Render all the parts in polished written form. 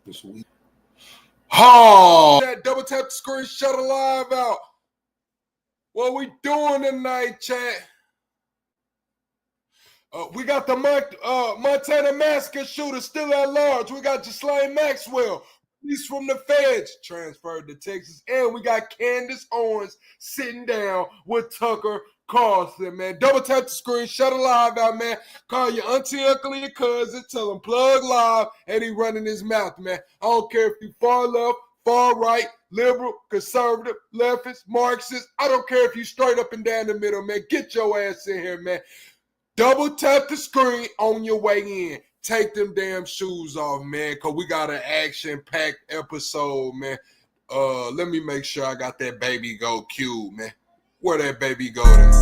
This week. Oh, that double tap the screen, shut a live out. What we doing tonight, chat? We got the Montana massacre shooter still at large. We got Ghislaine Maxwell, released from the feds, transferred to Texas. And we got Candace Owens sitting down with Tucker Carlson, man. Double tap the screen, shut a live out, man. Call your auntie, uncle, and your cousin. Tell them plug live, and he running his mouth, man. I don't care if you far left, far right, liberal, conservative, leftist, Marxist. I don't care if you straight up and down the middle, man. Get your ass in here, man. Double tap the screen on your way in. Take them damn shoes off, man, because we got an action-packed episode, man. Let me make sure I got that baby go cube, man. Where that baby go then?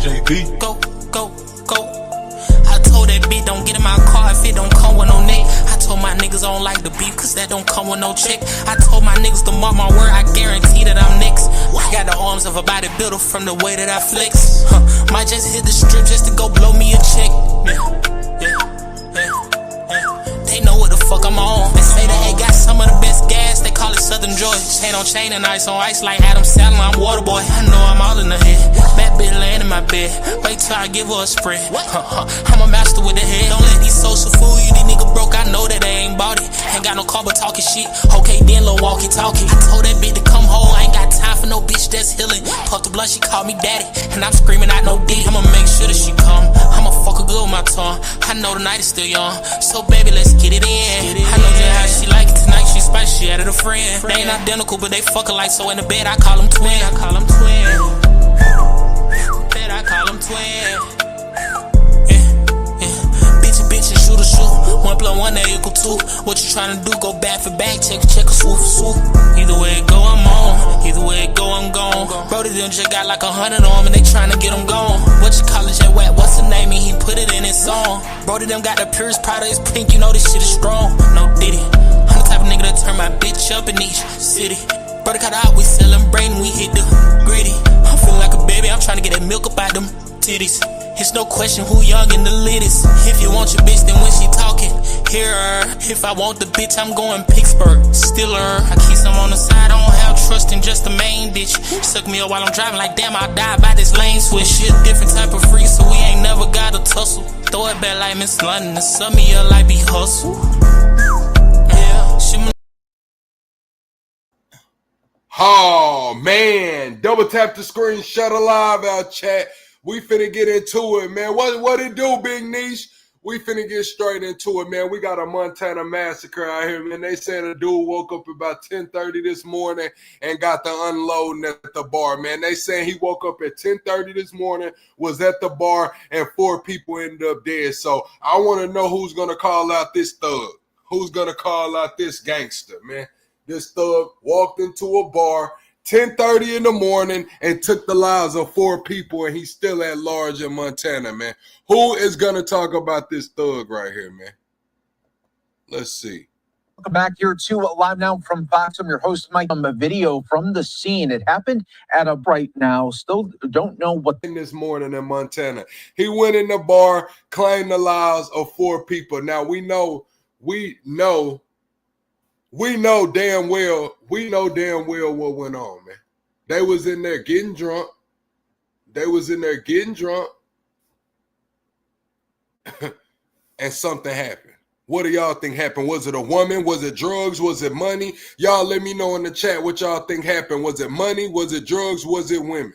JP. Go. I told that bitch don't get in my car if it don't come with no neck. I told my niggas I don't like the beef cause that don't come with no check. I told my niggas to mark my word, I guarantee that I'm next. I got the arms of a bodybuilder from the way that I flex. Might just hit the strip just to go blow me a check. They know what the fuck I'm on. They say that they got some of the best gas, they call it Southern Joy. Chain on chain and ice on ice like Adam Sandler, I'm Waterboy. I know I'm all in the head. Bad bitch laying in my bed. Wait till I give her a spread. I'm a master with the head. Don't let these social fool you, these niggas broke. I know that they ain't bought it. Ain't got no car but talking shit. Okay, then little walkie talkie. I told that bitch to come home. I ain't got time for no bitch that's healing. Puff the blunt, she called me daddy. And I'm screaming out no D. I'ma make sure that she come. I'ma fuck her good with my tongue. I know the night is still young. So baby, let's get it in. I know just how she like it tonight. She spicy, she added a friend. They ain't identical, but they fuck alike. So in the bed, I call them twin. I call them twin. Bitch and shoot a shoot. 1 + 1 they equal 2. What you tryna do? Go back for back, check a swoop. Either way it go, I'm on. Either way it go, I'm gone. Brody them just got like 100 on them and they tryna get them gone. What you call it, wet? What's the name? And he put it in his song. Brody them got the purest product, it's pink, you know this shit is strong. No diddy. I'm the type of nigga that turn my bitch up in each city. Brody cut out, we celebrating, we hit the gritty. I'm feeling like a baby, I'm tryna get that milk up out them titties. It's no question who young and the latest. If you want your bitch, then when she talking, hear her. If I want the bitch, I'm going Pittsburgh, still her. I keep some on the side, I don't have trust in just the main bitch. Suck me up while I'm driving like damn, I'll die by this lane switch. She a different type of freak, so we ain't never got a tussle. Throw it back like Miss London, and sum me up like be hustle. Yeah, she. Oh, man. Double tap the screen, shut a live out, chat. We finna get into it, man. What it do, Big Niche? We finna get straight into it, man. We got a Montana massacre out here, man. They said a dude woke up about 10:30 this morning and got the unloading at the bar, man. They saying he woke up at 10:30 this morning, was at the bar, and 4 people ended up dead. So I want to know who's going to call out this thug. Who's going to call out this gangster, man? This thug walked into a bar 10:30 in the morning and took the lives of 4 people, and he's still at large in Montana, man. Who is going to talk about this thug right here, man? Let's see. Welcome back here to Live Now from Fox. I'm your host, Mike. A video from the scene. It happened at a right now. Still don't know what. This morning in Montana. He went in the bar, claimed the lives of 4 people. Now, we know damn well what went on, man. They was in there getting drunk. And something happened. What do y'all think happened? Was it a woman? Was it drugs? Was it money? Y'all let me know in the chat what y'all think happened. Was it money? Was it drugs? Was it women?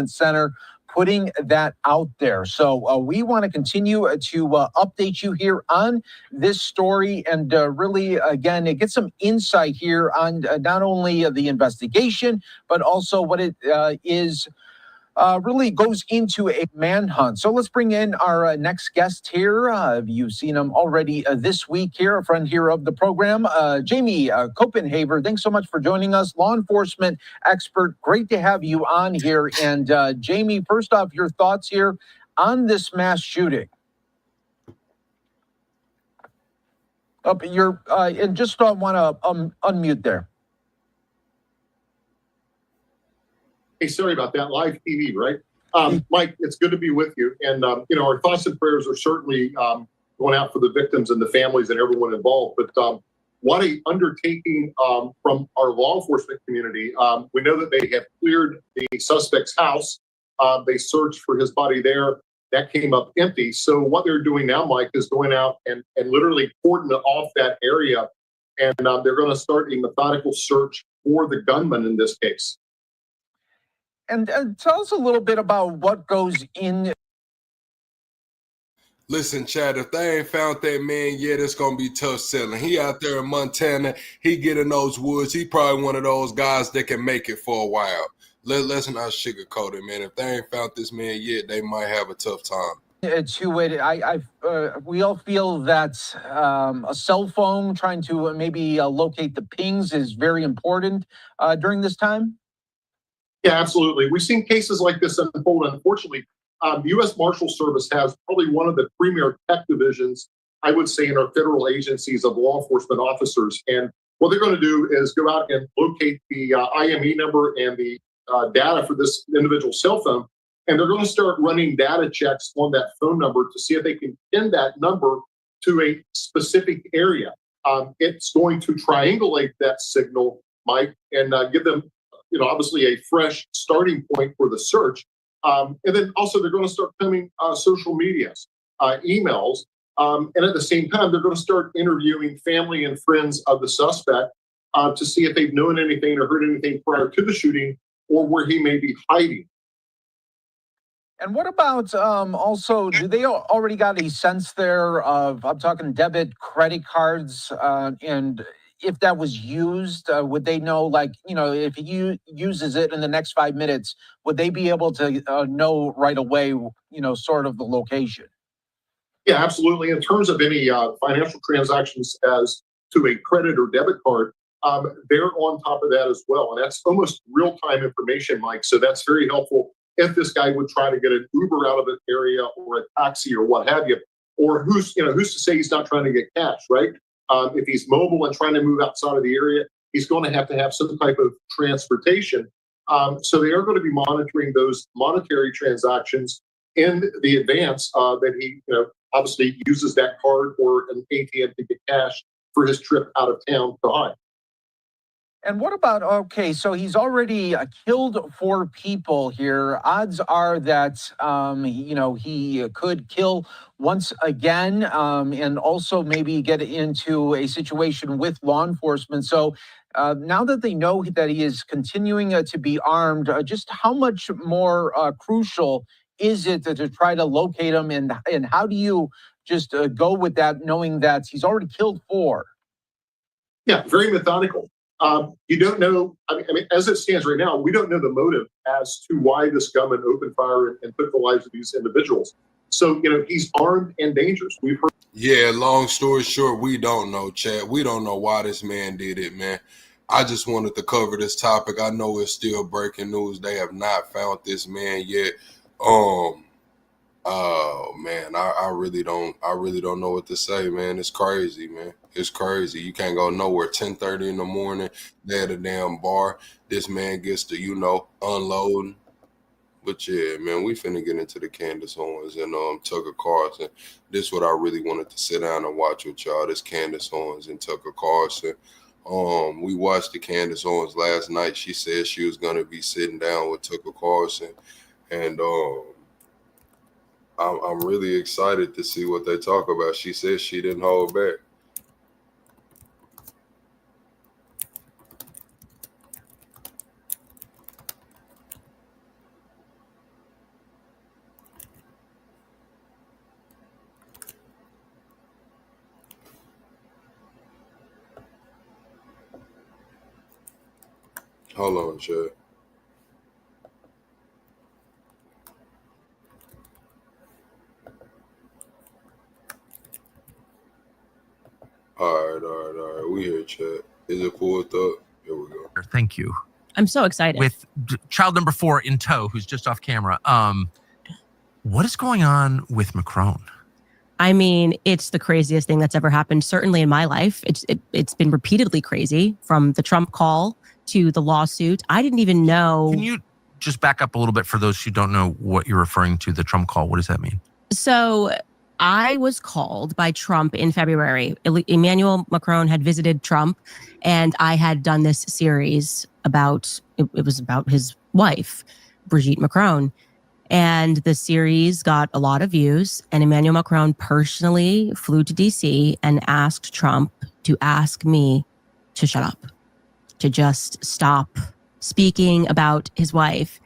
Center putting that out there. So we want to continue to update you here on this story and really, again, get some insight here on not only the investigation, but also what it is really goes into a manhunt. So let's bring in our next guest here. You've seen him already this week here, a friend here of the program, Jamie Copenhaver. Thanks so much for joining us, law enforcement expert. Great to have you on here. And Jamie, first off, your thoughts here on this mass shooting. And just want to unmute there. Hey, sorry about that. Live TV, right? Mike, it's good to be with you. And, our thoughts and prayers are certainly going out for the victims and the families and everyone involved. But what a undertaking from our law enforcement community. We know that they have cleared the suspect's house. They searched for his body there. That came up empty. So what they're doing now, Mike, is going out and literally cordoning off that area. And they're going to start a methodical search for the gunman in this case. And tell us a little bit about what goes in. Listen, Chad, if they ain't found that man yet, it's going to be tough selling. He out there in Montana. He get in those woods. He probably one of those guys that can make it for a while. Let's not sugarcoat it, man. If they ain't found this man yet, they might have a tough time. To it, we all feel that a cell phone trying to maybe locate the pings is very important during this time. Yeah, absolutely. We've seen cases like this unfold. Unfortunately, the U.S. Marshal Service has probably one of the premier tech divisions, I would say, in our federal agencies of law enforcement officers. And what they're going to do is go out and locate the IME number and the data for this individual cell phone. And they're going to start running data checks on that phone number to see if they can pin that number to a specific area. It's going to triangulate that signal, Mike, and give them, obviously a fresh starting point for the search. And then also they're going to start coming social medias, emails. And at the same time, they're going to start interviewing family and friends of the suspect to see if they've known anything or heard anything prior to the shooting or where he may be hiding. And what about also, do they already got a sense there of, I'm talking debit, credit cards, and if that was used, would they know, if he uses it in the next 5 minutes, would they be able to know right away, sort of the location? Yeah, absolutely. In terms of any financial transactions as to a credit or debit card, they're on top of that as well. And that's almost real-time information, Mike. So that's very helpful if this guy would try to get an Uber out of an area or a taxi or what have you, or who's to say he's not trying to get cash, right? If he's mobile and trying to move outside of the area, he's going to have some type of transportation. So they are going to be monitoring those monetary transactions in the advance that he, obviously uses that card or an ATM to get cash for his trip out of town to hide. And what about, okay, so he's already killed 4 people here. Odds are that, he could kill once again and also maybe get into a situation with law enforcement. So now that they know that he is continuing to be armed, just how much more crucial is it to try to locate him? And how do you just go with that, knowing that he's already killed 4? Yeah, very methodical. You don't know, I mean, as it stands right now, we don't know the motive as to why this gunman opened fire and took the lives of these individuals. So, he's armed and dangerous. We've heard. Yeah, long story short, we don't know, Chad. We don't know why this man did it, man. I just wanted to cover this topic. I know it's still breaking news. They have not found this man yet. Oh man, I really don't know what to say, man. It's crazy, man. It's crazy. You can't go nowhere. 10:30 in the morning, they're at a damn bar. This man gets to, unloading. But yeah, man, we finna get into the Candace Owens and Tucker Carlson. This is what I really wanted to sit down and watch with y'all. This Candace Owens and Tucker Carlson. We watched the Candace Owens last night. She said she was gonna be sitting down with Tucker Carlson, and I'm really excited to see what they talk about. She said she didn't hold back. Hold on, Chad. All right. We here, Chad. Is it pulled up? Here we go. Thank you. I'm so excited. With child number 4 in tow, who's just off camera. What is going on with Macron? I mean, it's the craziest thing that's ever happened, certainly in my life. It's been repeatedly crazy, from the Trump call to the lawsuit. I didn't even know. just back up a little bit for those who don't know what you're referring to, the Trump call. What does that mean? So I was called by Trump in February. Emmanuel Macron had visited Trump, and I had done this series about, it was about his wife, Brigitte Macron. And the series got a lot of views, and Emmanuel Macron personally flew to DC and asked Trump to ask me to shut up, to just stop speaking about his wife.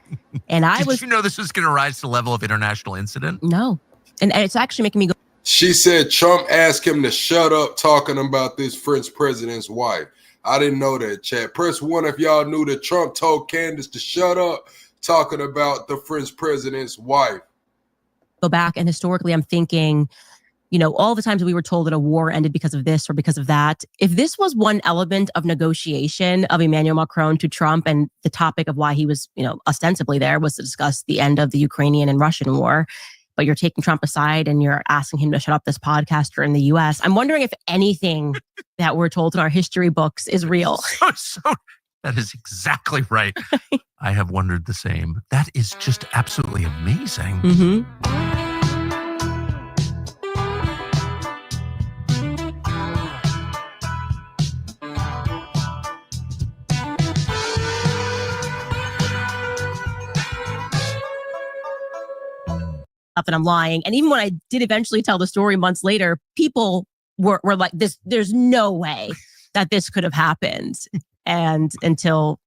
And Did you know this was going to rise to the level of international incident? No. And it's actually making me go. She said Trump asked him to shut up talking about this French president's wife. I didn't know that, chat. Press 1 if y'all knew that Trump told Candace to shut up talking about the French president's wife. Go back, and historically, I'm thinking, you know, all the times we were told that a war ended because of this or because of that. If this was one element of negotiation of Emmanuel Macron to Trump, and the topic of why he was, you know, ostensibly there was to discuss the end of the Ukrainian and Russian war, but you're taking Trump aside and you're asking him to shut up this podcaster in the US. I'm wondering if anything that we're told in our history books is real. So that is exactly right. I have wondered the same. That is just absolutely amazing. Mm-hmm. That I'm lying. And even when I did eventually tell the story months later, people were like, there's no way that this could have happened. And until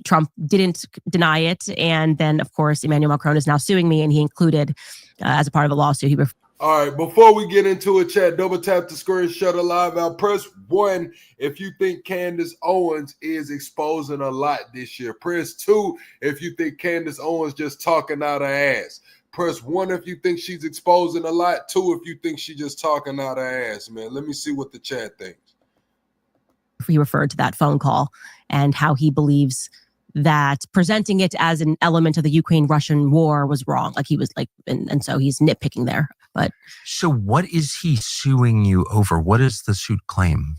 Trump didn't deny it. And then, of course, Emmanuel Macron is now suing me, and he included, as a part of the lawsuit, all right, before we get into it, chat, double tap the screen, shut the live out. Press 1 if you think Candace Owens is exposing a lot this year. Press 2 if you think Candace Owens just talking out her ass. Press 1 if you think she's exposing a lot. 2 if you think she's just talking out her ass, man. Let me see what the chat thinks. He referred to that phone call and how he believes that presenting it as an element of the Ukraine-Russian war was wrong. Like he was like, and so he's nitpicking there. But so what is he suing you over? What does the suit claim?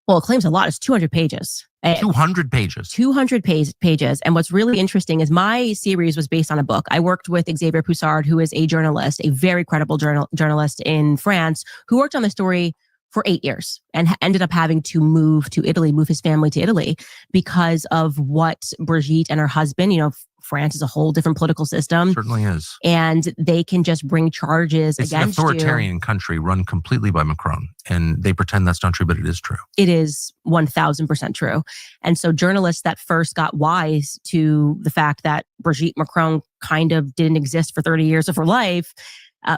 Well, it claims a lot. It's 200 pages. 200 pages. 200 pages. And what's really interesting is my series was based on a book. I worked with Xavier Poussard, who is a journalist, a very credible journalist in France, who worked on the story for 8 years and ended up having to move to Italy, move his family to Italy because of what Brigitte and her husband, you know, France is a whole different political system. Certainly is. And they can just bring charges against you. It's an authoritarian country run completely by Macron. And they pretend that's not true, but it is true. It is 1000% true. And so journalists that first got wise to the fact that Brigitte Macron kind of didn't exist for 30 years of her life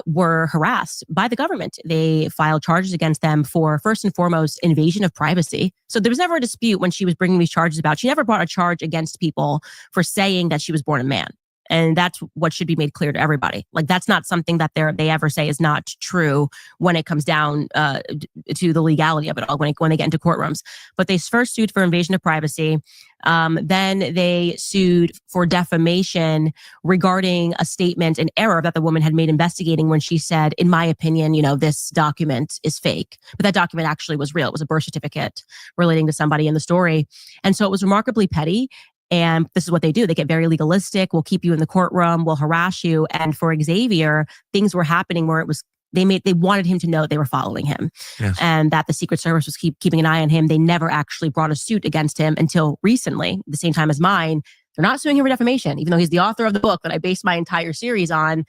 were harassed by the government. They filed charges against them for, first and foremost, invasion of privacy. So there was never a dispute when she was bringing these charges about. She never brought a charge against people for saying that she was born a man. And that's what should be made clear to everybody. Like, that's not something that they ever say is not true when it comes down to the legality of it all, when they get into courtrooms. But they first sued for invasion of privacy. Then they sued for defamation regarding a statement, an error that the woman had made investigating when she said, in my opinion, you know, this document is fake. But that document actually was real. It was a birth certificate relating to somebody in the story. And so it was remarkably petty. And this is what they do. They get very legalistic. We'll keep you in the courtroom. We'll harass you. And for Xavier, things were happening where it was, they wanted him to know they were following him. Yes. And that the Secret Service was keeping an eye on him. They never actually brought a suit against him until recently, the same time as mine. They're not suing him for defamation, even though he's the author of the book that I based my entire series on.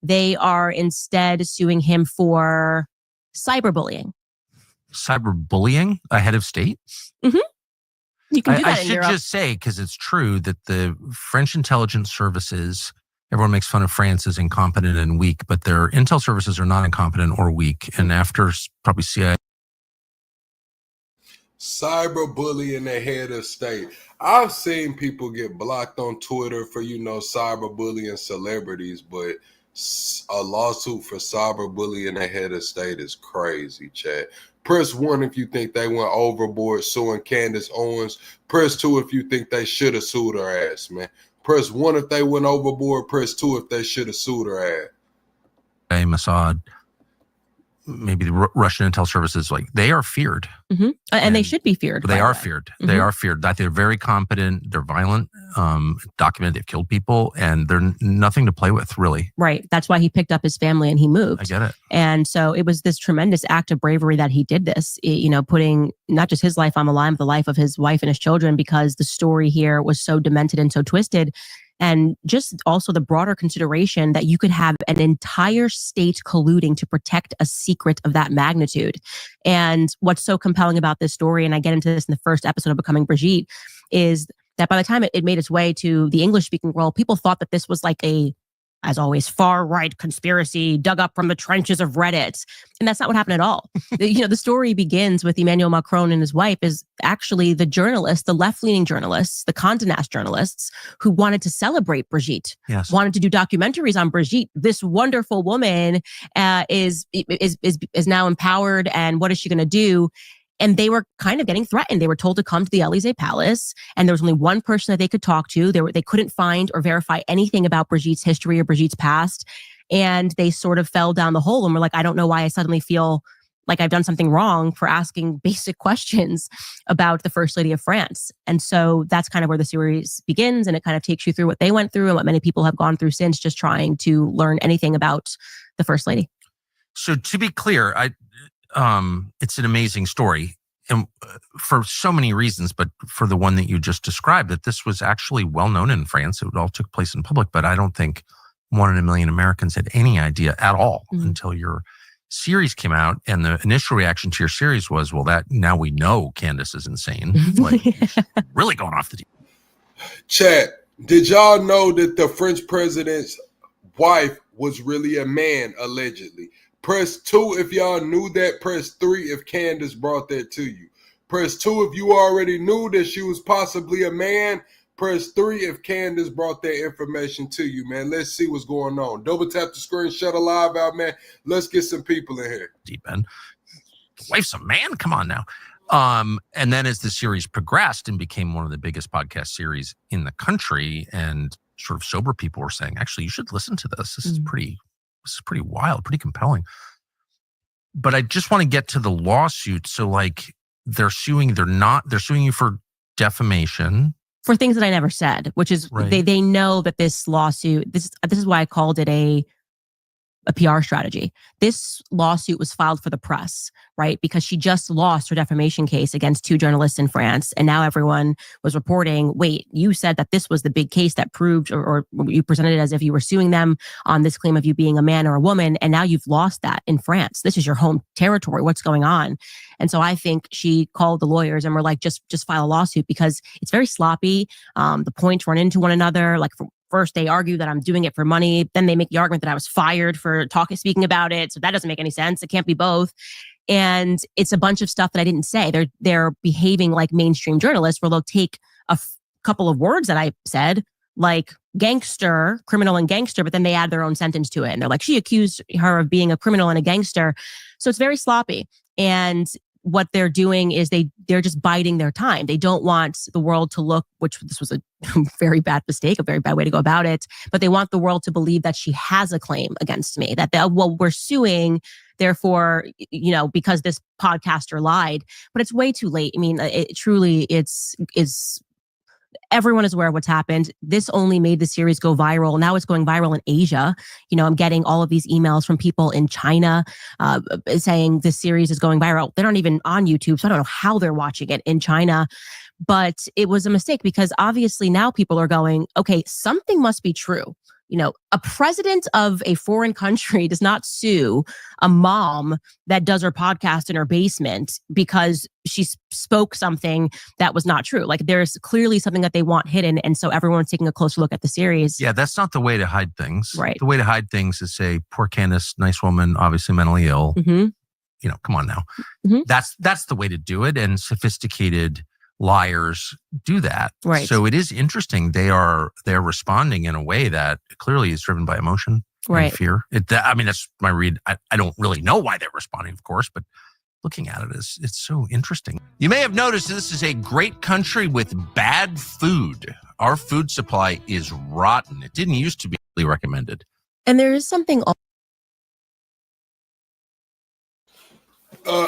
They are instead suing him for cyberbullying. Cyberbullying? A head of state? Mm-hmm. You can do that I in should Europe. just say, because it's true, that the French intelligence services, everyone makes fun of France as incompetent and weak, but their intel services are not incompetent or weak. And after probably CIA. Cyberbullying the head of state. I've seen people get blocked on Twitter for, you know, cyberbullying celebrities, but a lawsuit for cyberbullying the head of state is crazy, chat. Press 1 if you think they went overboard suing Candace Owens. Press 2 if you think they should have sued her ass, man. Press 1 if they went overboard. Press 2 if they should have sued her ass. Mossad. maybe the Russian intel services, like they are feared. Mm-hmm. And they should be feared. They are feared. Mm-hmm. They are feared. That they're very competent. They're violent. Documented. They've killed people, and they're nothing to play with, really. Right. That's why he picked up his family and he moved. I get it. And so it was this tremendous act of bravery that he did this. Putting not just his life on the line, but the life of his wife and his children, because the story here was so demented and so twisted. And just also the broader consideration that you could have an entire state colluding to protect a secret of that magnitude. And what's so compelling about this story, and I get into this in the first episode of Becoming Brigitte, is that by the time it made its way to the English-speaking world, people thought that this was like a, as always, far-right conspiracy dug up from the trenches of Reddit. And that's not what happened at all. The story begins with Emmanuel Macron and his wife is actually the journalists, the left-leaning journalists, the Condé Nast journalists who wanted to celebrate Brigitte, wanted to do documentaries on Brigitte. This wonderful woman is now empowered, and what is she going to do? And they were kind of getting threatened. They were told to come to the Élysée Palace, and there was only one person that they could talk to. They couldn't find or verify anything about Brigitte's history or Brigitte's past. And they sort of fell down the hole and were like, I don't know why I suddenly feel like I've done something wrong for asking basic questions about the First Lady of France. And so that's kind of where the series begins, and it kind of takes you through what they went through and what many people have gone through since, just trying to learn anything about the First Lady. So to be clear, it's an amazing story, and for so many reasons, but for the one that you just described, that this was actually well known in France. It all took place in public, but I don't think 1 in a million Americans had any idea at all until your series came out. And the initial reaction to your series was, well, that now we know Candace is insane. Like, she's really going off the deep. Chat, did y'all know that the French president's wife was really a man, allegedly? Press 2 if y'all knew that. Press 3 if Candace brought that to you. Press 2 if you already knew that she was possibly a man. Press 3 if Candace brought that information to you, man. Let's see what's going on. Double tap the screen, shut a live out, man. Let's get some people in here. Deep end. Wife's a man? Come on now. And then as the series progressed and became one of the biggest podcast series in the country, and sort of sober people were saying, actually, you should listen to this. This is pretty wild, pretty compelling. But I just want to get to the lawsuit. So like they're suing you for defamation. For things that I never said, which is they know that this lawsuit, this is why I called it a PR strategy. This lawsuit was filed for the press, right? Because she just lost her defamation case against 2 journalists in France. And now everyone was reporting, wait, you said that this was the big case that proved, or you presented it as if you were suing them on this claim of you being a man or a woman. And now you've lost that in France. This is your home territory. What's going on? And so I think she called the lawyers and were like, just file a lawsuit, because it's very sloppy. The points run into one another. Like, first, they argue that I'm doing it for money. Then they make the argument that I was fired for speaking about it. So that doesn't make any sense. It can't be both. And it's a bunch of stuff that I didn't say. They're behaving like mainstream journalists, where they'll take a couple of words that I said, like gangster, criminal and gangster, but then they add their own sentence to it. And they're like, she accused her of being a criminal and a gangster. So it's very sloppy. And what they're doing is they're just biding their time. They don't want the world to look, which this was a very bad mistake, a very bad way to go about it, but they want the world to believe that she has a claim against me, that we're suing, therefore, because this podcaster lied. But it's way too late. I mean, it's everyone is aware of what's happened. This only made the series go viral. Now it's going viral in Asia. I'm getting all of these emails from people in China saying this series is going viral. They're not even on YouTube, so I don't know how they're watching it in China. But it was a mistake, because obviously now people are going, okay, something must be true. A president of a foreign country does not sue a mom that does her podcast in her basement because she spoke something that was not true. Like, there's clearly something that they want hidden. And so everyone's taking a closer look at the series. Yeah, that's not the way to hide things. Right. The way to hide things is say, poor Candace, nice woman, obviously mentally ill. Mm-hmm. Come on now. Mm-hmm. That's the way to do it. And sophisticated liars do that. Right. So it is interesting. They're responding in a way that clearly is driven by emotion and fear. That's my read. I don't really know why they're responding, of course, but looking at it, it's so interesting. You may have noticed this is a great country with bad food. Our food supply is rotten. It didn't used to be recommended. And there is something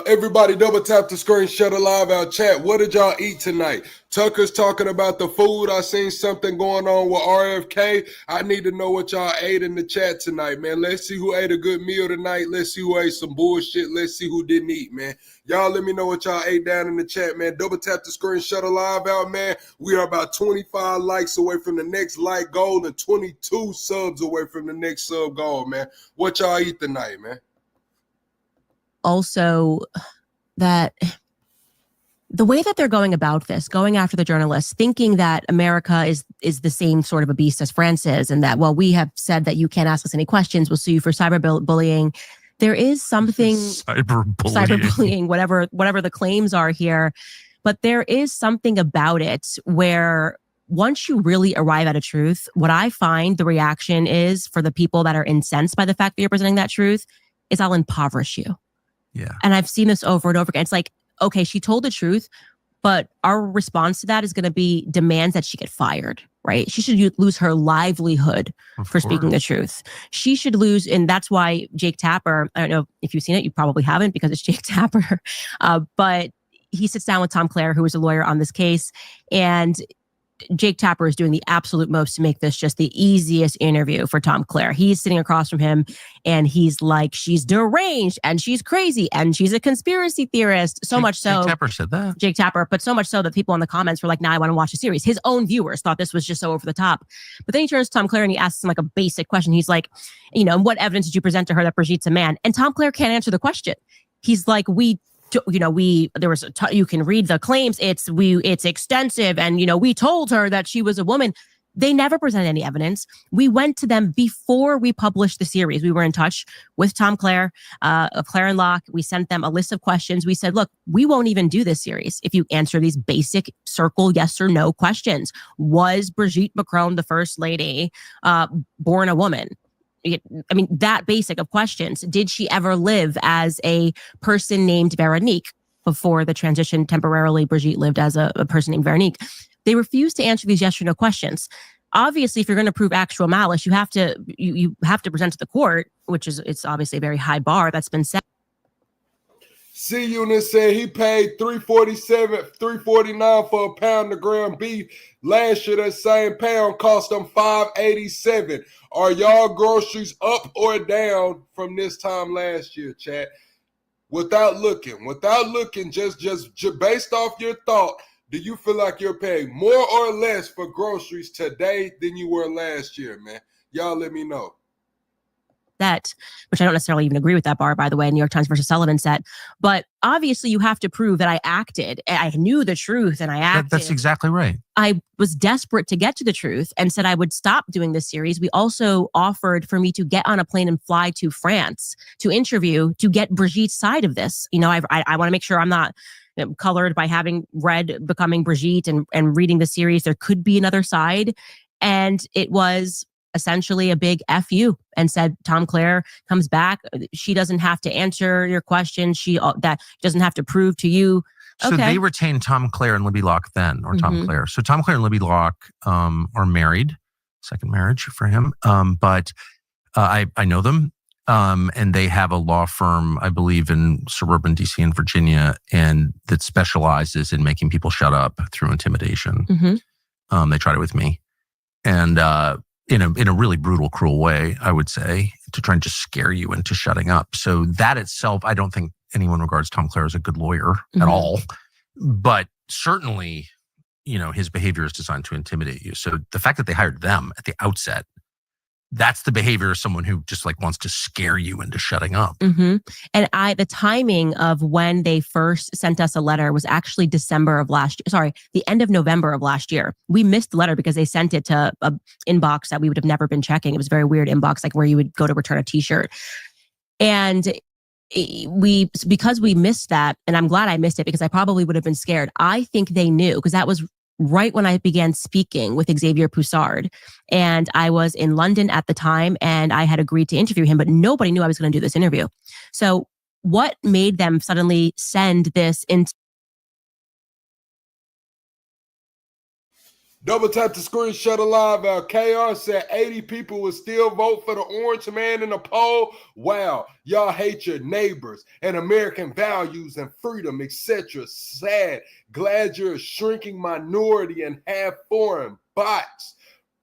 Everybody double tap the screen, shut a live out chat. What did y'all eat tonight? Tucker's talking about the food. I seen something going on with RFK. I need to know what y'all ate in the chat tonight, man. Let's see who ate a good meal tonight. Let's see who ate some bullshit. Let's see who didn't eat, man. Y'all let me know what y'all ate down in the chat, man. Double tap the screen, shut a live out, man. We are about 25 likes away from the next like goal and 22 subs away from the next sub goal, man. What y'all eat tonight, man? Also, that the way that they're going about this, going after the journalists, thinking that America is the same sort of a beast as France is, and that, well, we have said that you can't ask us any questions, we'll sue you for cyberbullying. There is something cyberbullying, whatever the claims are here, but there is something about it where once you really arrive at a truth, what I find the reaction is for the people that are incensed by the fact that you're presenting that truth is I'll impoverish you. Yeah. And I've seen this over and over again. It's like, okay, she told the truth, but our response to that is going to be demands that she get fired, right? She should lose her livelihood for speaking the truth. She should lose, and that's why Jake Tapper, I don't know if you've seen it, you probably haven't because it's Jake Tapper, but he sits down with Tom Clare, who is a lawyer on this case, and Jake Tapper is doing the absolute most to make this just the easiest interview for Tom Clare. He's sitting across from him and he's like, she's deranged and she's crazy and she's a conspiracy theorist. Much so. Jake Tapper said that. Jake Tapper, but so much so that people in the comments were like, nah, I want to watch the series. His own viewers thought this was just so over the top. But then he turns to Tom Clare and he asks him like a basic question. He's like, what evidence did you present to her that Brigitte's a man? And Tom Clare can't answer the question. He's like, you can read the claims. It's extensive. And, we told her that she was a woman. They never presented any evidence. We went to them before we published the series. We were in touch with Tom Clare of Clare and Locke. We sent them a list of questions. We said, look, we won't even do this series if you answer these basic circle yes or no questions. Was Brigitte Macron, the first lady, born a woman? That basic of questions. Did she ever live as a person named Veronique before the transition? Temporarily, Brigitte lived as a person named Veronique. They refused to answer these yes or no questions. Obviously, if you're going to prove actual malice, you have to present to the court, it's obviously a very high bar that's been set. C-Unit said he paid $3.47, $3.49 for a pound of ground beef. Last year, that same pound cost them $5.87. Are y'all groceries up or down from this time last year, chat? Without looking, just based off your thought, do you feel like you're paying more or less for groceries today than you were last year, man? Y'all let me know. That, which I don't necessarily even agree with that bar, by the way, New York Times versus Sullivan set. But obviously you have to prove that I acted. I knew the truth and I acted. That's exactly right. I was desperate to get to the truth and said I would stop doing this series. We also offered for me to get on a plane and fly to France to interview, to get Brigitte's side of this. I want to make sure I'm not colored by having read Becoming Brigitte and reading the series. There could be another side. And it was essentially a big FU and said, Tom Clare comes back. She doesn't have to answer your question. That doesn't have to prove to you. So they retained Tom Clare and Libby Locke then, or Tom Clare. So Tom Clare and Libby Locke are married, second marriage for him. But I know them. And they have a law firm, I believe, in suburban DC and Virginia, and that specializes in making people shut up through intimidation. They tried it with me. And in a really brutal, cruel way, I would say, to try and just scare you into shutting up. So that itself, I don't think anyone regards Tom Clare as a good lawyer at all. But certainly, his behavior is designed to intimidate you. So the fact that they hired them at the outset, that's the behavior of someone who just wants to scare you into shutting up. And the timing of when they first sent us a letter was actually December of last year. Sorry, the end of November of last year. We missed the letter because they sent it to an inbox that we would have never been checking. It was a very weird inbox, where you would go to return a t-shirt. And because we missed that, and I'm glad I missed it because I probably would have been scared. I think they knew, because that was right when I began speaking with Xavier Poussard. And I was in London at the time and I had agreed to interview him, but nobody knew I was going to do this interview. So what made them suddenly send this in? Double tap the screen, shut alive out. KR said 80 people will still vote for the orange man in the poll. Wow, y'all hate your neighbors and American values and freedom, etc. Sad. Glad you're a shrinking minority and half foreign bots.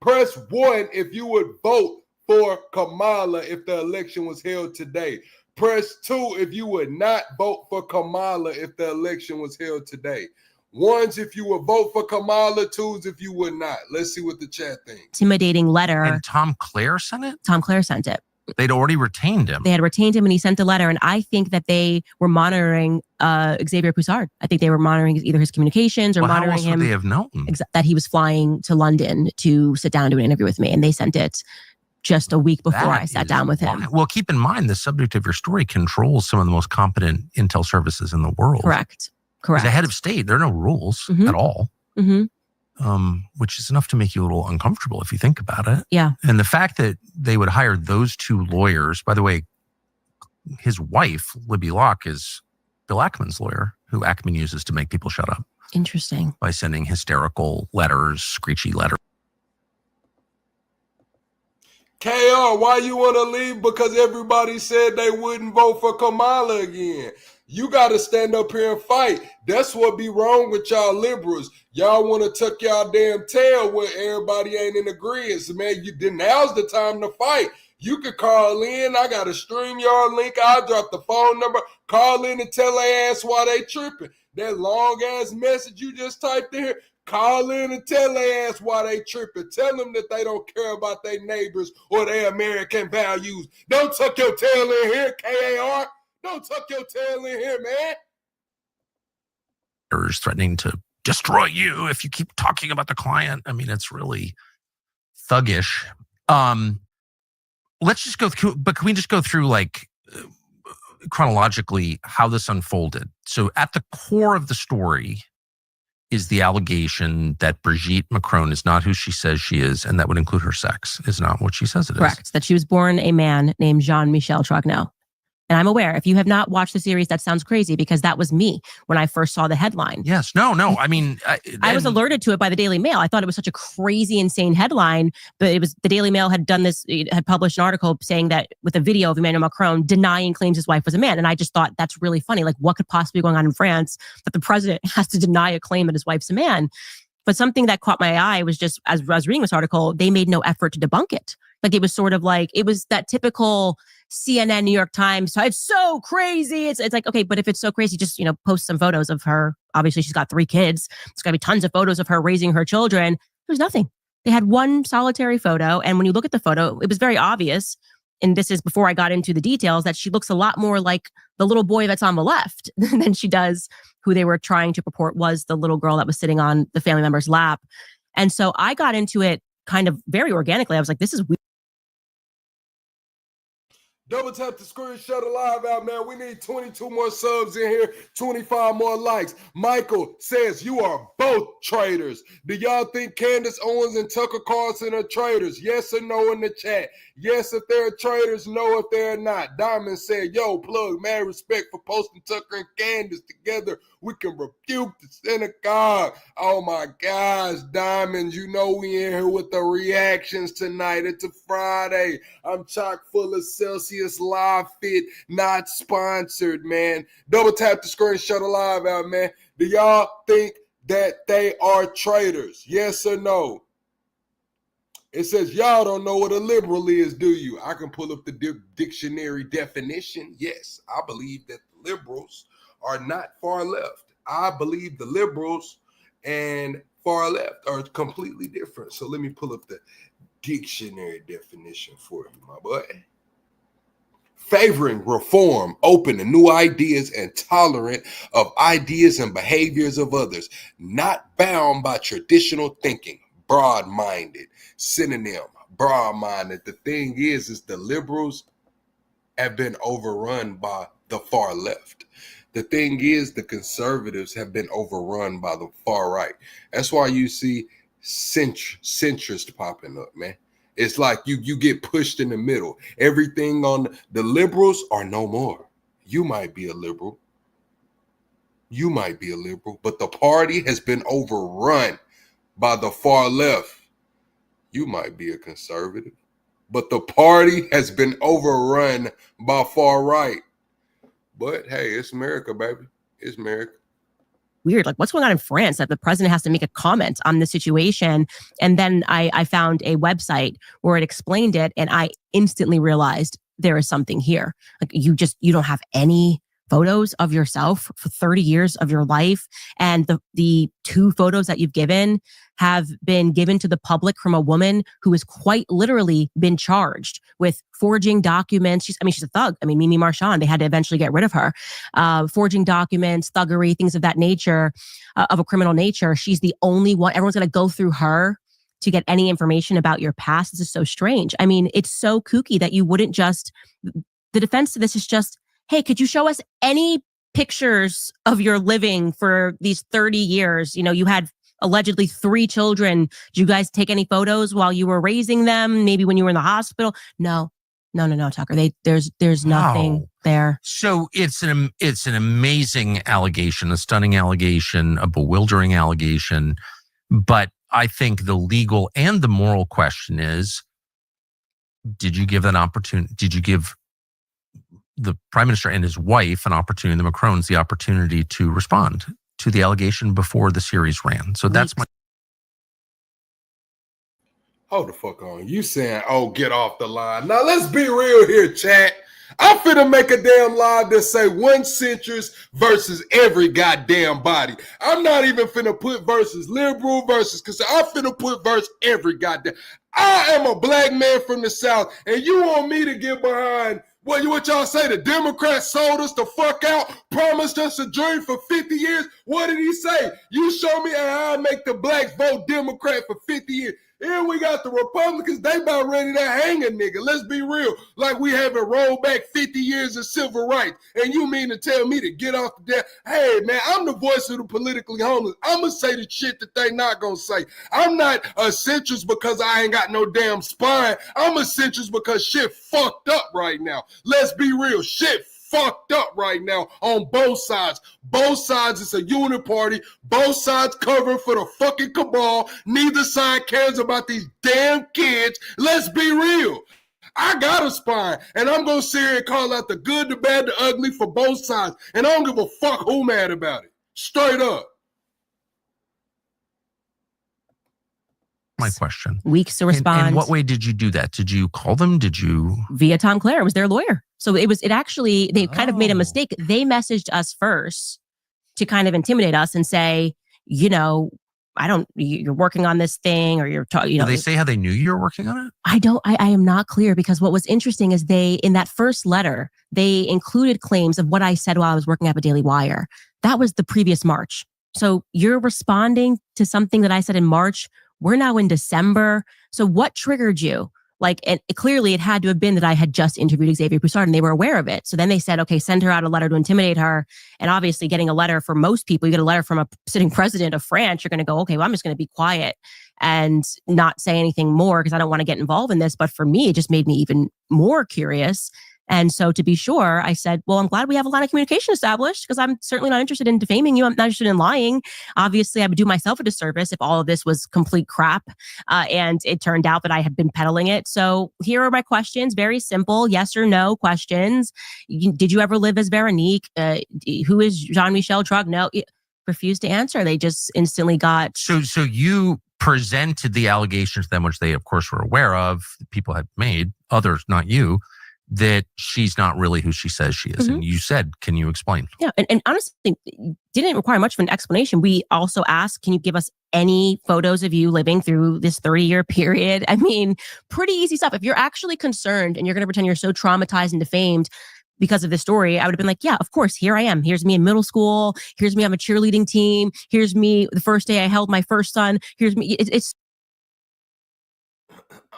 Press 1 if you would vote for Kamala if the election was held today. Press 2 if you would not vote for Kamala if the election was held today. 1s if you would vote for Kamala, 2s if you would not. Let's see what the chat thinks. Intimidating letter. And Tom Clare sent it? Tom Clare sent it. They'd already retained him. They had retained him and he sent a letter. And I think that they were monitoring Xavier Poussard. I think they were monitoring either his communications or monitoring how else him. Would they have known? That he was flying to London to sit down and do an interview with me. And they sent it just a week before I sat down with him. Well, keep in mind, the subject of your story controls some of the most competent intel services in the world. Correct. As a head of state, there are no rules at all, which is enough to make you a little uncomfortable if you think about it. Yeah. And the fact that they would hire those two lawyers, by the way, his wife, Libby Locke, is Bill Ackman's lawyer, who Ackman uses to make people shut up. Interesting. By sending hysterical letters, screechy letters. KR, why you want to leave? Because everybody said they wouldn't vote for Kamala again. You got to stand up here and fight. That's what be wrong with y'all liberals. Y'all want to tuck y'all damn tail where everybody ain't in agreement. Man, now's the time to fight. You could call in. I got a StreamYard link. I'll drop the phone number. Call in and tell their ass why they tripping. That long-ass message you just typed in here, call in and tell their ass why they tripping. Tell them that they don't care about their neighbors or their American values. Don't tuck your tail in here, KAR. Don't tuck your tail in here, man. Threatening to destroy you if you keep talking about the client. I mean, it's really thuggish. Let's just go through, but can we just go through chronologically how this unfolded? So at the core of the story is the allegation that Brigitte Macron is not who she says she is, and that would include her sex, is not what she says it is. Correct. That she was born a man named Jean-Michel Trogneau. And I'm aware, if you have not watched the series, that sounds crazy because that was me when I first saw the headline. Yes. No. I mean, I was alerted to it by the Daily Mail. I thought it was such a crazy, insane headline, but it was the Daily Mail had published an article saying that with a video of Emmanuel Macron denying claims his wife was a man. And I just thought that's really funny. Like, what could possibly be going on in France that the president has to deny a claim that his wife's a man? But something that caught my eye was just, as I was reading this article, they made no effort to debunk it. Like, it was sort of like, it was that typical CNN, New York Times. So it's so crazy. It's like, okay, but if it's so crazy, just, post some photos of her. Obviously, she's got 3 kids. There's going to be tons of photos of her raising her children. There's nothing. They had one solitary photo. And when you look at the photo, it was very obvious. And this is before I got into the details, that she looks a lot more like the little boy that's on the left than she does who they were trying to purport was the little girl that was sitting on the family member's lap. And so I got into it kind of very organically. I was like, this is weird. Double tap the screen, shut the live out, man. We need 22 more subs in here, 25 more likes. Michael says you are both traitors. Do y'all think Candace Owens and Tucker Carlson are traitors? Yes or no in the chat. Yes if they're traitors, no if they're not. Diamond said, yo, plug, man, respect for posting Tucker and Candace together. We can rebuke the synagogue. Oh my gosh, Diamond, you know we in here with the reactions tonight. It's a Friday. I'm chock full of Celsius Live Fit, not sponsored, man. Double tap the screen, shut the live out, man. Do y'all think that they are traitors? Yes or no? It says, y'all don't know what a liberal is, do you? I can pull up the dictionary definition. Yes, I believe that the liberals are not far left. I believe the liberals and far left are completely different. So let me pull up the dictionary definition for you, my boy. Favoring reform, open to new ideas and tolerant of ideas and behaviors of others, not bound by traditional thinking. Broad-minded. Synonym, broad-minded. The thing is the liberals have been overrun by the far left. The thing is the conservatives have been overrun by the far right. That's why you see centrist popping up, man. It's like you get pushed in the middle. Everything on the liberals are no more. You might be a liberal. You might be a liberal, but the party has been overrun by the far left. You might be a conservative, but the party has been overrun by far right. But hey, it's America, baby. It's America. Weird. Like, what's going on in France that the president has to make a comment on the situation? And then I found a website where it explained it, and I instantly realized there is something here. Like, you don't have any photos of yourself for 30 years of your life. And the two photos that you've given have been given to the public from a woman who has quite literally been charged with forging documents. She's a thug. Mimi Marchand, they had to eventually get rid of her. Forging documents, thuggery, things of that nature, of a criminal nature. She's the only one. Everyone's going to go through her to get any information about your past. This is so strange. It's so kooky that you wouldn't just, the defense to this is just, hey, could you show us any pictures of your living for these 30 years? You had allegedly 3 children. Did you guys take any photos while you were raising them? Maybe when you were in the hospital? No, Tucker. There's nothing there. So it's an amazing allegation, a stunning allegation, a bewildering allegation. But I think the legal and the moral question is, did you give an opportunity? Did you give the prime minister and his wife an opportunity, the Macrons, the opportunity to respond to the allegation before the series ran? So that's my... Hold the fuck on. You saying, oh, get off the line. Now, let's be real here, chat. I'm finna make a damn live that say one centrist versus every goddamn body. I'm not even finna put versus liberal versus, because I'm finna put versus every goddamn. I am a black man from the South, and you want me to get behind what y'all say? The Democrats sold us the fuck out, promised us a dream for 50 years. What did he say? You show me how I make the blacks vote Democrat for 50 years. Here we got the Republicans. They about ready to hang a nigga. Let's be real. Like we haven't rolled back 50 years of civil rights. And you mean to tell me to get off the death? Hey, man, I'm the voice of the politically homeless. I'm going to say the shit that they not going to say. I'm not a centrist because I ain't got no damn spine. I'm a centrist because shit fucked up right now. Let's be real. Shit fucked up right now on both sides. Both sides, it's a uniparty. Both sides covering for the fucking cabal. Neither side cares about these damn kids. Let's be real. I got a spine, and I'm going to sit here and call out the good, the bad, the ugly for both sides. And I don't give a fuck who mad about it. Straight up. My question. Weeks to respond. In what way did you do that? Did you call them? Did you? Via Tom Clare. It was their lawyer. So it actually, they kind of made a mistake. They messaged us first to kind of intimidate us and say, you're working on this thing, or you're talking, Did they say how they knew you were working on it? I am not clear, because what was interesting is in that first letter, they included claims of what I said while I was working at the Daily Wire. That was the previous March. So you're responding to something that I said in March. We're now in December. So what triggered you? And clearly it had to have been that I had just interviewed Xavier Broussard and they were aware of it. So then they said, okay, send her out a letter to intimidate her. And obviously getting a letter from most people, you get a letter from a sitting president of France, you're going to go, okay, well, I'm just going to be quiet and not say anything more because I don't want to get involved in this. But for me, it just made me even more curious. And so to be sure, I said, well, I'm glad we have a line of communication established, because I'm certainly not interested in defaming you. I'm not interested in lying. Obviously, I would do myself a disservice if all of this was complete crap. And it turned out that I had been peddling it. So here are my questions. Very simple. Yes or no questions. Did you ever live as Veronique? Who is Jean-Michel Trog? No. Refused to answer. They just instantly got... So you presented the allegations to them, which they, of course, were aware of, people had made, others, not you, that she's not really who she says she is. Mm-hmm. And you said, can you explain? Yeah. And honestly, it didn't require much of an explanation. We also asked, can you give us any photos of you living through this 30-year period? Pretty easy stuff. If you're actually concerned and you're going to pretend you're so traumatized and defamed because of this story, I would have been like, yeah, of course, here I am. Here's me in middle school. Here's me on a cheerleading team. Here's me the first day I held my first son. Here's me. It's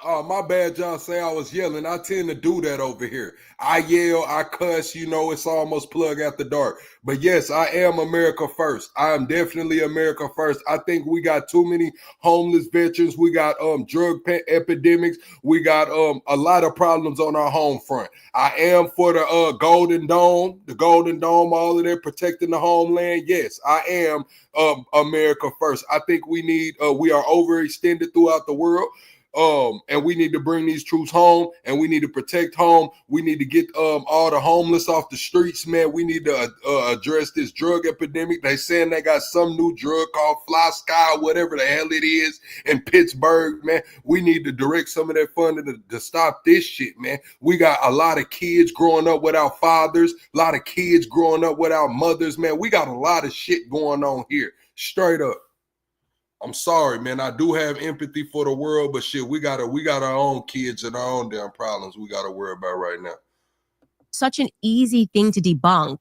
Oh, my bad, y'all say I was yelling. I tend to do that over here. I yell, I cuss, it's almost plug after dark. But yes, I am America first. I am definitely America first. I think we got too many homeless veterans. We got drug epidemics. We got a lot of problems on our home front. I am for the Golden Dome, all of that protecting the homeland. Yes, I am America first. I think we are overextended throughout the world. And we need to bring these troops home, and we need to protect home. We need to get all the homeless off the streets, man. We need to address this drug epidemic. They saying they got some new drug called Fly Sky, whatever the hell it is, in Pittsburgh, man. We need to direct some of that funding to stop this shit, man. We got a lot of kids growing up without fathers, a lot of kids growing up without mothers, man. We got a lot of shit going on here, straight up. I'm sorry, man. I do have empathy for the world, but shit, we got our own kids and our own damn problems we got to worry about right now. Such an easy thing to debunk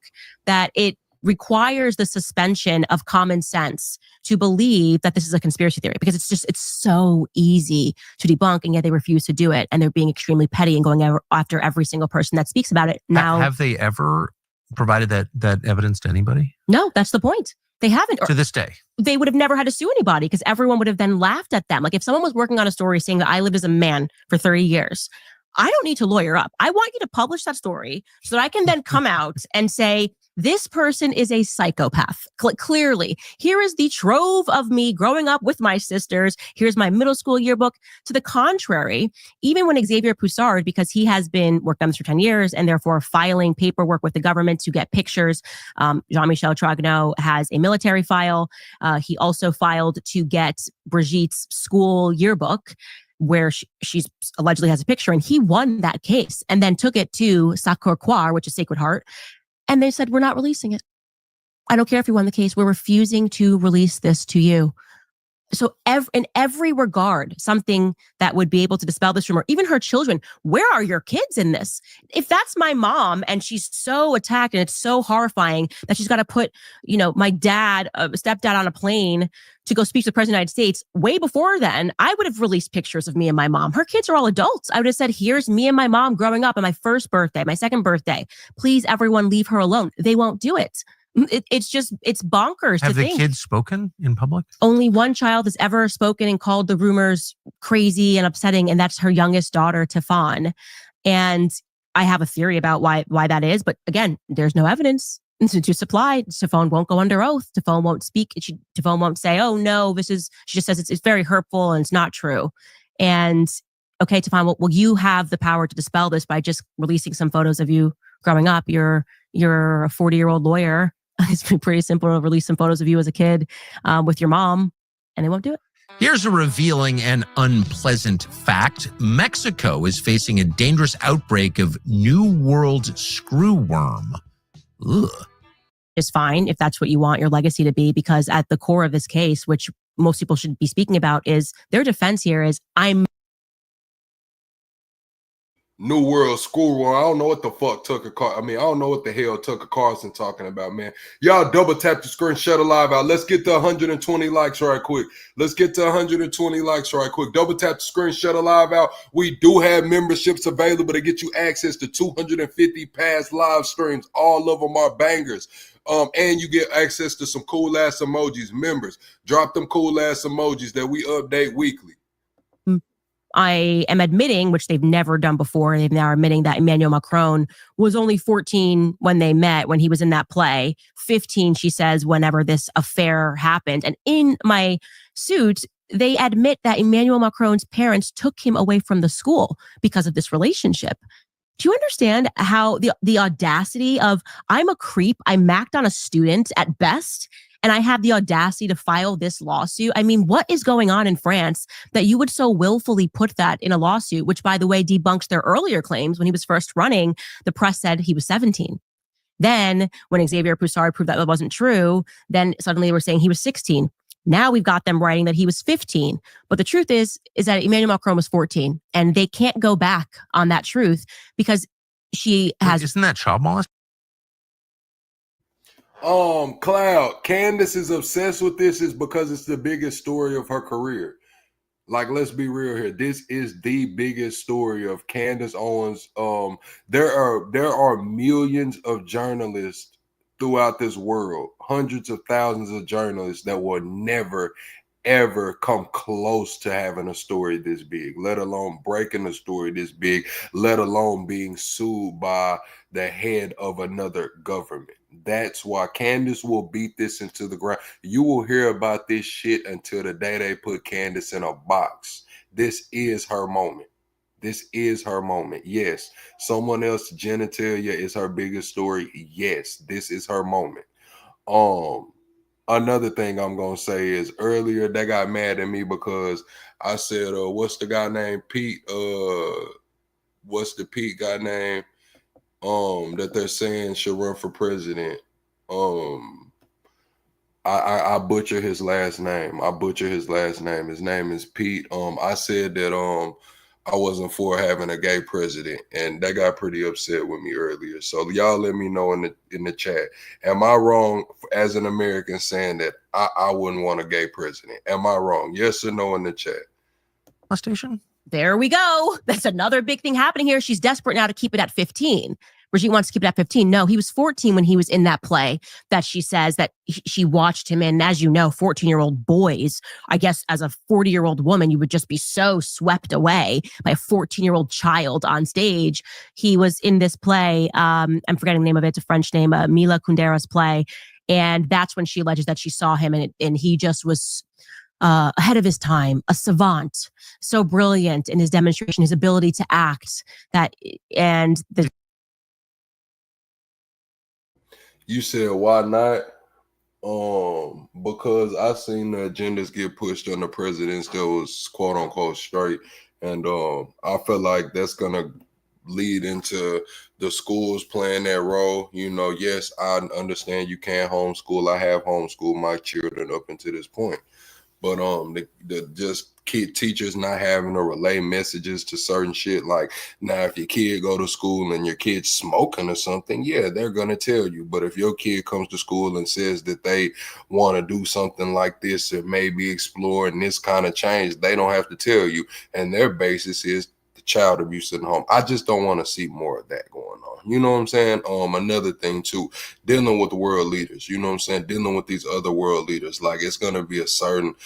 that it requires the suspension of common sense to believe that this is a conspiracy theory, because it's so easy to debunk, and yet they refuse to do it, and they're being extremely petty and going after every single person that speaks about it. Now, have they ever provided that evidence to anybody? No, that's the point. They haven't. To this day. They would have never had to sue anybody, because everyone would have then laughed at them. Like, if someone was working on a story saying that I lived as a man for 30 years, I don't need to lawyer up. I want you to publish that story so that I can then come out and say, this person is a psychopath. Clearly, here is the trove of me growing up with my sisters. Here's my middle school yearbook. To the contrary, even when Xavier Poussard, because he has been worked on this for 10 years and therefore filing paperwork with the government to get pictures, Jean-Michel Tragneau has a military file. He also filed to get Brigitte's school yearbook, where she's allegedly has a picture, and he won that case and then took it to Sacré-Cœur, which is Sacred Heart. And they said, we're not releasing it. I don't care if you won the case. We're refusing to release this to you. So in every regard, something that would be able to dispel this rumor, even her children, where are your kids in this? If that's my mom and she's so attacked and it's so horrifying that she's got to put, my dad, stepdad on a plane to go speak to the president of the United States, way before then, I would have released pictures of me and my mom. Her kids are all adults. I would have said, here's me and my mom growing up on my first birthday, my second birthday. Please, everyone, leave her alone. They won't do it. It's bonkers. Have to the think. kids spoken in public? Only one child has ever spoken and called the rumors crazy and upsetting, and that's her youngest daughter, Tefan. And I have a theory about why that is, but again, there's no evidence to supply. Tefan won't go under oath. Tefan won't speak. Tefan won't say, "Oh no, this is." She just says it's very hurtful and it's not true. And okay, Tefan, well, you have the power to dispel this by just releasing some photos of you growing up. You're a 40-year-old lawyer. It's pretty simple to release some photos of you as a kid with your mom, and they won't do it. Here's a revealing and unpleasant fact. Mexico is facing a dangerous outbreak of New World screwworm. Ugh. It's fine if that's what you want your legacy to be, because at the core of this case, which most people should be speaking about, is their defense here is New World School. I don't know what the fuck I don't know what the hell Tucker Carlson talking about, man. Y'all double tap the screen, shut a live out. Let's get to 120 likes right quick. Double tap the screen, shut a live out. We do have memberships available to get you access to 250 past live streams. All of them are bangers. And you get access to some cool ass emojis. Members, drop them cool ass emojis that we update weekly. I am admitting, which they've never done before, they've now admitting that Emmanuel Macron was only 14 when they met, when he was in that play. 15, she says, whenever this affair happened. And in my suit, they admit that Emmanuel Macron's parents took him away from the school because of this relationship. Do you understand how the audacity of, I'm a creep, I macked on a student at best, and I have the audacity to file this lawsuit? I mean, what is going on in France that you would so willfully put that in a lawsuit, which, by the way, debunks their earlier claims. When he was first running, the press said he was 17. Then when Xavier Poussard proved that wasn't true, then suddenly we're saying he was 16. Now we've got them writing that he was 15. But the truth is that Emmanuel Macron was 14, and they can't go back on that truth because she has... Isn't that child molestation? Cloud, Candace is obsessed with this is because it's the biggest story of her career. Like, let's be real here. This is the biggest story of Candace Owens. There are millions of journalists throughout this world, hundreds of thousands of journalists that will never ever come close to having a story this big, let alone breaking a story this big, let alone being sued by the head of another government. That's why Candace will beat this into the ground. You will hear about this shit until the day they put Candace in a box. This is her moment. This is her moment. Yes, someone else's genitalia is her biggest story. Yes, this is her moment. Another thing I'm gonna say is earlier they got mad at me because I said, what's the guy named Pete? What's the Pete guy name? That they're saying should run for president. I butcher his last name. His name is Pete. I said that I wasn't for having a gay president, and they got pretty upset with me earlier. So y'all let me know in the chat. Am I wrong as an American saying that I wouldn't want a gay president? Am I wrong? Yes or no in the chat? Station. There we go. That's another big thing happening here. She's desperate now to keep it at 15. Brigitte wants to keep it at 15. No, he was 14 when he was in that play that she says that she watched him in. And as you know, 14-year-old boys, I guess as a 40-year-old woman, you would just be so swept away by a 14-year-old child on stage. He was in this play. I'm forgetting the name of it. It's a French name, Mila Kundera's play. And that's when she alleges that she saw him and he just was ahead of his time, a savant, so brilliant in his demonstration, his ability to act. You said why not? Because I seen the agendas get pushed on the presidents that was quote unquote straight, and I feel like that's gonna lead into the schools playing that role. You know, yes, I understand you can't homeschool. I have homeschooled my children up until this point. But the just kid teachers not having to relay messages to certain shit. Like, now if your kid go to school and your kid's smoking or something, yeah, they're gonna tell you. But if your kid comes to school and says that they want to do something like this or maybe explore and this kind of change, they don't have to tell you. And their basis is the child abuse in the home. I just don't want to see more of that going on. You know what I'm saying? Another thing too, dealing with the world leaders, you know what I'm saying? Dealing with these other world leaders, like it's gonna be a certain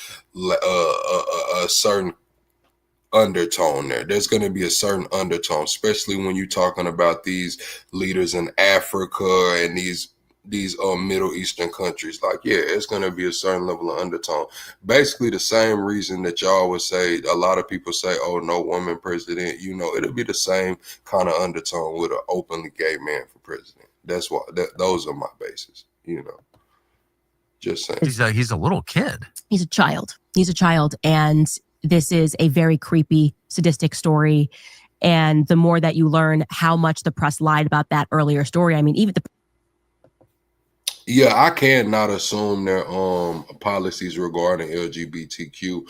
undertone there. There's going to be a certain undertone, especially when you're talking about these leaders in Africa and these Middle Eastern countries. Like, yeah, it's going to be a certain level of undertone. Basically the same reason that y'all would say, a lot of people say, oh, no woman president, you know, it'll be the same kind of undertone with an openly gay man for president. That's why those are my bases, you know. Just saying. He's a little kid. He's a child. And this is a very creepy, sadistic story. And the more that you learn how much the press lied about that earlier story, I mean, even yeah, I cannot assume their policies regarding LGBTQ,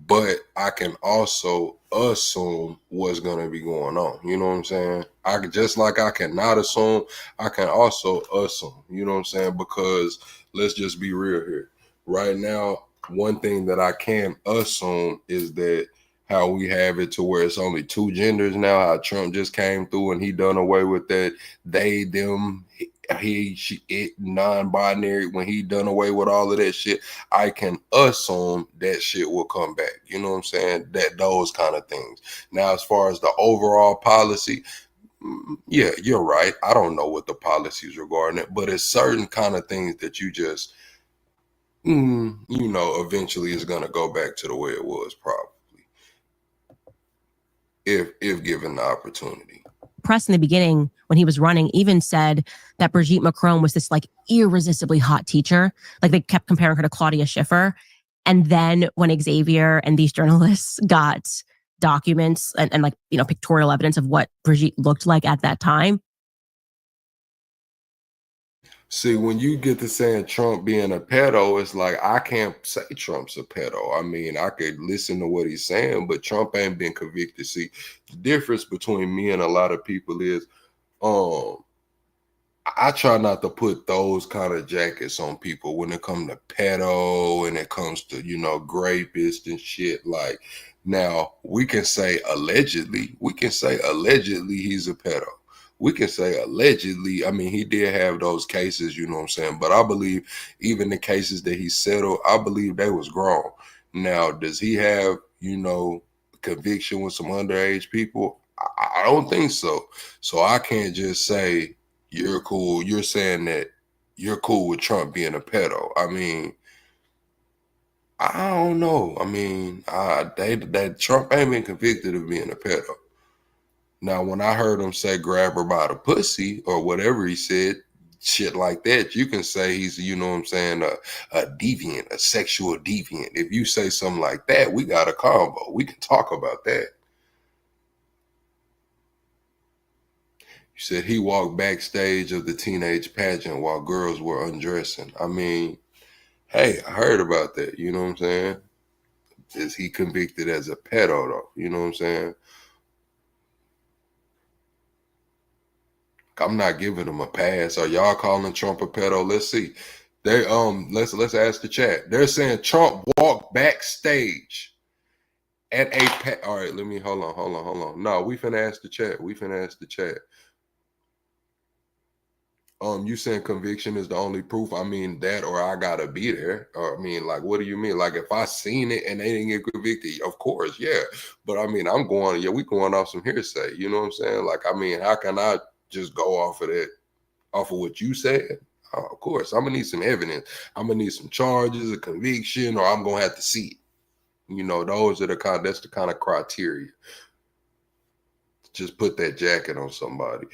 but I can also assume what's gonna be going on. You know what I'm saying? I cannot assume, I can also assume. You know what I'm saying? Because let's just be real here. Right now, one thing that I can assume is that how we have it to where it's only two genders now, how Trump just came through and he done away with that they, them, he, she, it, non-binary, when he done away with all of that shit. I can assume that shit will come back. You know what I'm saying? Those kind of things. Now, as far as the overall policy, yeah, you're right. I don't know what the policies regarding it, but it's certain kind of things that you just, you know, eventually it's going to go back to the way it was, probably, if given the opportunity. Press in the beginning, when he was running, even said that Brigitte Macron was this like irresistibly hot teacher. Like they kept comparing her to Claudia Schiffer. And then when Xavier and these journalists got documents and like, you know, pictorial evidence of what Brigitte looked like at that time. See, when you get to saying Trump being a pedo, it's like, I can't say Trump's a pedo. I mean, I could listen to what he's saying, but Trump ain't been convicted. See, the difference between me and a lot of people is, I try not to put those kind of jackets on people when it comes to pedo and it comes to, grapists and shit. Like, now we can say allegedly he's a pedo. We can say allegedly, I mean, he did have those cases, you know what I'm saying? But I believe even the cases that he settled, I believe they was grown. Now, does he have, conviction with some underage people? I don't think so. So I can't just say, you're cool. You're saying that you're cool with Trump being a pedo. I mean, I don't know. I mean, that Trump ain't been convicted of being a pedo. Now, when I heard him say grab her by the pussy or whatever he said, shit like that, you can say he's, you know what I'm saying, a deviant, a sexual deviant. If you say something like that, we got a combo. We can talk about that. You said he walked backstage of the teenage pageant while girls were undressing. I mean, hey, I heard about that. You know what I'm saying? Is he convicted as a pedo though? You know what I'm saying? I'm not giving him a pass. Are y'all calling Trump a pedo? Let's see. They let's ask the chat. They're saying Trump walked backstage at a all right, let me hold on. No, we finna ask the chat. You saying conviction is the only proof? I mean, that or I gotta be there. Or I mean, like, what do you mean? Like, if I seen it and they didn't get convicted, of course, yeah. But I mean, we going off some hearsay. You know what I'm saying? Like, I mean, how can I just go off of that, off of what you said? Of course, I'm gonna need some evidence. I'm gonna need some charges, a conviction, or I'm gonna have to see it. That's the kind of criteria. Just put that jacket on somebody.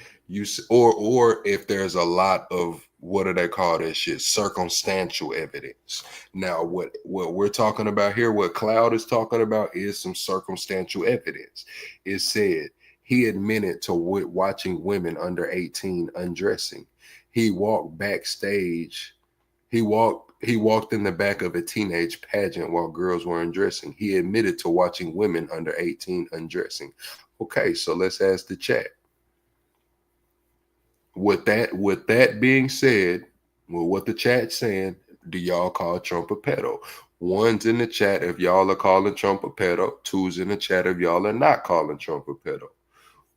Or if there's a lot of, what do they call that shit? Circumstantial evidence. Now, what we're talking about here, what Cloud is talking about, is some circumstantial evidence. It said he admitted to watching women under 18 undressing. He walked backstage. He walked in the back of a teenage pageant while girls were undressing. He admitted to watching women under 18 undressing. Okay, so let's ask the chat. With that being said, well, what the chat's saying, do y'all call Trump a pedo? One's in the chat if y'all are calling Trump a pedo. Two's in the chat if y'all are not calling Trump a pedo.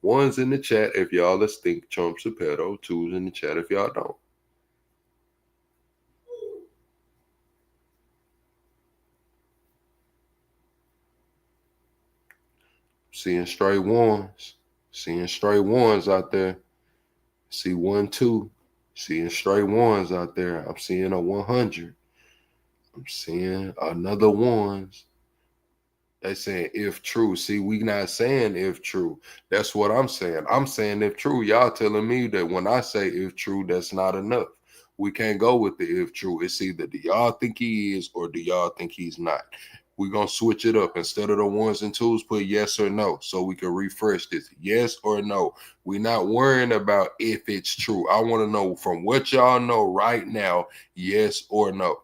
One's in the chat if y'all think Trump's a pedo. Two's in the chat if y'all don't. Seeing stray ones out there. See 1, 2. Seeing stray ones out there. I'm seeing a 100. I'm seeing another ones. They saying if true. See, we not saying if true. That's what I'm saying. I'm saying if true. Y'all telling me that when I say if true, that's not enough. We can't go with the if true. It's either do y'all think he is or do y'all think he's not. We're going to switch it up. Instead of the 1s and 2s, put yes or no so we can refresh this. Yes or no. We're not worrying about if it's true. I want to know from what y'all know right now, yes or no.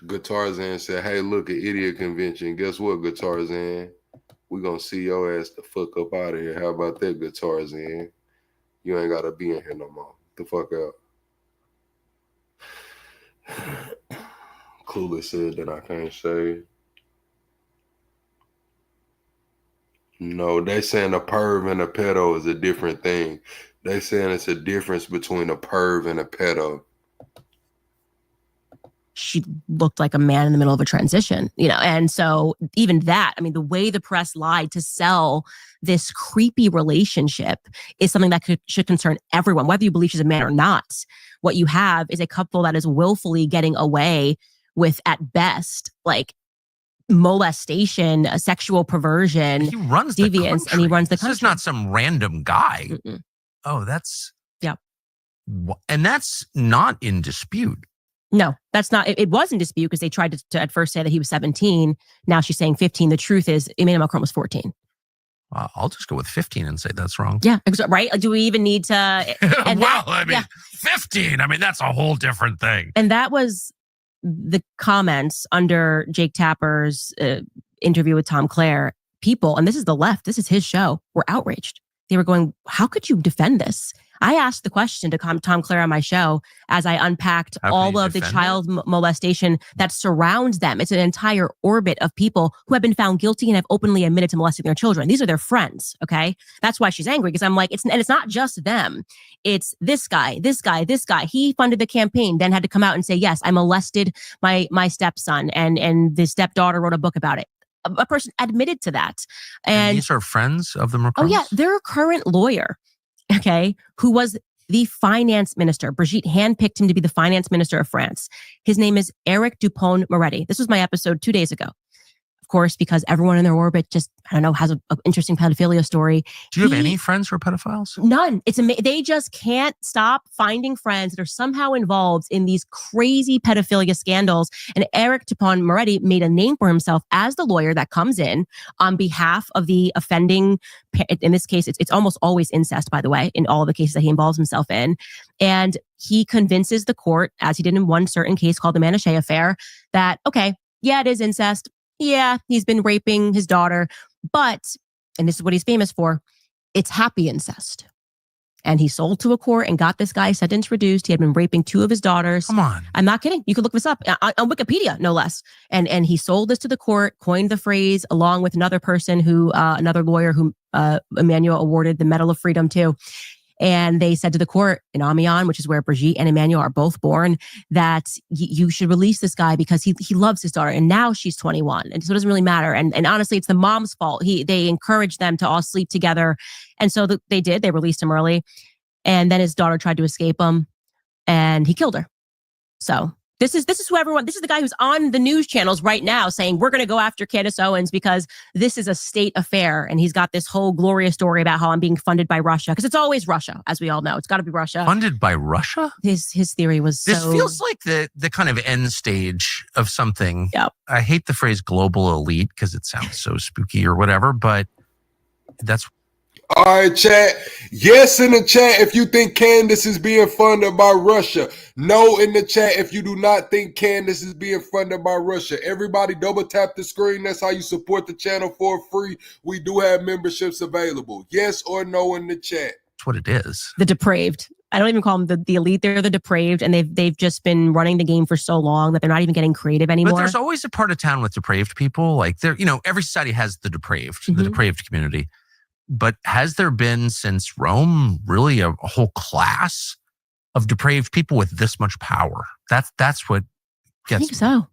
Guitarzan said, hey, look at idiot convention. Guess what, Guitarzan? We're going to see your ass the fuck up out of here. How about that, Guitarzan? You ain't got to be in here no more. Get the fuck out. Clueless said that I can't say. No, they saying a perv and a pedo is a different thing. They saying it's a difference between a perv and a pedo. She looked like a man in the middle of a transition, and so even that, I mean, the way the press lied to sell this creepy relationship is something that should concern everyone, whether you believe she's a man or not. What you have is a couple that is willfully getting away with, at best, like molestation, sexual perversion, he runs deviance, and he runs the country. This is not some random guy. Mm-mm. Oh, that's... Yeah. And that's not in dispute. No, that's not. It was in dispute because they tried to at first say that he was 17. Now she's saying 15. The truth is Emmanuel Macron was 14. I'll just go with 15 and say that's wrong. Yeah, right? Do we even need to... And 15, I mean, that's a whole different thing. And that was the comments under Jake Tapper's interview with Tom Clare, people, and this is the left, this is his show, were outraged. They were going, how could you defend this? I asked the question to Tom Clare on my show as I unpacked all of the child molestation that surrounds them. It's an entire orbit of people who have been found guilty and have openly admitted to molesting their children. These are their friends, okay? That's why she's angry, because I'm like, it's not just them. It's this guy. He funded the campaign, then had to come out and say, yes, I molested my stepson, and the stepdaughter wrote a book about it. A person admitted to that. And these are friends of the Macrons? Oh yeah, their current lawyer, okay, who was the finance minister. Brigitte handpicked him to be the finance minister of France. His name is Eric Dupond-Moretti. This was my episode 2 days ago. Of course, because everyone in their orbit just, I don't know, has an interesting pedophilia story. Do you have any friends who are pedophiles? None. They just can't stop finding friends that are somehow involved in these crazy pedophilia scandals. And Eric Dupond-Moretti made a name for himself as the lawyer that comes in on behalf of the offending. In this case, it's almost always incest, by the way, in all of the cases that he involves himself in. And he convinces the court, as he did in one certain case called the Manouche affair, that, okay, yeah, it is incest. Yeah, he's been raping his daughter, but, and this is what he's famous for, it's happy incest. And he sold to a court and got this guy sentence reduced. He had been raping 2 of his daughters. Come on. I'm not kidding. You could look this up on Wikipedia, no less. And he sold this to the court, coined the phrase, along with another person who, another lawyer who Emmanuel awarded the Medal of Freedom to. And they said to the court in Amiens, which is where Brigitte and Emmanuel are both born, that you should release this guy because he loves his daughter. And now she's 21. And so it doesn't really matter. And honestly, it's the mom's fault. They encouraged them to all sleep together. And so they did. They released him early. And then his daughter tried to escape him and he killed her. So this is the guy who's on the news channels right now saying, we're going to go after Candace Owens because this is a state affair. And he's got this whole glorious story about how I'm being funded by Russia. Because it's always Russia, as we all know. It's got to be Russia. Funded by Russia? His theory was This feels like the kind of end stage of something. Yep. I hate the phrase global elite because it sounds so spooky or whatever, but that's... All right, chat. Yes in the chat if you think Candace is being funded by Russia. No in the chat if you do not think Candace is being funded by Russia. Everybody double tap the screen. That's how you support the channel for free. We do have memberships available. Yes or no in the chat. That's what it is. The depraved. I don't even call them the elite. They're the depraved, and they've just been running the game for so long that they're not even getting creative anymore. But there's always a part of town with depraved people. Like every society has the depraved community. But has there been since Rome really a whole class of depraved people with this much power? That's what gets me. I think so.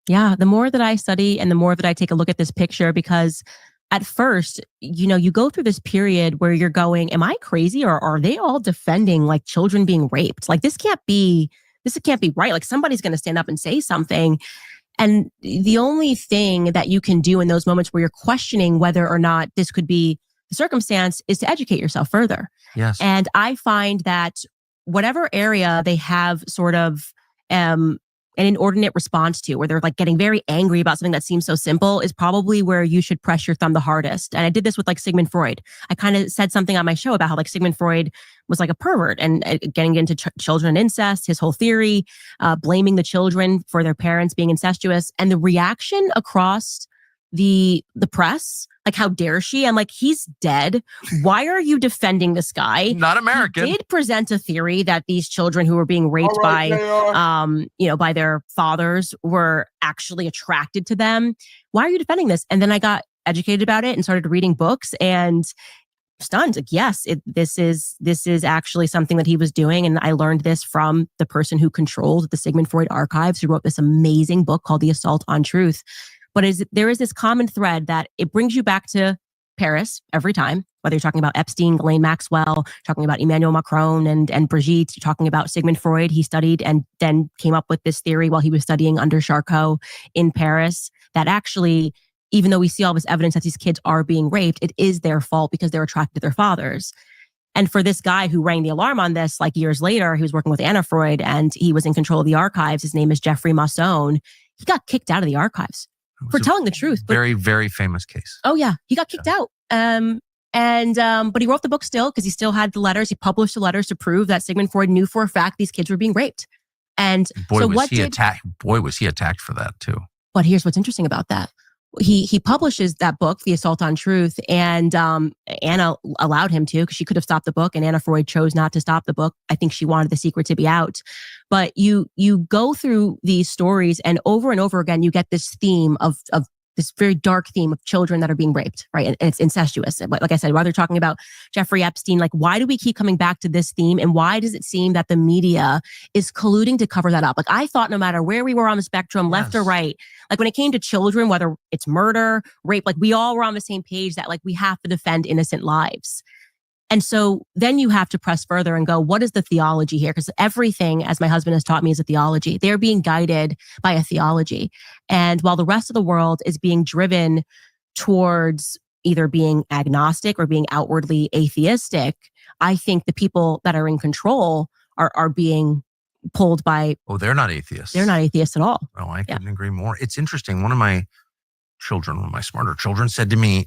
Yeah. The more that I study and the more that I take a look at this picture, because at first, you go through this period where you're going, am I crazy, or are they all defending like children being raped? Like this can't be right. Like somebody's going to stand up and say something. And the only thing that you can do in those moments where you're questioning whether or not this could be circumstance is to educate yourself further. Yes. And I find that whatever area they have sort of an inordinate response to, where they're like getting very angry about something that seems so simple, is probably where you should press your thumb the hardest. And I did this with like Sigmund Freud. I kind of said something on my show about how like Sigmund Freud was like a pervert and getting into children and incest, his whole theory, blaming the children for their parents being incestuous, and the reaction across the press, like, how dare she? I'm like, he's dead. Why are you defending this guy? Not American. He did present a theory that these children who were being raped by their fathers were actually attracted to them. Why are you defending this? And then I got educated about it and started reading books and stunned. Like, yes, this is actually something that he was doing. And I learned this from the person who controlled the Sigmund Freud archives, who wrote this amazing book called The Assault on Truth. But there is this common thread that it brings you back to Paris every time, whether you're talking about Epstein, Ghislaine Maxwell, talking about Emmanuel Macron and Brigitte, you're talking about Sigmund Freud. He studied and then came up with this theory while he was studying under Charcot in Paris, that actually, even though we see all this evidence that these kids are being raped, it is their fault because they're attracted to their fathers. And for this guy who rang the alarm on this, like years later, he was working with Anna Freud and he was in control of the archives. His name is Jeffrey Masson. He got kicked out of the archives for telling the truth. Very, very famous case. Oh yeah. He got kicked out. But he wrote the book still because he still had the letters. He published the letters to prove that Sigmund Freud knew for a fact these kids were being raped. And Boy, so was he attacked. Boy, was he attacked for that too. But here's what's interesting about that. He publishes that book, The Assault on Truth, and Anna allowed him to, because she could have stopped the book, and Anna Freud chose not to stop the book. I think she wanted the secret to be out. But you go through these stories, and over again, you get this theme of this very dark theme of children that are being raped, right? And it's incestuous. Like I said, while they're talking about Jeffrey Epstein, like, why do we keep coming back to this theme? And why does it seem that the media is colluding to cover that up? Like, I thought no matter where we were on the spectrum, left or right, like when it came to children, whether it's murder, rape, like we all were on the same page that like we have to defend innocent lives. And so then you have to press further and go, what is the theology here? Because everything, as my husband has taught me, is a theology. They're being guided by a theology. And while the rest of the world is being driven towards either being agnostic or being outwardly atheistic, I think the people that are in control are being pulled by... Oh, they're not atheists. They're not atheists at all. Oh, I couldn't agree more. It's interesting. One of my smarter children said to me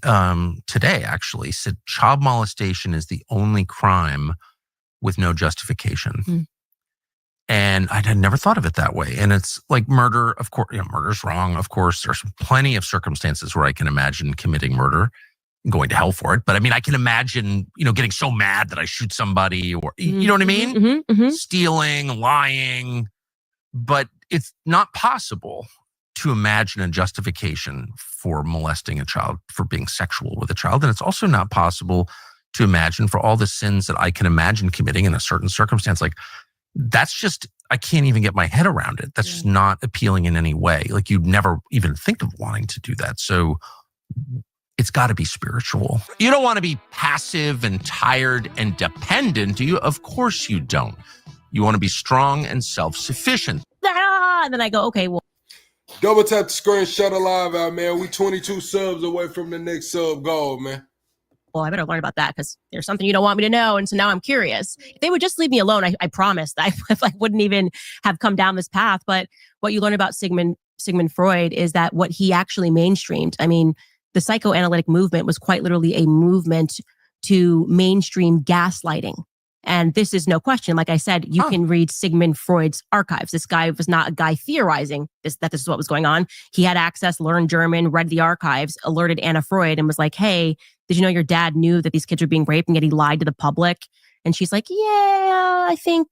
today, actually, said child molestation is the only crime with no justification. Mm. And I had never thought of it that way. And it's like murder, of course, murder's wrong. Of course, there's plenty of circumstances where I can imagine committing murder and going to hell for it. But I mean, I can imagine, getting so mad that I shoot somebody, or, you know what I mean? Mm-hmm, mm-hmm. Stealing, lying. But it's not possible to imagine a justification for molesting a child, for being sexual with a child. And it's also not possible to imagine for all the sins that I can imagine committing in a certain circumstance. Like, that's just, I can't even get my head around it. That's just not appealing in any way. Like, you'd never even think of wanting to do that. So it's got to be spiritual. You don't want to be passive and tired and dependent, do you? Of course you don't. You want to be strong and self-sufficient. And then I go, okay, well, Double tap the screen, shut the live out, man. We 22 subs away from the next sub goal, man. well, I better learn about that because there's something you don't want me to know. And so now I'm curious. If they would just leave me alone, I promise that I wouldn't even have come down this path. But what you learn about Sigmund Freud is that what he actually mainstreamed, I mean, the psychoanalytic movement was quite literally a movement to mainstream gaslighting. And this is no question. Like I said, you can read Sigmund Freud's archives. This guy was not a guy theorizing that this is what was going on. He had access, learned German, read the archives, alerted Anna Freud and was like, hey, did you know your dad knew that these kids were being raped and yet he lied to the public? And she's like, yeah, I think,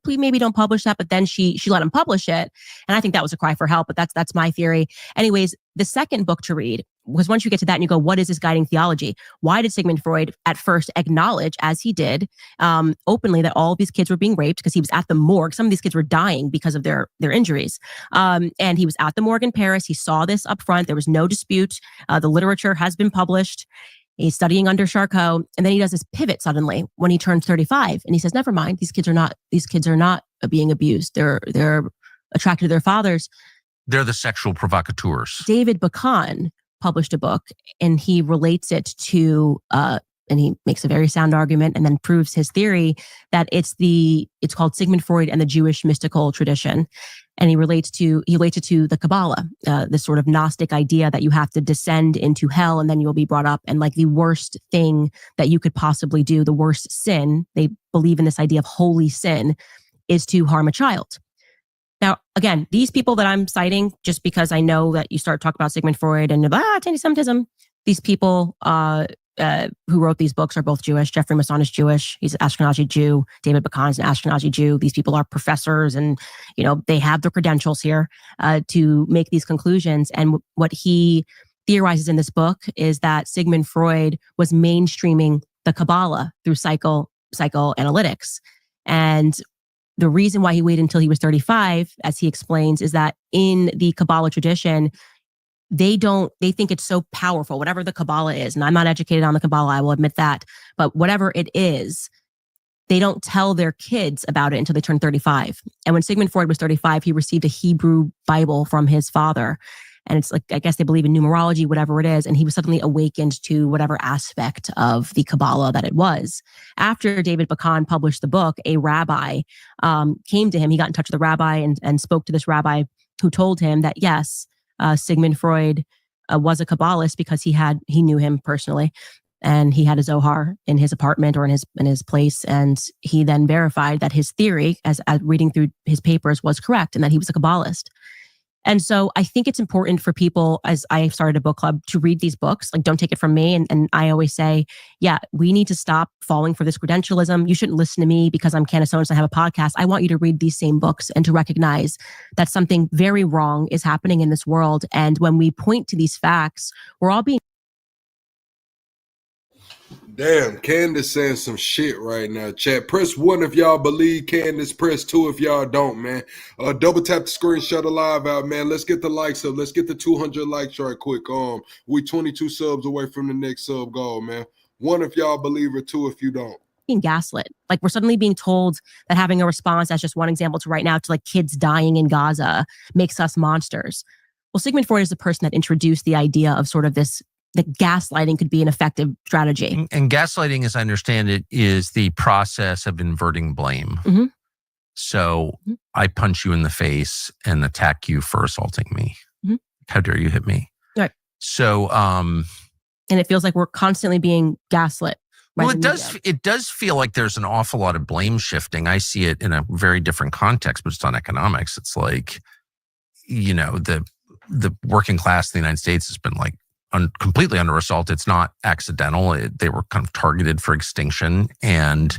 please maybe don't publish that. But then she let him publish it. And I think that was a cry for help, but that's my theory. Anyways, the second book to read was once you get to that and you go, what is this guiding theology? Why did Sigmund Freud at first acknowledge, as he did, openly that all of these kids were being raped because he was at the morgue. Some of these kids were dying because of their injuries. And he was at the morgue in Paris. He saw this up front. There was no dispute. The literature has been published. He's studying under Charcot, and then he does this pivot suddenly when he turns 35, and he says, "Never mind, these kids are not being abused. They're attracted to their fathers. They're the sexual provocateurs." David Bacon published a book, and he relates it to, and he makes a very sound argument, and then proves his theory that it's called Sigmund Freud and the Jewish mystical tradition. And he relates it to the Kabbalah, this sort of Gnostic idea that you have to descend into hell and then you'll be brought up. And like the worst thing that you could possibly do, the worst sin, they believe in this idea of holy sin, is to harm a child. Now, again, these people that I'm citing, just because I know that you start talking about Sigmund Freud and anti-Semitism, these people who wrote these books are both Jewish. Jeffrey Masson is Jewish. He's an Ashkenazi Jew. David Bacon is an Ashkenazi Jew. These people are professors and, they have the credentials here to make these conclusions. And what he theorizes in this book is that Sigmund Freud was mainstreaming the Kabbalah through psychoanalytics. And the reason why he waited until he was 35, as he explains, is that in the Kabbalah tradition, they think it's so powerful, whatever the Kabbalah is. And I'm not educated on the Kabbalah, I will admit that. But whatever it is, they don't tell their kids about it until they turn 35. And when Sigmund Freud was 35, he received a Hebrew Bible from his father. And it's like, I guess they believe in numerology, whatever it is. And he was suddenly awakened to whatever aspect of the Kabbalah that it was. After David Bacon published the book, a rabbi came to him. He got in touch with the rabbi and spoke to this rabbi who told him that, yes, Sigmund Freud was a Kabbalist because he knew him personally. and he had a Zohar in his apartment or in his place. And he then verified that his theory, as reading through his papers, was correct and that he was a Kabbalist. And so I think it's important for people, as I started a book club, to read these books. Like, don't take it from me. And I always say, yeah, we need to stop falling for this credentialism. You shouldn't listen to me because I'm Candace Owens and I have a podcast. I want you to read these same books and to recognize that something very wrong is happening in this world. And when we point to these facts, we're all being... Damn, Candace saying some shit right now. Chat, press 1 if y'all believe Candace. Press 2 if y'all don't, man. Double tap the screen, shut the live out, man. Let's get the likes up. Let's get the 200 likes right quick. We 22 subs away from the next sub goal, man. 1 if y'all believe it, 2 if you don't. Being gaslit. Like, we're suddenly being told that having a response, as just one example to right now, to like kids dying in Gaza makes us monsters. Well, Sigmund Freud is the person that introduced the idea of sort of this, that gaslighting could be an effective strategy. And gaslighting, as I understand it, is the process of inverting blame. Mm-hmm. So I punch you in the face and attack you for assaulting me. Mm-hmm. How dare you hit me? Right. So, and it feels like we're constantly being gaslit. Well, it does feel like there's an awful lot of blame shifting. I see it in a very different context, but it's on economics. It's like, you know, the working class in the United States has been like completely under assault. It's not accidental. They were kind of targeted for extinction and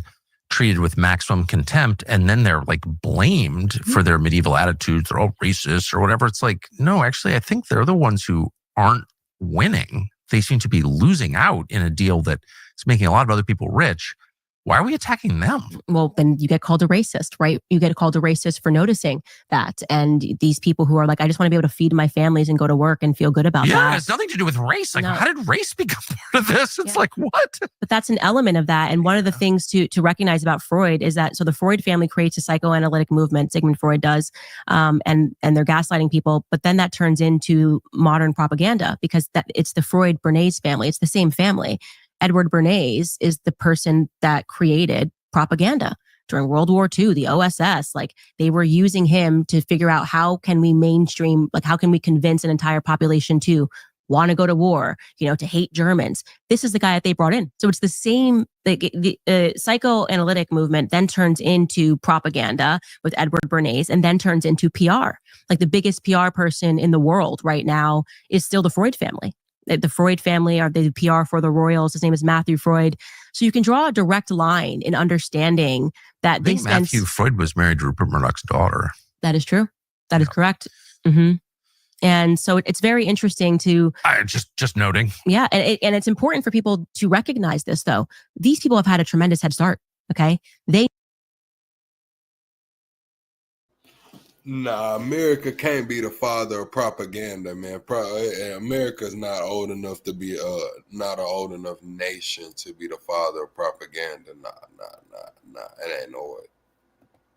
treated with maximum contempt. And then they're like blamed for their medieval attitudes. They're all racist or whatever. It's like, no, actually, I think they're the ones who aren't winning. They seem to be losing out in a deal that is making a lot of other people rich. Why are we attacking them? Well, then you get called a racist, right? You get called a racist for noticing that. And these people who are like, I just want to be able to feed my families and go to work and feel good about that. Yeah, it has nothing to do with race. Like, how did race become part of this? It's like, what? But that's an element of that. And one of the things to recognize about Freud is that, so the Freud family creates a psychoanalytic movement, Sigmund Freud does, and they're gaslighting people. But then that turns into modern propaganda because it's the Freud Bernays family. It's the same family. Edward Bernays is the person that created propaganda during World War II, the OSS. Like, they were using him to figure out how can we mainstream, like how can we convince an entire population to want to go to war, you know, to hate Germans. This is the guy that they brought in. So it's the same, the psychoanalytic movement then turns into propaganda with Edward Bernays and then turns into PR. Like, the biggest PR person in the world right now is still the Freud family. The Freud family are the PR for the royals. His name is Matthew Freud. So you can draw a direct line in understanding that Matthew Freud was married to Rupert Murdoch's daughter. That is true. That is correct. Mm-hmm. And so it's very interesting to... just noting. Yeah. And it's important for people to recognize this, though. These people have had a tremendous head start. Okay. Nah, America can't be the father of propaganda, man. America's not old enough to be not an old enough nation to be the father of propaganda. Nah. It ain't no way.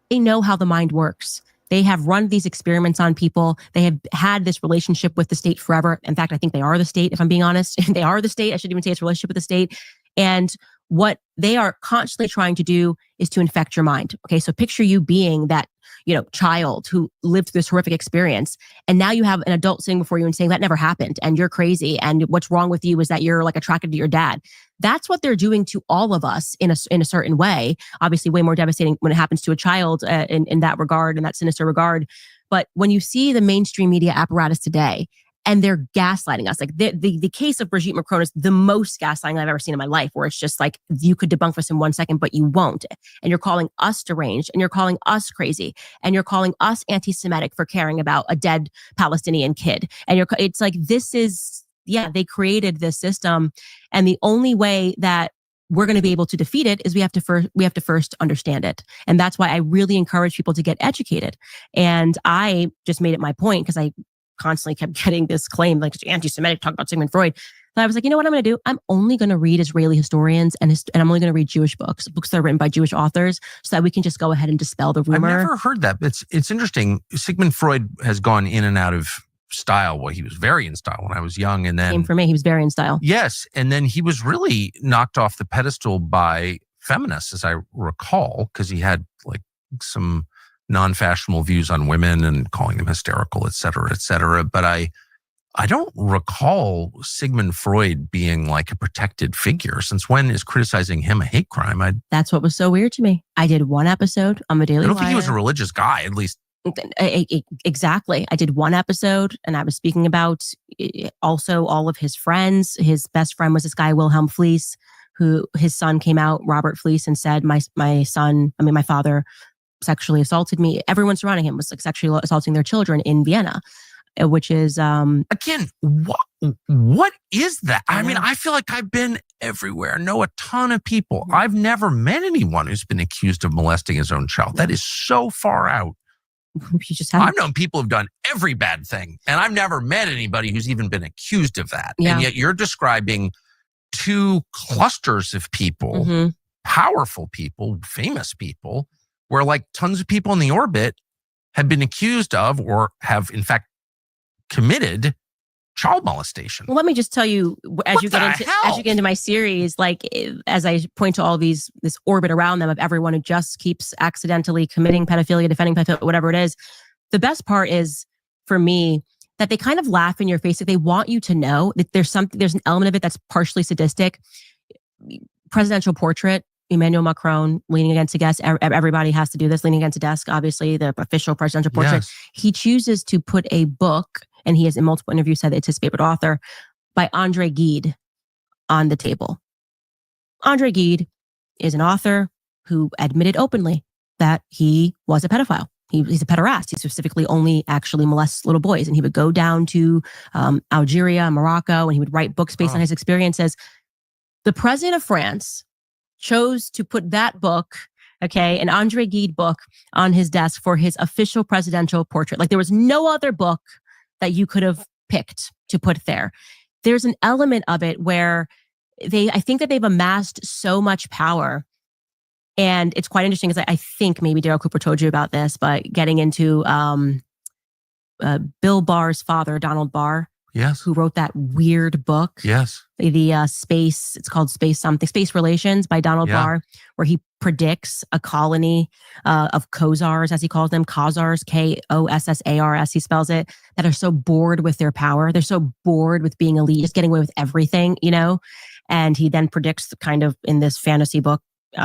They know how the mind works. They have run these experiments on people. They have had this relationship with the state forever. In fact, I think they are the state, if I'm being honest. They are the state. I shouldn't even say it's a relationship with the state. And what they are constantly trying to do is to infect your mind. Okay, so picture you being that, you know, child who lived through this horrific experience. And now you have an adult sitting before you and saying that never happened and you're crazy. And what's wrong with you is that you're like attracted to your dad. That's what they're doing to all of us in a certain way. Obviously, way more devastating when it happens to a child in that regard, in that sinister regard. But when you see the mainstream media apparatus today, and they're gaslighting us. Like the case of Brigitte Macron is the most gaslighting I've ever seen in my life, where it's just like, you could debunk this in 1 second, but you won't. And you're calling us deranged, and you're calling us crazy, and you're calling us anti-Semitic for caring about a dead Palestinian kid. And it's like, they created this system. And the only way that we're going to be able to defeat it is we have to first understand it. And that's why I really encourage people to get educated. And I just made it my point, because I constantly kept getting this claim, like, anti-Semitic, talk about Sigmund Freud. So I was like, you know what I'm going to do? I'm only going to read Israeli historians and I'm only going to read Jewish books that are written by Jewish authors, so that we can just go ahead and dispel the rumor. I've never heard that. It's interesting. Sigmund Freud has gone in and out of style. Well, he was very in style when I was young. And then... Same for me. He was very in style. Yes. And then he was really knocked off the pedestal by feminists, as I recall, because he had like some non-fashionable views on women and calling them hysterical, et cetera, et cetera. But I don't recall Sigmund Freud being like a protected figure. Since when is criticizing him a hate crime? That's what was so weird to me. I did one episode on the Daily I don't Wire. think he was a religious guy, at least. Exactly. I did one episode and I was speaking about also all of his friends. His best friend was this guy, Wilhelm Fleece, who his son came out, Robert Fleece, and said, my father sexually assaulted me. Everyone surrounding him was like sexually assaulting their children in Vienna, which is again, what is that? I mean, I feel like I've been everywhere, know a ton of people. I've never met anyone who's been accused of molesting his own child. That is so far out. I've known people who've done every bad thing, and I've never met anybody who's even been accused of that. Yeah. And yet you're describing two clusters of people, powerful people, famous people, where like tons of people in the orbit have been accused of or have in fact committed child molestation. Well, let me just tell you, as you get into my series, like as I point to all this orbit around them of everyone who just keeps accidentally committing pedophilia, defending pedophilia, whatever it is. The best part is for me that they kind of laugh in your face. That they want you to know that there's an element of it that's partially sadistic. Presidential portrait, Emmanuel Macron leaning against a desk. Everybody has to do this, leaning against a desk. Obviously, the official presidential portrait. Yes. He chooses to put a book, and he has in multiple interviews said that it's his favorite author, by Andre Gide on the table. Andre Gide is an author who admitted openly that he was a pedophile. He's a pederast. He specifically only actually molests little boys. And he would go down to Algeria, Morocco, and he would write books based on his experiences. The president of France chose to put that book, an Andre Gide book, on his desk for his official presidential portrait. Like there was no other book that you could have picked to put there. There's an element of it where I think that they've amassed so much power. And it's quite interesting because I think maybe Daryl Cooper told you about this, but getting into Bill Barr's father, Donald Barr, yes, who wrote that weird book. Yes. The space, it's called Space Relations by Donald Barr, where he predicts a colony of Khazars, as he calls them, Khazars, Kossars, he spells it, that are so bored with their power. They're so bored with being elite, just getting away with everything, And he then predicts kind of in this fantasy book,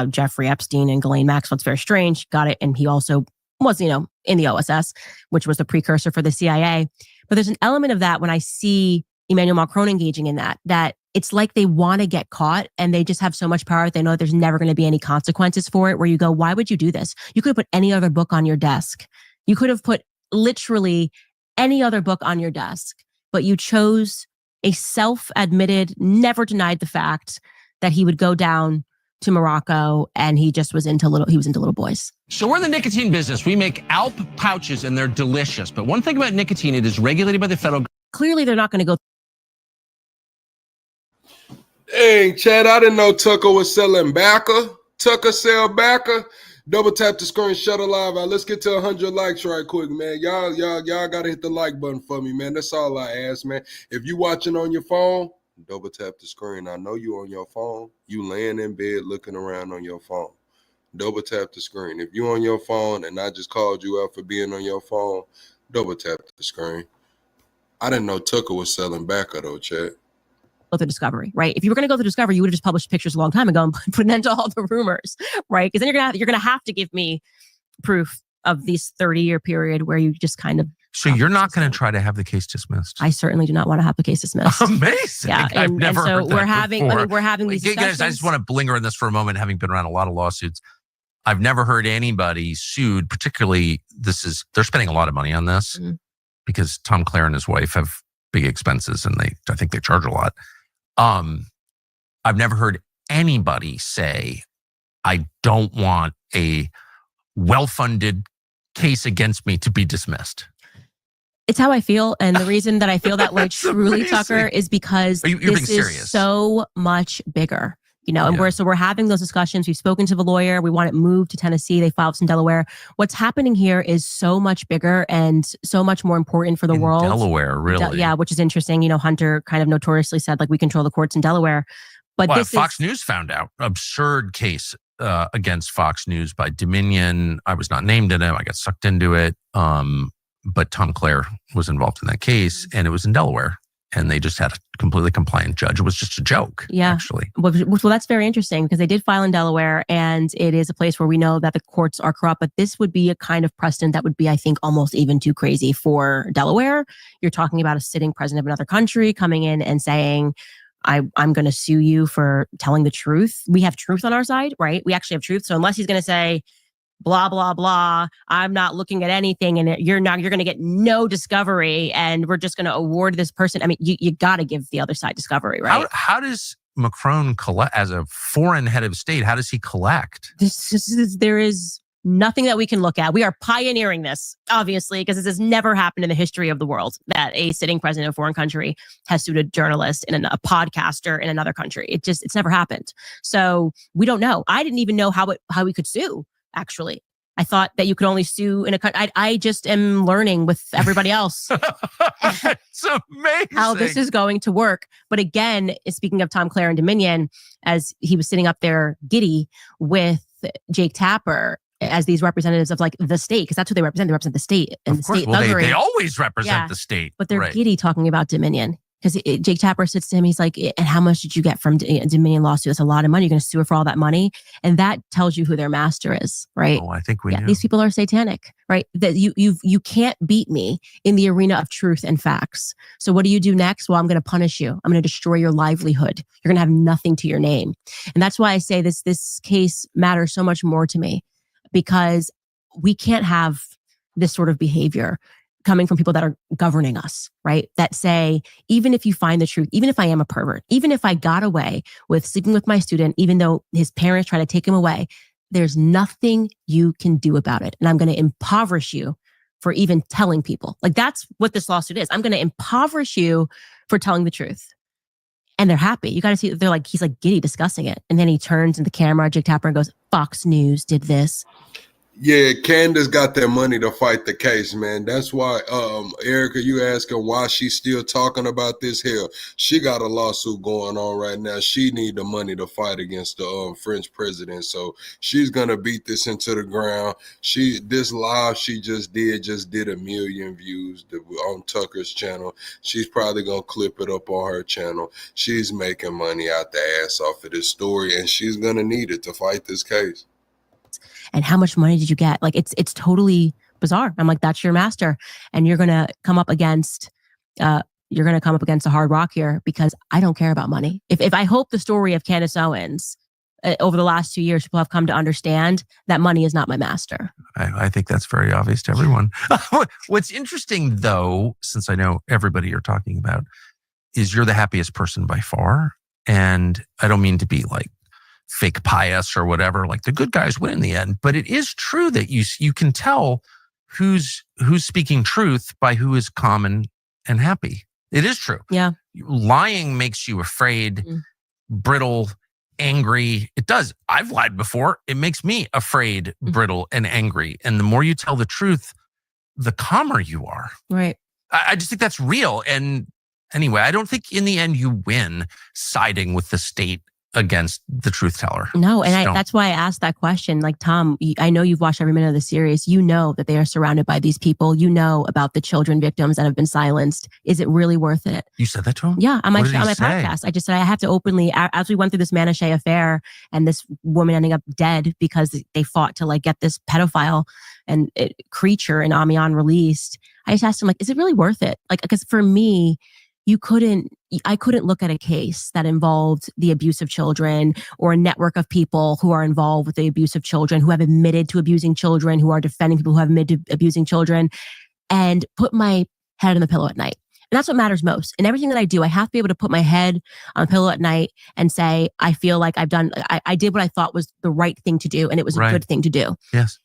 Jeffrey Epstein and Ghislaine Maxwell. It's very strange. Got it. And he also was, in the OSS, which was the precursor for the CIA. But there's an element of that when I see Emmanuel Macron engaging in that it's like they want to get caught and they just have so much power that they know that there's never going to be any consequences for it, where you go, why would you do this? You could have put any other book on your desk. You could have put literally any other book on your desk, but you chose a self-admitted, never denied the fact that he would go down to Morocco and he was into little boys. So we're in the nicotine business. We make Alp pouches and they're delicious. But one thing about nicotine, it is regulated by the federal. Clearly, they're not going to go. Hey, Chad, I didn't know Tucker was selling backer. Tucker sell backer. Double tap the screen, shut live out. Let's get to 100 likes right quick, man. Y'all got to hit the like button for me, man. That's all I ask, man. If you watching on your phone, double tap the screen. I know you on your phone. You laying in bed looking around on your phone. Double tap the screen. If you on your phone and I just called you out for being on your phone, double tap the screen. I didn't know Tucker was selling backer though, Chad. Go through Discovery, right? If you were going to go through Discovery, you would have just published pictures a long time ago and put an end to all the rumors, right? Because then you're gonna have to give me proof of this 30-year period where you just kind of. So you're not going to try to have the case dismissed? I certainly do not want to have the case dismissed. Amazing. Yeah, I've never heard that we're having these discussions. Guys, I just want to linger on this for a moment, having been around a lot of lawsuits. I've never heard anybody sued, particularly they're spending a lot of money on this because Tom Clare and his wife have big expenses and I think they charge a lot. I've never heard anybody say, I don't want a well-funded case against me to be dismissed. It's how I feel. And the reason that I feel that way truly, amazing. Tucker, is because you're being this serious. Is so much bigger. And we're having those discussions. We've spoken to the lawyer. We want it moved to Tennessee. They filed in Delaware. What's happening here is so much bigger and so much more important for the world. Delaware, really? Yeah, which is interesting. Hunter kind of notoriously said, like, we control the courts in Delaware. But Fox News found out. Absurd case against Fox News by Dominion. I was not named in it. I got sucked into it. But Tom Clare was involved in that case, and it was in Delaware. and they just had a completely compliant judge. It was just a joke, actually. Well, that's very interesting because they did file in Delaware, and it is a place where we know that the courts are corrupt, but this would be a kind of precedent that would be, I think, almost even too crazy for Delaware. You're talking about a sitting president of another country coming in and saying, I'm going to sue you for telling the truth. We have truth on our side, right? We actually have truth. So unless he's going to say, blah, blah, blah, I'm not looking at anything and you're going to get no discovery and we're just going to award this person. I mean, you got to give the other side discovery, right? How does Macron collect, as a foreign head of state, how does he collect? There is nothing that we can look at. We are pioneering this, obviously, because this has never happened in the history of the world that a sitting president of a foreign country has sued a journalist and a podcaster in another country. It's never happened. So we don't know. I didn't even know how we could sue. Actually, I thought that you could only sue in a country. I just am learning with everybody else. It's amazing how this is going to work. But again, speaking of Tom Clare and Dominion, as he was sitting up there giddy with Jake Tapper as these representatives of like the state, because that's what they represent. They represent the state and the state thuggery. They always represent the state. But they're giddy talking about Dominion. Because Jake Tapper sits to him, he's like, and how much did you get from Dominion lawsuit? That's a lot of money. You're going to sue her for all that money. And that tells you who their master is, right? Oh, I think we knew. These people are satanic, right? That you can't beat me in the arena of truth and facts. So what do you do next? Well, I'm going to punish you. I'm going to destroy your livelihood. You're going to have nothing to your name. And that's why I say this case matters so much more to me, because we can't have this sort of behavior coming from people that are governing us, right? That say, even if you find the truth, even if I am a pervert, even if I got away with sleeping with my student, even though his parents try to take him away, there's nothing you can do about it. And I'm going to impoverish you for even telling people. Like, that's what this lawsuit is. I'm going to impoverish you for telling the truth. And they're happy. You got to see, they're like, he's like giddy discussing it. And then he turns in the camera, Jake Tapper, and goes, Fox News did this. Yeah, Candace got that money to fight the case, man. That's why, Erica, you asking why she's still talking about this? Hell, she got a lawsuit going on right now. She need the money to fight against the French president. So she's gonna beat this into the ground. This live she just did 1 million views on Tucker's channel. She's probably gonna clip it up on her channel. She's making money out the ass off of this story, and she's gonna need it to fight this case. And how much money did you get? Like, it's totally bizarre. I'm like, that's your master. And you're going to come up against a hard rock here, because I don't care about money. If I hope the story of Candace Owens over the last 2 years, people have come to understand that money is not my master. I think that's very obvious to everyone. What's interesting, though, since I know everybody you're talking about, is you're the happiest person by far. And I don't mean to be like fake pious or whatever, like the good guys win in the end. But it is true that you can tell who's speaking truth by who is calm and happy. It is true. Yeah. Lying makes you afraid, brittle, angry. It does. I've lied before. It makes me afraid, brittle, and angry. And the more you tell the truth, the calmer you are. Right. I just think that's real. And anyway, I don't think in the end you win siding with the state against the truth teller. No, and that's why I asked that question. Like, Tom, I know you've watched every minute of the series. You know that they are surrounded by these people. You know about the children victims that have been silenced. Is it really worth it? You said that to him? Yeah, on my podcast. I just said I have to openly, as we went through this Manouche affair and this woman ending up dead because they fought to like get this pedophile and creature in Amiens released. I just asked him, like, is it really worth it? Like, because for me, I couldn't look at a case that involved the abuse of children, or a network of people who are involved with the abuse of children, who have admitted to abusing children, who are defending people who have admitted to abusing children, and put my head on the pillow at night. And that's what matters most. In everything that I do, I have to be able to put my head on the pillow at night and say, I feel like I did what I thought was the right thing to do, and it was a good thing to do. Yes.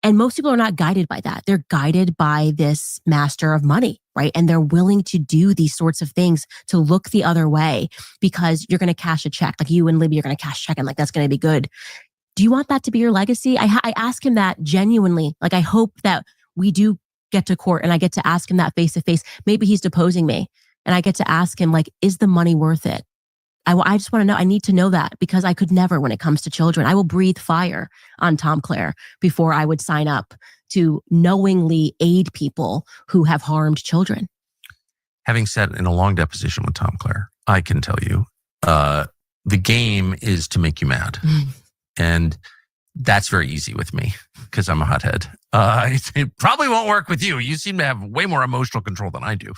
And most people are not guided by that. They're guided by this master of money, right? And they're willing to do these sorts of things to look the other way because you're going to cash a check. Like you and Libby are going to cash a check, and like, that's going to be good. Do you want that to be your legacy? I ask him that genuinely. Like, I hope that we do get to court and I get to ask him that face to face. Maybe he's deposing me and I get to ask him, like, is the money worth it? I just want to know. I need to know that, because I could never, when it comes to children, I will breathe fire on Tom Clare before I would sign up to knowingly aid people who have harmed children. having sat in a long deposition with Tom Clare, I can tell you, the game is to make you mad. And that's very easy with me because I'm a hothead. It probably won't work with you. You seem to have way more emotional control than I do.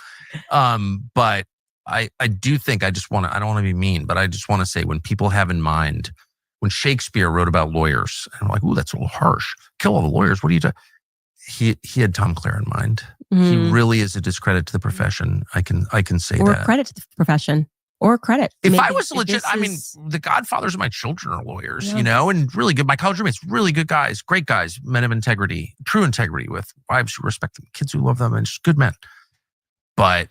But I do think I don't want to be mean, but I just want to say when people have in mind, when Shakespeare wrote about lawyers, and I'm like, ooh, that's a little harsh. Kill all the lawyers. What are you doing? He had Tom Clare in mind. He really is a discredit to the profession. I can say or that. Or credit to the profession. Or credit. If Maybe I was legit, I mean, the godfathers of my children are lawyers, Yeah. and really good. My college roommates, really good guys, great guys, men of integrity, true integrity with wives who respect them, kids who love them, and just good men. But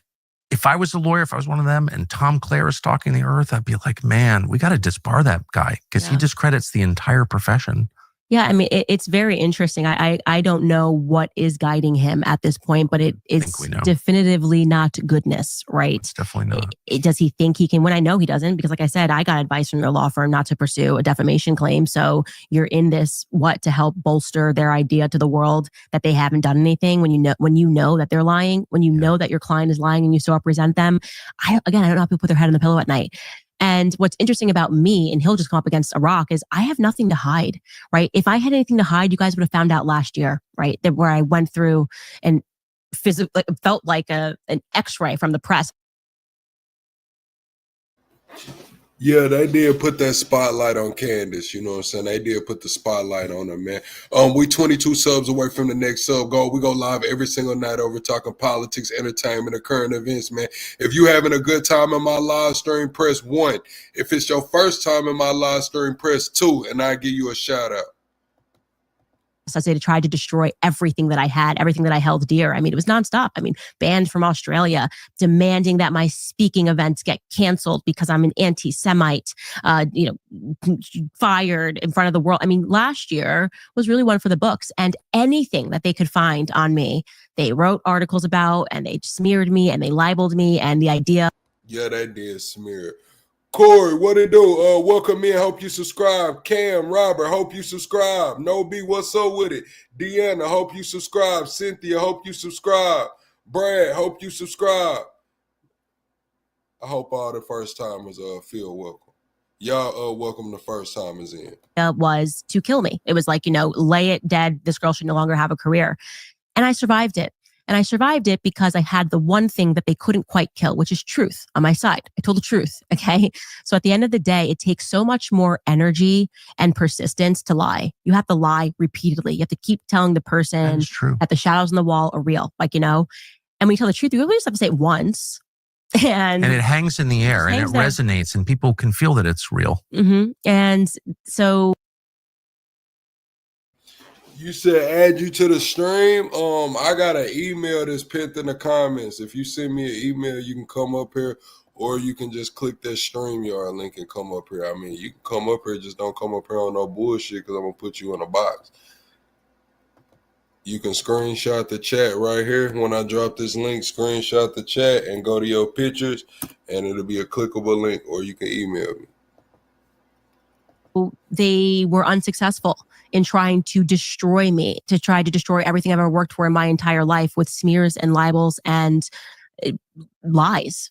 if I was a lawyer, if I was one of them and Tom Clare is stalking the earth, I'd be like, man, we got to disbar that guy because he discredits the entire profession. Yeah, I mean, it's very interesting. I don't know what is guiding him at this point, but it's definitively not goodness, right? It's definitely not. Does he think he can win? I know he doesn't, because like I said, I got advice from their law firm not to pursue a defamation claim. So you're in this, to help bolster their idea to the world that they haven't done anything when you know that they're lying, when you know that your client is lying and you still represent them. I don't know how people put their head on the pillow at night. And what's interesting about me, and he'll just come up against a rock, is I have nothing to hide, right? If I had anything to hide, you guys would have found out last year, right? That where I went through and physically felt like an X-ray from the press. Yeah, they did put that spotlight on Candace. You know what I'm saying? They did put the spotlight on her, man. We 22 subs away from the next sub goal. We go live every single night over talking politics, entertainment, and current events, man. If you having a good time in my live stream, press 1. If it's your first time in my live stream, press 2, and I give you a shout out. As they tried to destroy everything that I had, everything that I held dear. I mean, it was nonstop. I mean, banned from Australia, demanding that my speaking events get canceled because I'm an anti-Semite, fired in front of the world. I mean, last year was really one for the books, and anything that they could find on me, they wrote articles about, and they smeared me and they libeled me, and the idea. Yeah, they did smear. Corey, what it do? Welcome in. Hope you subscribe. Cam, Robert, hope you subscribe. No B, what's up with it? Deanna, hope you subscribe. Cynthia, hope you subscribe. Brad, hope you subscribe. I hope all the first timers feel welcome. Y'all welcome the first timers in. Was to kill me. It was like, lay it dead. This girl should no longer have a career. And I survived it. And I survived it because I had the one thing that they couldn't quite kill, which is truth on my side. I told the truth, okay? So at the end of the day, it takes so much more energy and persistence to lie. You have to lie repeatedly. You have to keep telling the person that the shadows on the wall are real, and when you tell the truth, you really just have to say it once. And it hangs in the air and it resonates and people can feel that it's real. Mm-hmm. And so... You said add you to the stream. I got an email that's pinned in the comments. If you send me an email, you can come up here, or you can just click that StreamYard link and come up here. I mean, you can come up here, just don't come up here on no bullshit because I'm gonna put you in a box. You can screenshot the chat right here. When I drop this link, screenshot the chat and go to your pictures, and it'll be a clickable link, or you can email me. They were unsuccessful in trying to destroy me, to try to destroy everything I've ever worked for in my entire life with smears and libels and lies.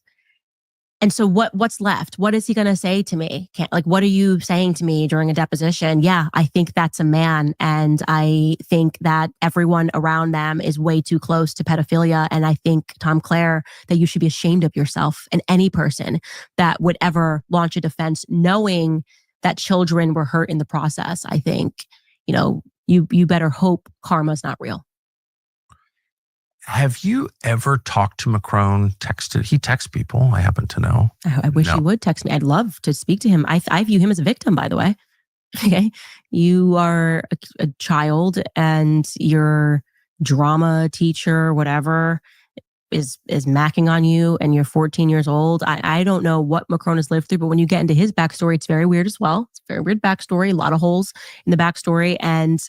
And so what's left? What is he going to say to me? What are you saying to me during a deposition? Yeah, I think that's a man. And I think that everyone around them is way too close to pedophilia. And I think, Tom Clare, that you should be ashamed of yourself and any person that would ever launch a defense knowing that children were hurt in the process. I think, you better hope karma's not real. Have you ever talked to Macron? He texts people, I happen to know. I wish he would text me. I'd love to speak to him. I view him as a victim, by the way. Okay. You are a child and your drama teacher, whatever, is macking on you and you're 14 years old. I don't know what Macron has lived through, but when you get into his backstory, it's very weird as well. It's a very weird backstory, a lot of holes in the backstory. And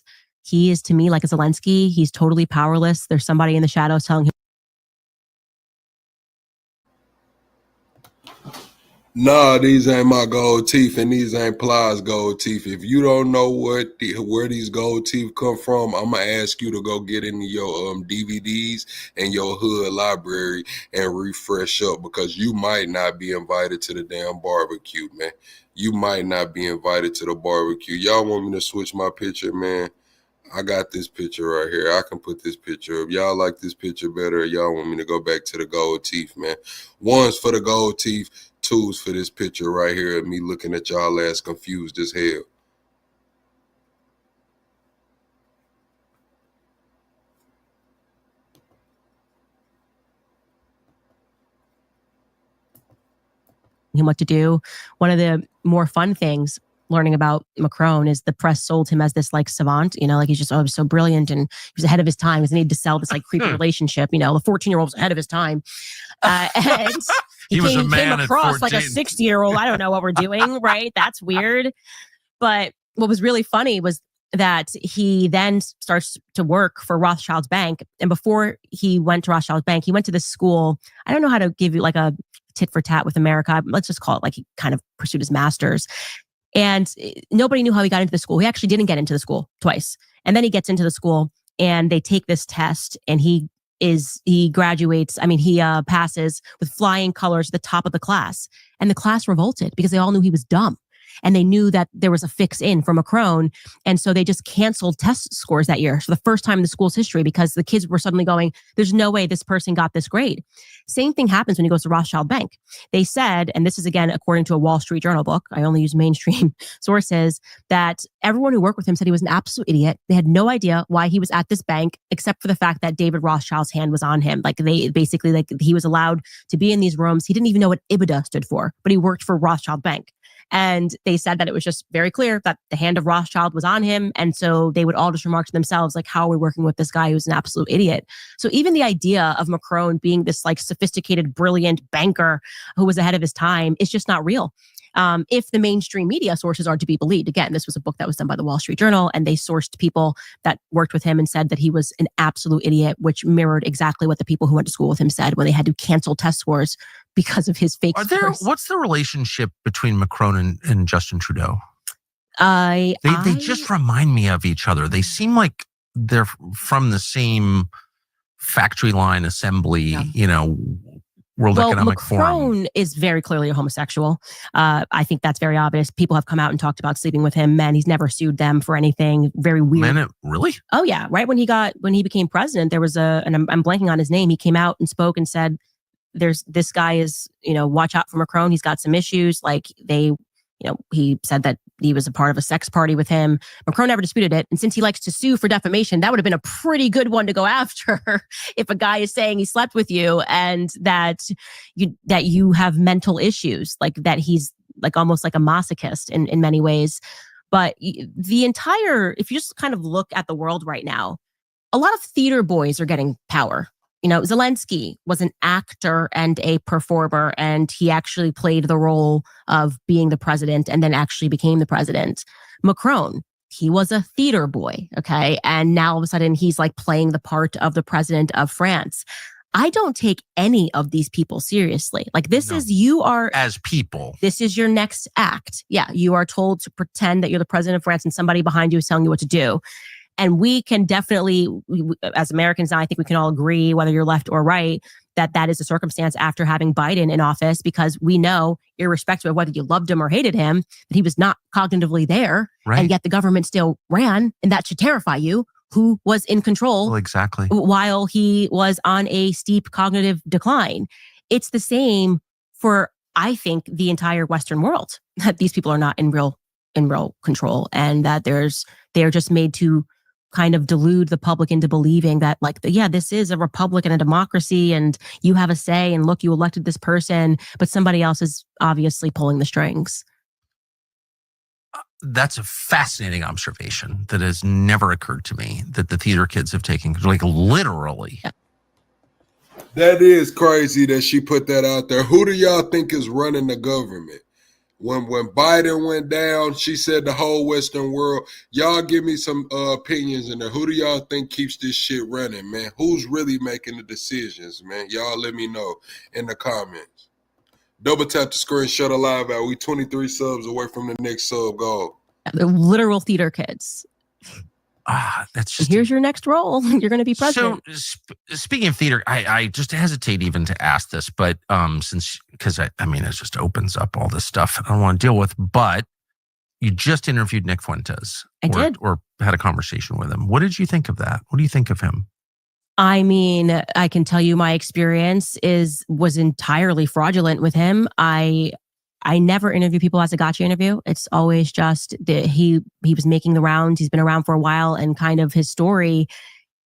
he is, to me, like a Zelensky. He's totally powerless. There's somebody in the shadows telling him. Nah, these ain't my gold teeth, and these ain't Plies gold teeth. If you don't know where these gold teeth come from, I'm gonna ask you to go get into your DVDs and your hood library and refresh up, because you might not be invited to the damn barbecue, man. You might not be invited to the barbecue. Y'all want me to switch my picture, man? I got this picture right here. I can put this picture up. Y'all like this picture better, or y'all want me to go back to the gold teeth, man? One's for the gold teeth, two's for this picture right here of me looking at y'all ass confused as hell. Him what to do. One of the more fun things learning about Macron is the press sold him as this like savant, like he's just so brilliant and he was ahead of his time. He needed to sell this like creepy relationship. The 14-year-old was ahead of his time. And he came across like a 60-year-old. I don't know what we're doing, right? That's weird. But what was really funny was that he then starts to work for Rothschild's bank. And before he went to Rothschild's bank, he went to this school. I don't know how to give you like a tit for tat with America. Let's just call it like he kind of pursued his master's. And nobody knew how he got into the school. He actually didn't get into the school twice. And then he gets into the school and they take this test and he graduates. I mean, he passes with flying colors at the top of the class. And the class revolted because they all knew he was dumb. And they knew that there was a fix in for Macron. And so they just canceled test scores that year for the first time in the school's history, because the kids were suddenly going, there's no way this person got this grade. Same thing happens when he goes to Rothschild Bank. They said, and this is again, according to a Wall Street Journal book, I only use mainstream sources, that everyone who worked with him said he was an absolute idiot. They had no idea why he was at this bank, except for the fact that David Rothschild's hand was on him. Like they basically, like he was allowed to be in these rooms. He didn't even know what IBIDA stood for, but he worked for Rothschild Bank. And they said that it was just very clear that the hand of Rothschild was on him. And so they would all just remark to themselves, like, how are we working with this guy who's an absolute idiot? So even the idea of Macron being this like sophisticated, brilliant banker who was ahead of his time is just not real. If the mainstream media sources are to be believed. Again, this was a book that was done by the Wall Street Journal, and they sourced people that worked with him and said that he was an absolute idiot, which mirrored exactly what the people who went to school with him said when they had to cancel test scores because of his fake scores. What's the relationship between Macron and Justin Trudeau? They just remind me of each other. They seem like they're from the same factory line assembly, World Economic Forum. Macron is very clearly a homosexual. I think that's very obvious. People have come out and talked about sleeping with him. Men, he's never sued them for anything. Very weird. Men, really? Oh yeah. Right when he became president, there was and I'm blanking on his name. He came out and spoke and said, this guy is, watch out for Macron. He's got some issues. Like he said that he was a part of a sex party with him. Macron never disputed it. And since he likes to sue for defamation, that would have been a pretty good one to go after if a guy is saying he slept with you and that you have mental issues, like that he's like almost like a masochist in many ways. But if you just kind of look at the world right now, a lot of theater boys are getting power. Zelensky was an actor and a performer, and he actually played the role of being the president and then actually became the president. Macron, he was a theater boy, okay? And now all of a sudden he's like playing the part of the president of France. I don't take any of these people seriously. Like you are as people. This is your next act. Yeah, you are told to pretend that you're the president of France and somebody behind you is telling you what to do. And we can definitely, as Americans now, I think we can all agree, whether you're left or right, that is a circumstance after having Biden in office, because we know, irrespective of whether you loved him or hated him, that he was not cognitively there. Right. And yet the government still ran. And that should terrify you, who was in control. Well, exactly. While he was on a steep cognitive decline. It's the same for, I think, the entire Western world, that these people are not in real control, and that they're just made to kind of delude the public into believing that this is a republic and a democracy and you have a say, and look, you elected this person, but somebody else is obviously pulling the strings. That's a fascinating observation that has never occurred to me, that the theater kids have taken, like, literally. Yeah. That is crazy that she put that out there. Who do y'all think is running the government? When Biden went down, she said the whole Western world. Y'all give me some opinions in there. Who do y'all think keeps this shit running, man? Who's really making the decisions, man? Y'all let me know in the comments. Double tap the screen, shut a live out. We 23 subs away from the next sub goal. The literal theater kids. That's just. And here's your next role. You're going to be president. So speaking of theater, I just hesitate even to ask this, but because it just opens up all this stuff I don't want to deal with. But you just interviewed Nick Fuentes. I did. Or had a conversation with him. What did you think of that? What do you think of him? I mean, I can tell you my experience was entirely fraudulent with him. I never interview people as a gotcha interview. It's always just that he was making the rounds. He's been around for a while, and kind of his story,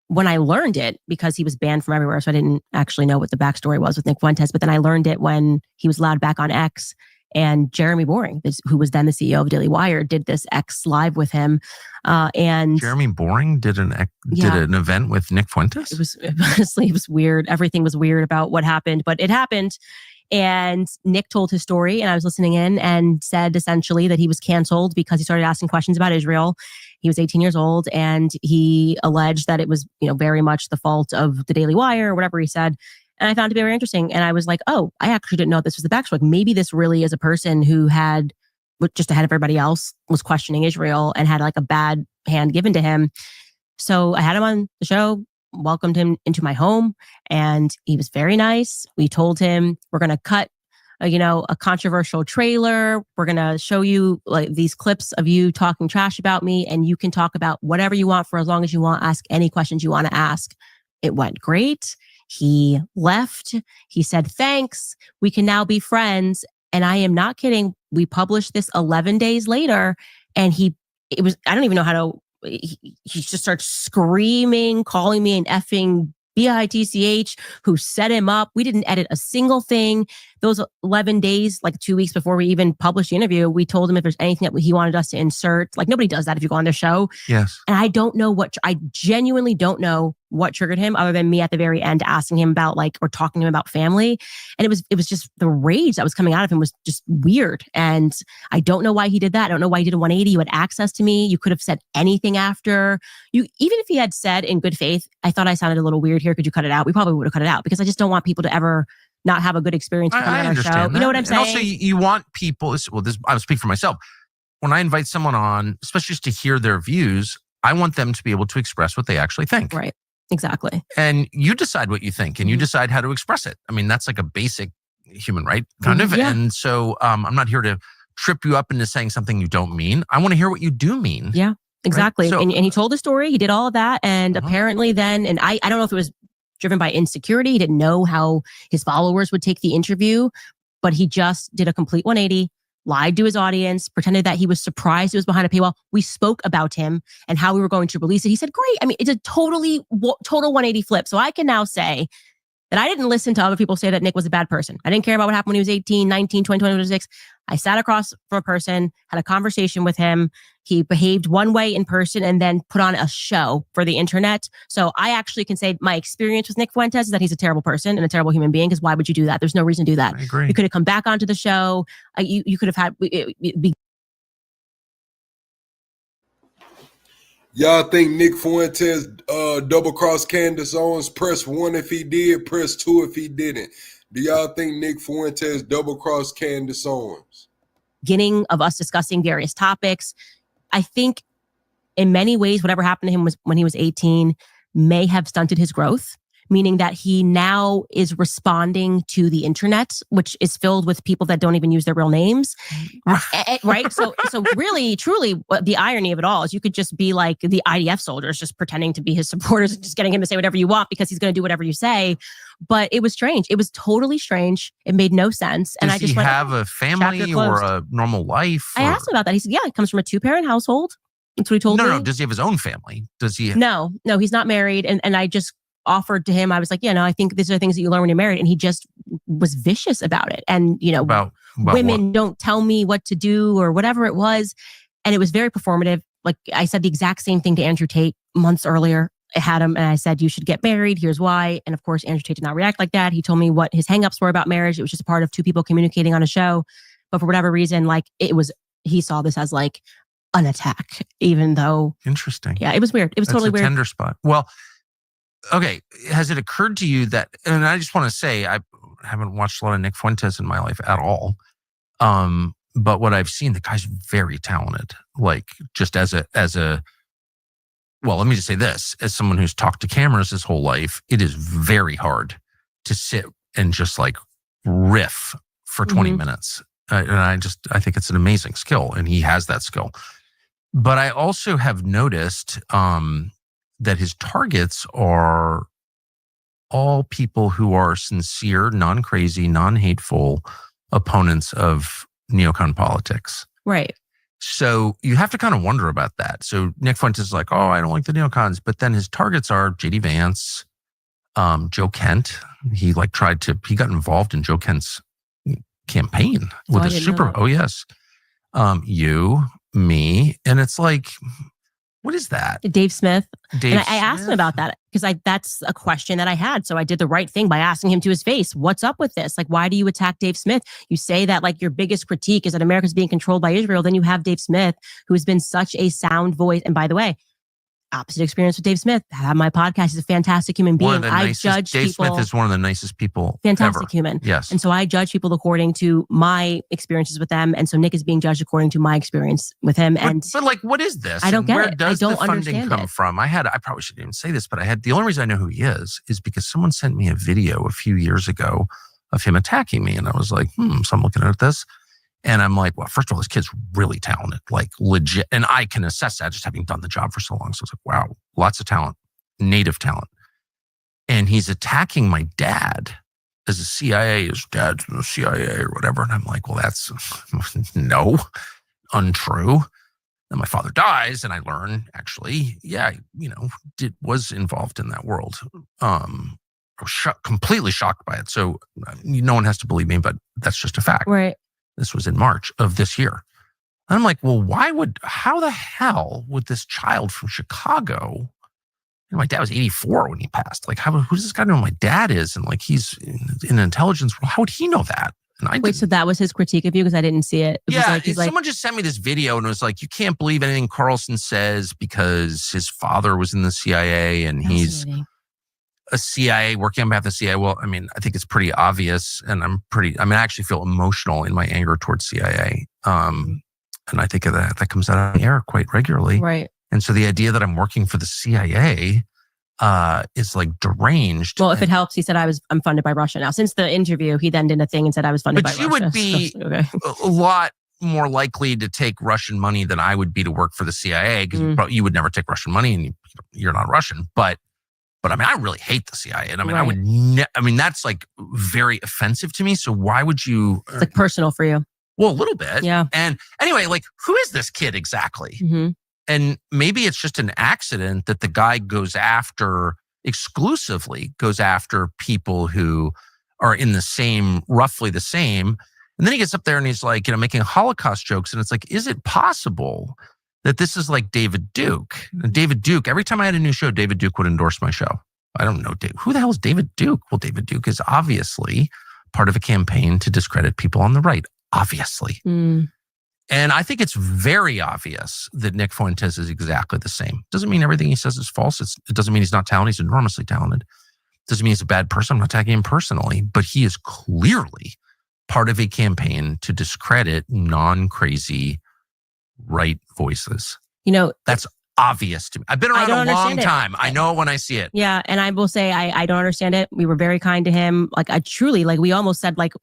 when I learned it, because he was banned from everywhere, so I didn't actually know what the backstory was with Nick Fuentes, but then I learned it when he was allowed back on X, and Jeremy Boring, who was then the CEO of Daily Wire, did this X live with him. And Jeremy Boring did an event with Nick Fuentes? It was weird. Everything was weird about what happened, but it happened. And Nick told his story, and I was listening in, and said essentially that he was canceled because he started asking questions about Israel. He was 18 years old, and he alleged that it was, very much the fault of the Daily Wire or whatever he said. And I found it very interesting. And I was like, oh, I actually didn't know this was the backstory. Maybe this really is a person who had, just ahead of everybody else, was questioning Israel and had like a bad hand given to him. So I had him on the show, welcomed him into my home, and he was very nice. We told him, we're going to cut a controversial trailer. We're going to show you like these clips of you talking trash about me, and you can talk about whatever you want for as long as you want. Ask any questions you want to ask. It went great. He left. He said, thanks. We can now be friends. And I am not kidding. We published this 11 days later, and I don't even know how to, he just starts screaming, calling me an effing bitch, who set him up. We didn't edit a single thing. Those 11 days, like 2 weeks before we even published the interview, we told him if there's anything that he wanted us to insert. Like, nobody does that if you go on their show. Yes. And I genuinely don't know what triggered him, other than me at the very end asking him about or talking to him about family. And it was just the rage that was coming out of him was just weird. And I don't know why he did that. I don't know why he did a 180. You had access to me. You could have said anything after. Even if he had said in good faith, I thought I sounded a little weird here, could you cut it out? We probably would have cut it out, because I just don't want people to ever not have a good experience coming on our show. That. You know what I'm saying? And also, you want people, I speak for myself. When I invite someone on, especially just to hear their views, I want them to be able to express what they actually think. Right. Exactly. And you decide what you think, and you decide how to express it. I mean, that's like a basic human right, kind of. Yeah. And so I'm not here to trip you up into saying something you don't mean. I want to hear what you do mean. Yeah, exactly. Right? So, and he told the story. He did all of that. And apparently then, and I don't know if it was driven by insecurity. He didn't know how his followers would take the interview, but he just did a complete 180. Lied to his audience, pretended that he was surprised it was behind a paywall. We spoke about him and how we were going to release it. He said, great. I mean, it's a total 180 flip. So I can now say that I didn't listen to other people say that Nick was a bad person. I didn't care about what happened when he was 18, 19, 20, 26. I sat across from a person, had a conversation with him. He behaved one way in person and then put on a show for the internet. So I actually can say my experience with Nick Fuentes is that he's a terrible person and a terrible human being, because why would you do that? There's no reason to do that. I agree. You could have come back onto the show. You could have had... Y'all think Nick Fuentes double-crossed Candace Owens? Press 1 if he did, press 2 if he didn't. Do y'all think Nick Fuentes double-crossed Candace Owens? Beginning of us discussing various topics. I think in many ways, whatever happened to him when he was 18 may have stunted his growth, meaning that he now is responding to the internet, which is filled with people that don't even use their real names. Right? So really, truly, the irony of it all is you could just be like the IDF soldiers, just pretending to be his supporters and just getting him to say whatever you want because he's going to do whatever you say. But it was strange. It was totally strange. It made no sense. And Does I just he went, have a family or a normal life? I asked him about that. He said, yeah, he comes from a 2-parent household. That's what he told me. No. Does he have his own family? Does he? No, he's not married. And I just offered to him, I was like, yeah, no, I think these are things that you learn when you're married. And he just was vicious about it. And, about women what? don't tell me what to do or whatever it was. And it was very performative. Like I said the exact same thing to Andrew Tate months earlier. I had him and I said, you should get married. Here's why. And of course, Andrew Tate did not react like that. He told me what his hangups were about marriage. It was just a part of two people communicating on a show. But for whatever reason, he saw this as like an attack, even though. Interesting. Yeah, it was weird. It was totally weird. Tender spot. Well, okay. Has it occurred to you that, and I just want to say, haven't watched a lot of Nick Fuentes in my life at all. But what I've seen, the guy's very talented. Like just as a well, let me just say this, as someone who's talked to cameras his whole life, it is very hard to sit and just like riff for 20 minutes. And I think it's an amazing skill, and he has that skill. But I also have noticed that his targets are all people who are sincere, non-crazy, non-hateful opponents of neocon politics. Right. So you have to kind of wonder about that. So Nick Fuentes is like, oh, I don't like the neocons. But then his targets are J.D. Vance, Joe Kent. He got involved in Joe Kent's campaign with a super, oh yes. You, me. And it's like, what is that? Dave Smith. I asked him about that because that's a question that I had. So I did the right thing by asking him to his face. What's up with this? Like, why do you attack Dave Smith? You say that like your biggest critique is that America's being controlled by Israel. Then you have Dave Smith, who has been such a sound voice. And by the way, opposite experience with Dave Smith. I have my podcast. He's a fantastic human being. Dave Smith is one of the nicest people fantastic ever. Human. Yes. And so I judge people according to my experiences with them. And so Nick is being judged according to my experience with him. But like, what is this? I don't get where it. Does I don't the funding understand come it. from? I probably shouldn't even say this, but the only reason I know who he is because someone sent me a video a few years ago of him attacking me. And I was like, so I'm looking at this. And I'm like, well, first of all, this kid's really talented, like legit. And I can assess that just having done the job for so long. So I was like, wow, lots of talent, native talent. And he's attacking my dad as a CIA, his dad's in the CIA or whatever. And I'm like, well, that's untrue. And my father dies, and I learn actually, was involved in that world. I was completely shocked by it. So no one has to believe me, but that's just a fact. Right. This was in March of this year. And I'm like, well, how the hell would this child from Chicago, my dad was 84 when he passed. Like, who does this guy know who my dad is? And like, he's in intelligence. How would he know that? And I Wait, so that was his critique of you? Because I didn't see it. Someone just sent me this video and was like, you can't believe anything Carlson says because his father was in the CIA and he's a CIA working on behalf of the CIA. Well, I mean, I think it's pretty obvious, and I actually feel emotional in my anger towards CIA. And I think that comes out of the air quite regularly. Right. And so the idea that I'm working for the CIA is like deranged. Well, if it helps, he said I'm funded by Russia now. Since the interview, he then did a thing and said I was funded by Russia. But you would be a lot more likely to take Russian money than I would be to work for the CIA, because you would never take Russian money and you're not Russian. But I mean, I really hate the CIA. And I mean, Right. That's like very offensive to me. So why would you? It's like personal for you. Well, a little bit. Yeah. And anyway, like, who is this kid exactly? Mm-hmm. And maybe it's just an accident that the guy exclusively goes after people who are in roughly the same. And then he gets up there and he's like, making Holocaust jokes. And it's like, is it possible that this is like David Duke? And David Duke, every time I had a new show, David Duke would endorse my show. I don't know, who the hell is David Duke? Well, David Duke is obviously part of a campaign to discredit people on the right, obviously. And I think it's very obvious that Nick Fuentes is exactly the same. Doesn't mean everything he says is false. It doesn't mean he's not talented. He's enormously talented. Doesn't mean he's a bad person. I'm not attacking him personally, but he is clearly part of a campaign to discredit non-crazy right voices. That's obvious to me. I've been around a long time. I know it when I see it. Yeah. And I will say, I don't understand it. We were very kind to him. Like, I truly, like, we almost said, like,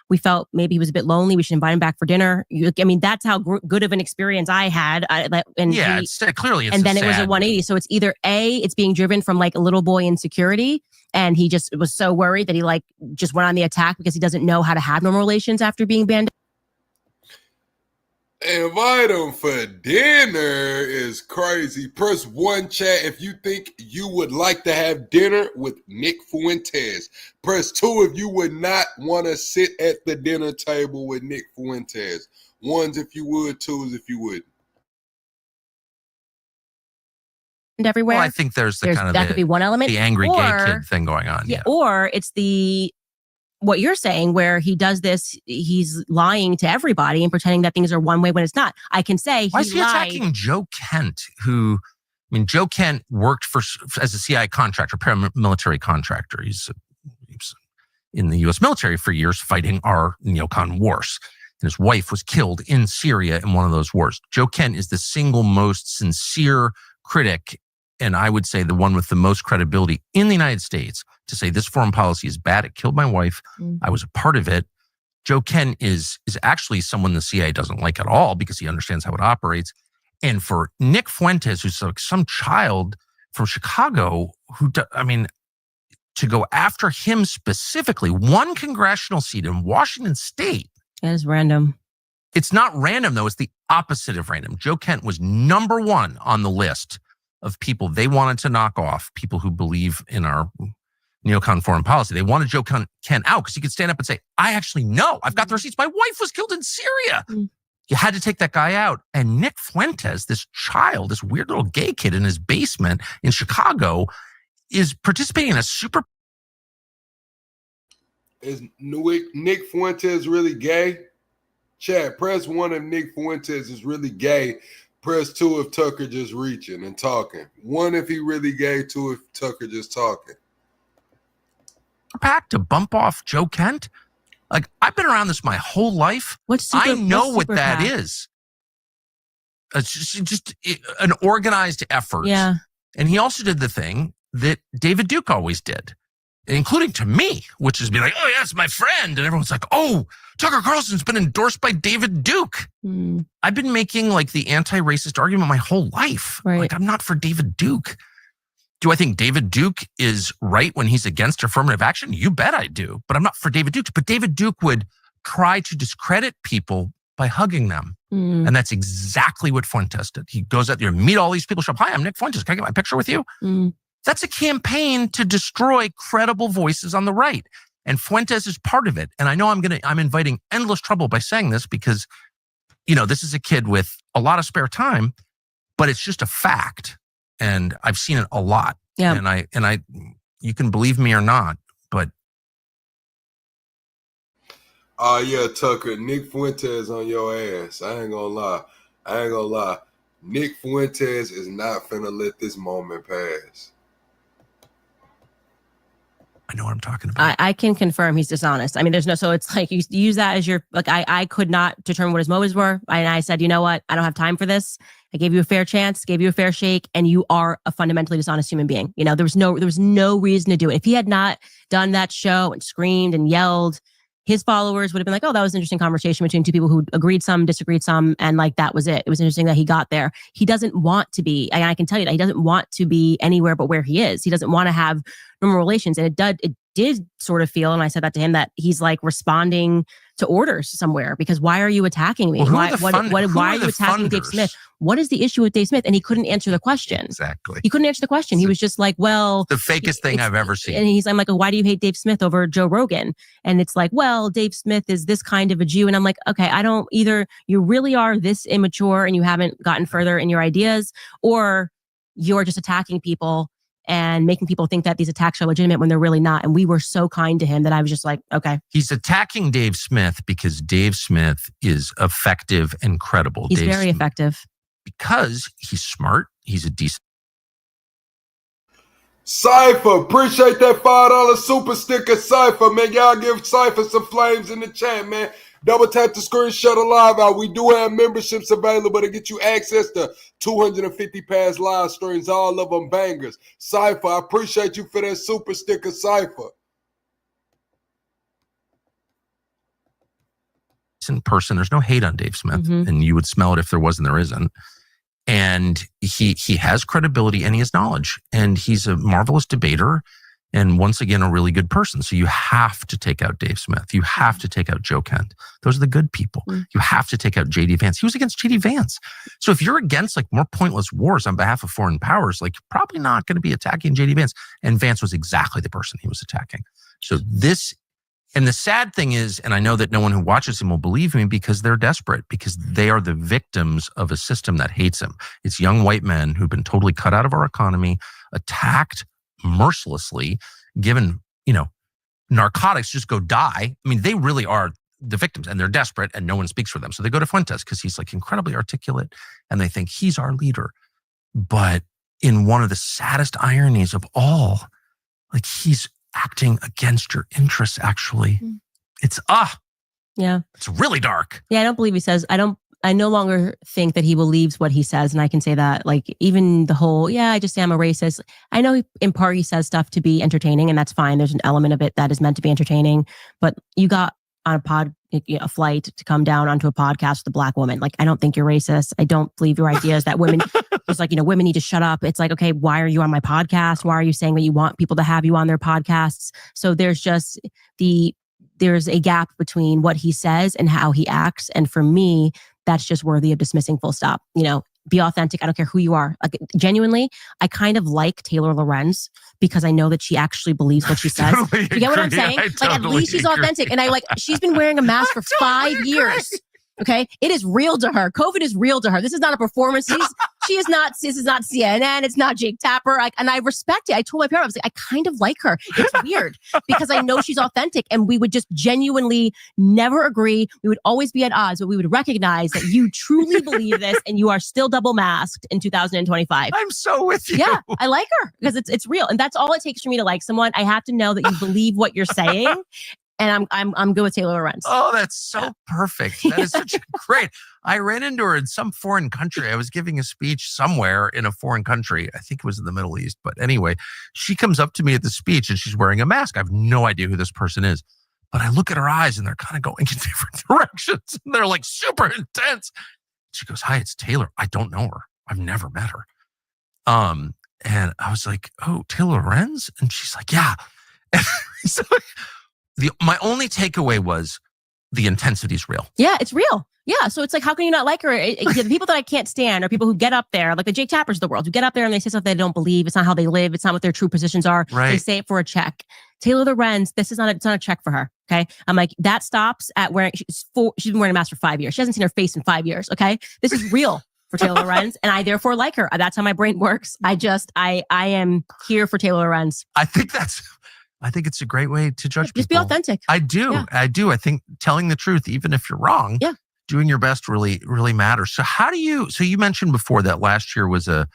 we felt maybe he was a bit lonely. We should invite him back for dinner. That's how good of an experience I had. Clearly it's and then it was a 180. So it's either it's being driven from like a little boy insecurity, and he just was so worried that he like just went on the attack because he doesn't know how to have normal relations after being banned. Invite him for dinner is crazy. Press 1 chat if you think you would like to have dinner with Nick Fuentes. Press 2 if you would not want to sit at the dinner table with Nick Fuentes. 1s if you would, 2s if you wouldn't. And everywhere. Well, I think there's that could be one element. The angry gay kid thing going on. Yeah. Or it's what you're saying, where he does this, he's lying to everybody and pretending that things are one way when it's not. I can say why is he attacking Joe Kent, who, Joe Kent worked as a CIA contractor, paramilitary contractor. He's in the U.S. military for years fighting our neocon wars. And his wife was killed in Syria in one of those wars. Joe Kent is the single most sincere critic, and I would say the one with the most credibility in the United States to say this foreign policy is bad. It killed my wife. I was a part of it. Joe Kent is actually someone the CIA doesn't like at all because he understands how it operates. And for Nick Fuentes, who's like some child from Chicago, to go after him specifically, one congressional seat in Washington State. That is random. It's not random, though. It's the opposite of random. Joe Kent was number one on the list of people they wanted to knock off, people who believe in our neocon foreign policy. They wanted Joe Kent out because he could stand up and say, I actually know. I've got the receipts. My wife was killed in Syria. You had to take that guy out. And Nick Fuentes, this child, this weird little gay kid in his basement in Chicago, is participating in a super... Is Nick Fuentes really gay? Chat, press 1 if Nick Fuentes is really gay. Press 2 if Tucker just reaching and talking. 1 if he really gay, 2 if Tucker just talking. Pack to bump off Joe Kent? Like, I've been around this my whole life. I know what that is. It's just an organized effort. Yeah. And he also did the thing that David Duke always did, including to me, which is be like, oh, yeah, it's my friend. And everyone's like, oh, Tucker Carlson's been endorsed by David Duke. I've been making like the anti-racist argument my whole life. Right. Like, I'm not for David Duke. Do I think David Duke is right when he's against affirmative action? You bet I do. But I'm not for David Duke. But David Duke would try to discredit people by hugging them. And that's exactly what Fuentes did. He goes out there, meet all these people, show up, hi, I'm Nick Fuentes. Can I get my picture with you? That's a campaign to destroy credible voices on the right. And Fuentes is part of it. And I know I'm inviting endless trouble by saying this because, this is a kid with a lot of spare time, but it's just a fact. And I've seen it a lot. Yeah. And I, you can believe me or not, but. Yeah, Tucker, Nick Fuentes on your ass. I ain't gonna lie. Nick Fuentes is not finna let this moment pass. I know what I'm talking about. I can confirm he's dishonest. I mean, so it's like you use that as your, like, I could not determine what his motives were. And I said, you know what? I don't have time for this. I gave you a fair chance, gave you a fair shake, and you are a fundamentally dishonest human being. There was no reason to do it. If he had not done that show and screamed and yelled, his followers would have been like, oh, that was an interesting conversation between two people who agreed some, disagreed some, and like that was it. It was interesting that he got there. He doesn't want to be, and I can tell you that he doesn't want to be anywhere but where he is. He doesn't want to have normal relations. And it did sort of feel, and I said that to him, that he's like responding to orders somewhere, because why are you attacking me? Well, why are you attacking Dave Smith? What is the issue with Dave Smith? And he couldn't answer the question. Exactly. He couldn't answer the question. He was just like, well, the fakest thing I've ever seen. And I'm like, why do you hate Dave Smith over Joe Rogan? And it's like, well, Dave Smith is this kind of a Jew. And I'm like, okay, I don't either. You really are this immature and you haven't gotten further in your ideas, or you're just attacking people and making people think that these attacks are legitimate when they're really not. And we were so kind to him that I was just like, okay. He's attacking Dave Smith because Dave Smith is effective and credible. He's very effective. Because he's smart. He's a decent. Cypher, appreciate that $5 super sticker, Cypher. Man, y'all give Cypher some flames in the chat, man. Double tap the screen, shut a live out. We do have memberships available to get you access to 250 past live streams, all of them bangers. Cypher, I appreciate you for that super sticker, Cypher. In person, there's no hate on Dave Smith, and you would smell it if there was and there isn't. And he has credibility and he has knowledge, and he's a marvelous debater. And once again, a really good person. So you have to take out Dave Smith. You have to take out Joe Kent. Those are the good people. You have to take out J.D. Vance. He was against J.D. Vance. So if you're against like more pointless wars on behalf of foreign powers, like you're probably not going to be attacking J.D. Vance. And Vance was exactly the person he was attacking. So and the sad thing is, and I know that no one who watches him will believe me because they're desperate, because they are the victims of a system that hates him. It's young white men who've been totally cut out of our economy, attacked mercilessly, given, narcotics, just go die. I mean, they really are the victims, and they're desperate, and no one speaks for them. So they go to Fuentes because he's like incredibly articulate, and they think he's our leader. But in one of the saddest ironies of all, like he's acting against your interests, actually. It's it's really dark. Yeah, I don't believe he says, I no longer think that he believes what he says. And I can say that, like, even the whole, I just say I'm a racist. I know in part he says stuff to be entertaining, and that's fine. There's an element of it that is meant to be entertaining, but you got on a flight to come down onto a podcast with a Black woman. Like, I don't think you're racist. I don't believe your ideas that women, it's like, women need to shut up. It's like, okay, why are you on my podcast? Why are you saying that you want people to have you on their podcasts? So there's just there's a gap between what he says and how he acts. And for me, that's just worthy of dismissing, full stop. Be authentic. I don't care who you are. Like, genuinely, I kind of like Taylor Lorenz because I know that she actually believes what she says. Totally You get what I'm agree. saying? I Like, at totally least she's agree. authentic. And she's been wearing a mask for 5 years. Okay. It is real to her. COVID is real to her. This is not a performance. This is not CNN. It's not Jake Tapper. And I respect it. I told my parents, I was like, I kind of like her. It's weird because I know she's authentic, and we would just genuinely never agree. We would always be at odds, but we would recognize that you truly believe this and you are still double masked in 2025. I'm so with you. Yeah, I like her because it's real. And that's all it takes for me to like someone. I have to know that you believe what you're saying. And I'm good with Taylor Lorenz. Oh, that's so perfect. That is such a great. I ran into her in some foreign country. I was giving a speech somewhere in a foreign country. I think it was in the Middle East. But anyway, she comes up to me at the speech and she's wearing a mask. I have no idea who this person is. But I look at her eyes and they're kind of going in different directions. And they're like super intense. She goes, "Hi, it's Taylor. I don't know her. I've never met her." And I was like, "Oh, Taylor Lorenz?" And she's like, "Yeah." And so my only takeaway was the intensity is real. Yeah, it's real. Yeah, so it's like, how can you not like her? The people that I can't stand are people who get up there, like the Jake Tappers of the world, who get up there and they say stuff they don't believe. It's not how they live. It's not what their true positions are. Right. They say it for a check. Taylor Lorenz, it's not a check for her. Okay, I'm like, that stops at wearing. She's been wearing a mask for 5 years. She hasn't seen her face in 5 years. Okay, this is real for Taylor Lorenz, and I therefore like her. That's how my brain works. I am here for Taylor Lorenz. I think it's a great way to judge Just people. be authentic. I do. Yeah. I do. I think telling the truth, even if you're wrong, doing your best really, really matters. So you mentioned before that last year was just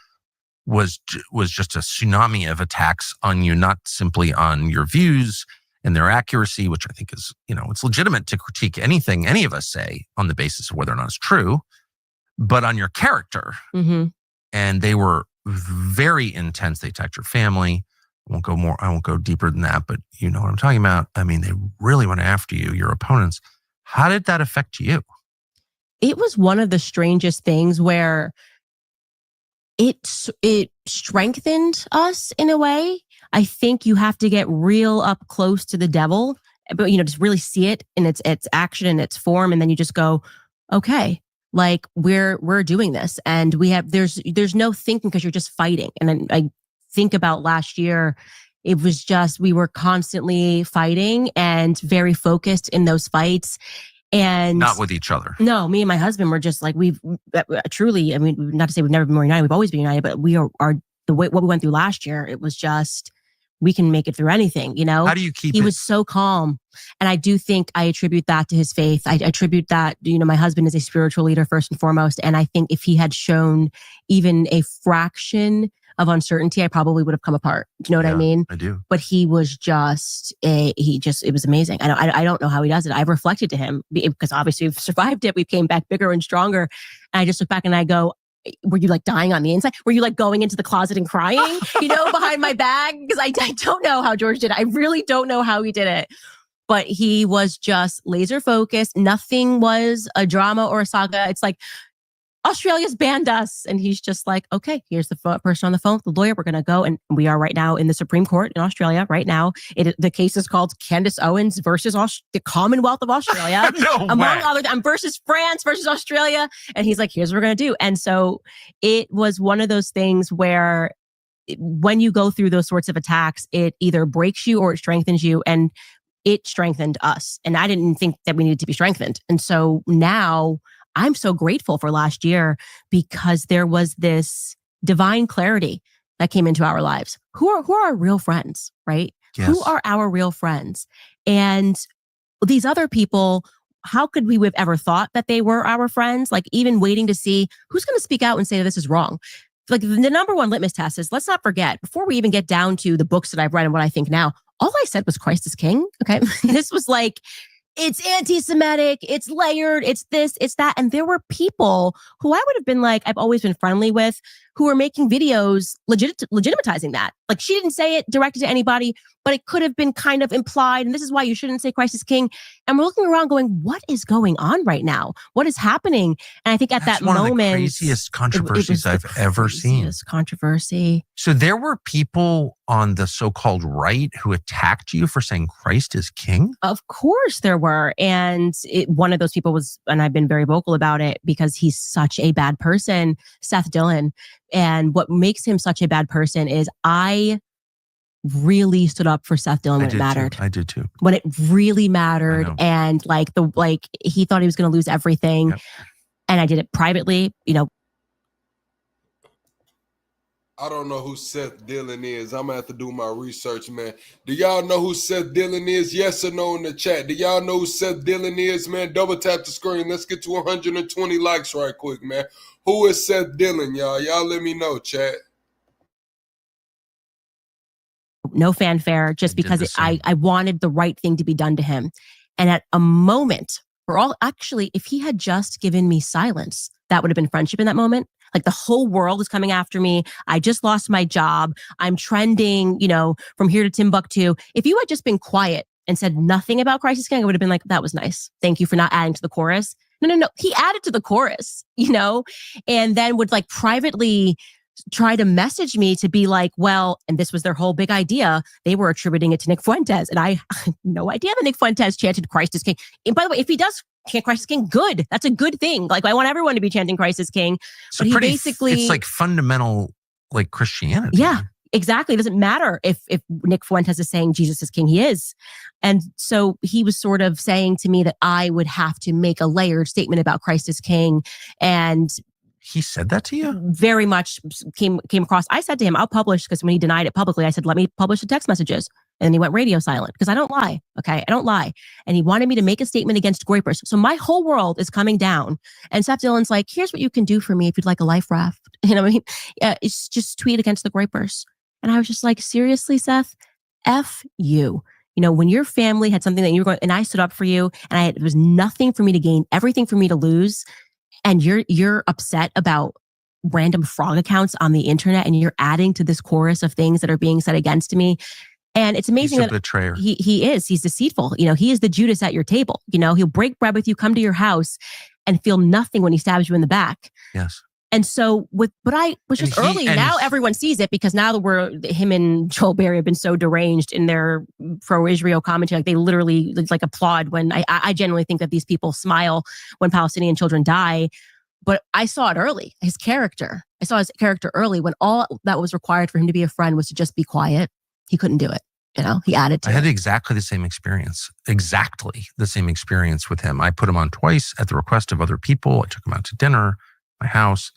a tsunami of attacks on you, not simply on your views and their accuracy, which I think is, it's legitimate to critique anything any of us say on the basis of whether or not it's true, but on your character. Mm-hmm. And they were very intense. They attacked your family. I won't go deeper than that, but you know what I'm talking about. I mean, they really went after you, your opponents. How did that affect you? It was one of the strangest things where it strengthened us in a way. I think you have to get real up close to the devil, but just really see it in its action and its form, and then you just go, okay, like we're doing this, and there's no thinking because you're just fighting. And then I think about last year, it was just, we were constantly fighting and very focused in those fights. And not with each other. No, me and my husband were just like, we've truly, I mean, not to say we've never been more united, we've always been united, but we are the way, what we went through last year, it was just, we can make it through anything, How do you keep He was so calm. And I do think I attribute that to his faith. I attribute that, my husband is a spiritual leader first and foremost. And I think if he had shown even a fraction of uncertainty, I probably would have come apart. Do you know what I mean? I do. But he was it was amazing. I don't know how he does it. I've reflected to him because obviously we've survived it. We came back bigger and stronger. And I just look back and I go, were you like dying on the inside? Were you like going into the closet and crying, behind my back? Because I don't know how George did it. I really don't know how he did it. But he was just laser focused. Nothing was a drama or a saga. It's like, Australia's banned us. And he's just like, okay, here's the person on the phone, the lawyer. We're going to go. And we are right now in the Supreme Court in Australia right now. The case is called Candace Owens versus the Commonwealth of Australia. Among other versus France versus Australia. And he's like, here's what we're going to do. And so it was one of those things where when you go through those sorts of attacks, it either breaks you or it strengthens you. And it strengthened us. And I didn't think that we needed to be strengthened. And so now I'm so grateful for last year because there was this divine clarity that came into our lives. Who are our real friends, right? Yes. Who are our real friends? And these other people, how could we have ever thought that they were our friends? Like even waiting to see who's going to speak out and say this is wrong. like the number one litmus test is, let's not forget, before we even get down to the books that I've read and what I think now, all I said was Christ is king. Okay. This was like, it's anti-Semitic, it's layered, it's this, it's that. And there were people who I would have been like, I've always been friendly with, who were making videos legitimatizing that. Like, she didn't say it directed to anybody, but it could have been kind of implied. And this is why you shouldn't say Christ is king. And we're looking around going, what is going on right now? What is happening? And I think at That's that one moment, of the craziest controversies I've ever seen. Craziest controversy. So there were people on the so-called right who attacked you for saying Christ is king? Of course there were. And one of those people was, and I've been very vocal about it because he's such a bad person, Seth Dillon. And what makes him such a bad person is I really stood up for Seth Dillon when it mattered. I did too. When it really mattered. And he thought he was going to lose everything. Yep. And I did it privately, I don't know who Seth Dillon is. I'm going to have to do my research, man. Do y'all know who Seth Dillon is? Yes or no in the chat. Do y'all know who Seth Dillon is, man? Double tap the screen. Let's get to 120 likes right quick, man. Who is Seth Dillon, y'all? Y'all let me know, chat. No fanfare, just because I wanted the right thing to be done to him. And at a moment, if he had just given me silence, that would have been friendship in that moment. Like, the whole world is coming after me. I just lost my job. I'm trending, from here to Timbuktu. If you had just been quiet and said nothing about Christ is king, I would have been like, that was nice. Thank you for not adding to the chorus. No. He added to the chorus, and then would like privately try to message me to be like, well, and this was their whole big idea. They were attributing it to Nick Fuentes. And I had no idea that Nick Fuentes chanted Christ is king. And by the way, if he does chant Christ is king, good. That's a good thing. Like, I want everyone to be chanting Christ is king. So but he it's like fundamental, like, Christianity. Yeah, exactly. It doesn't matter if Nick Fuentes is saying Jesus is king, he is. And so he was sort of saying to me that I would have to make a layered statement about Christ is king. And he said that to you? Very much came across. I said to him, I'll publish, because when he denied it publicly, I said, let me publish the text messages. And then he went radio silent, because I don't lie. Okay. I don't lie. And he wanted me to make a statement against Groypers. So my whole world is coming down. And Seth Dillon's like, here's what you can do for me if you'd like a life raft. You know what I mean? It's just tweet against the Groypers. And I was just like, seriously, Seth? F you. When your family had something that you were going, and I stood up for you, and there was nothing for me to gain, everything for me to lose. And you're upset about random frog accounts on the internet, and you're adding to this chorus of things that are being said against me. And it's amazing. He's a betrayer. He is. He's deceitful. He is the Judas at your table. He'll break bread with you, come to your house, and feel nothing when he stabs you in the back. Yes. And so but I was just early. Now everyone sees it, because now him and Joel Berry have been so deranged in their pro-Israel commentary. Like, they literally like applaud when I genuinely think that these people smile when Palestinian children die. But I saw it early. I saw his character early, when all that was required for him to be a friend was to just be quiet. He couldn't do it. He added to it. I had exactly the same experience. Exactly the same experience with him. I put him on twice at the request of other people. I took him out to dinner, my house.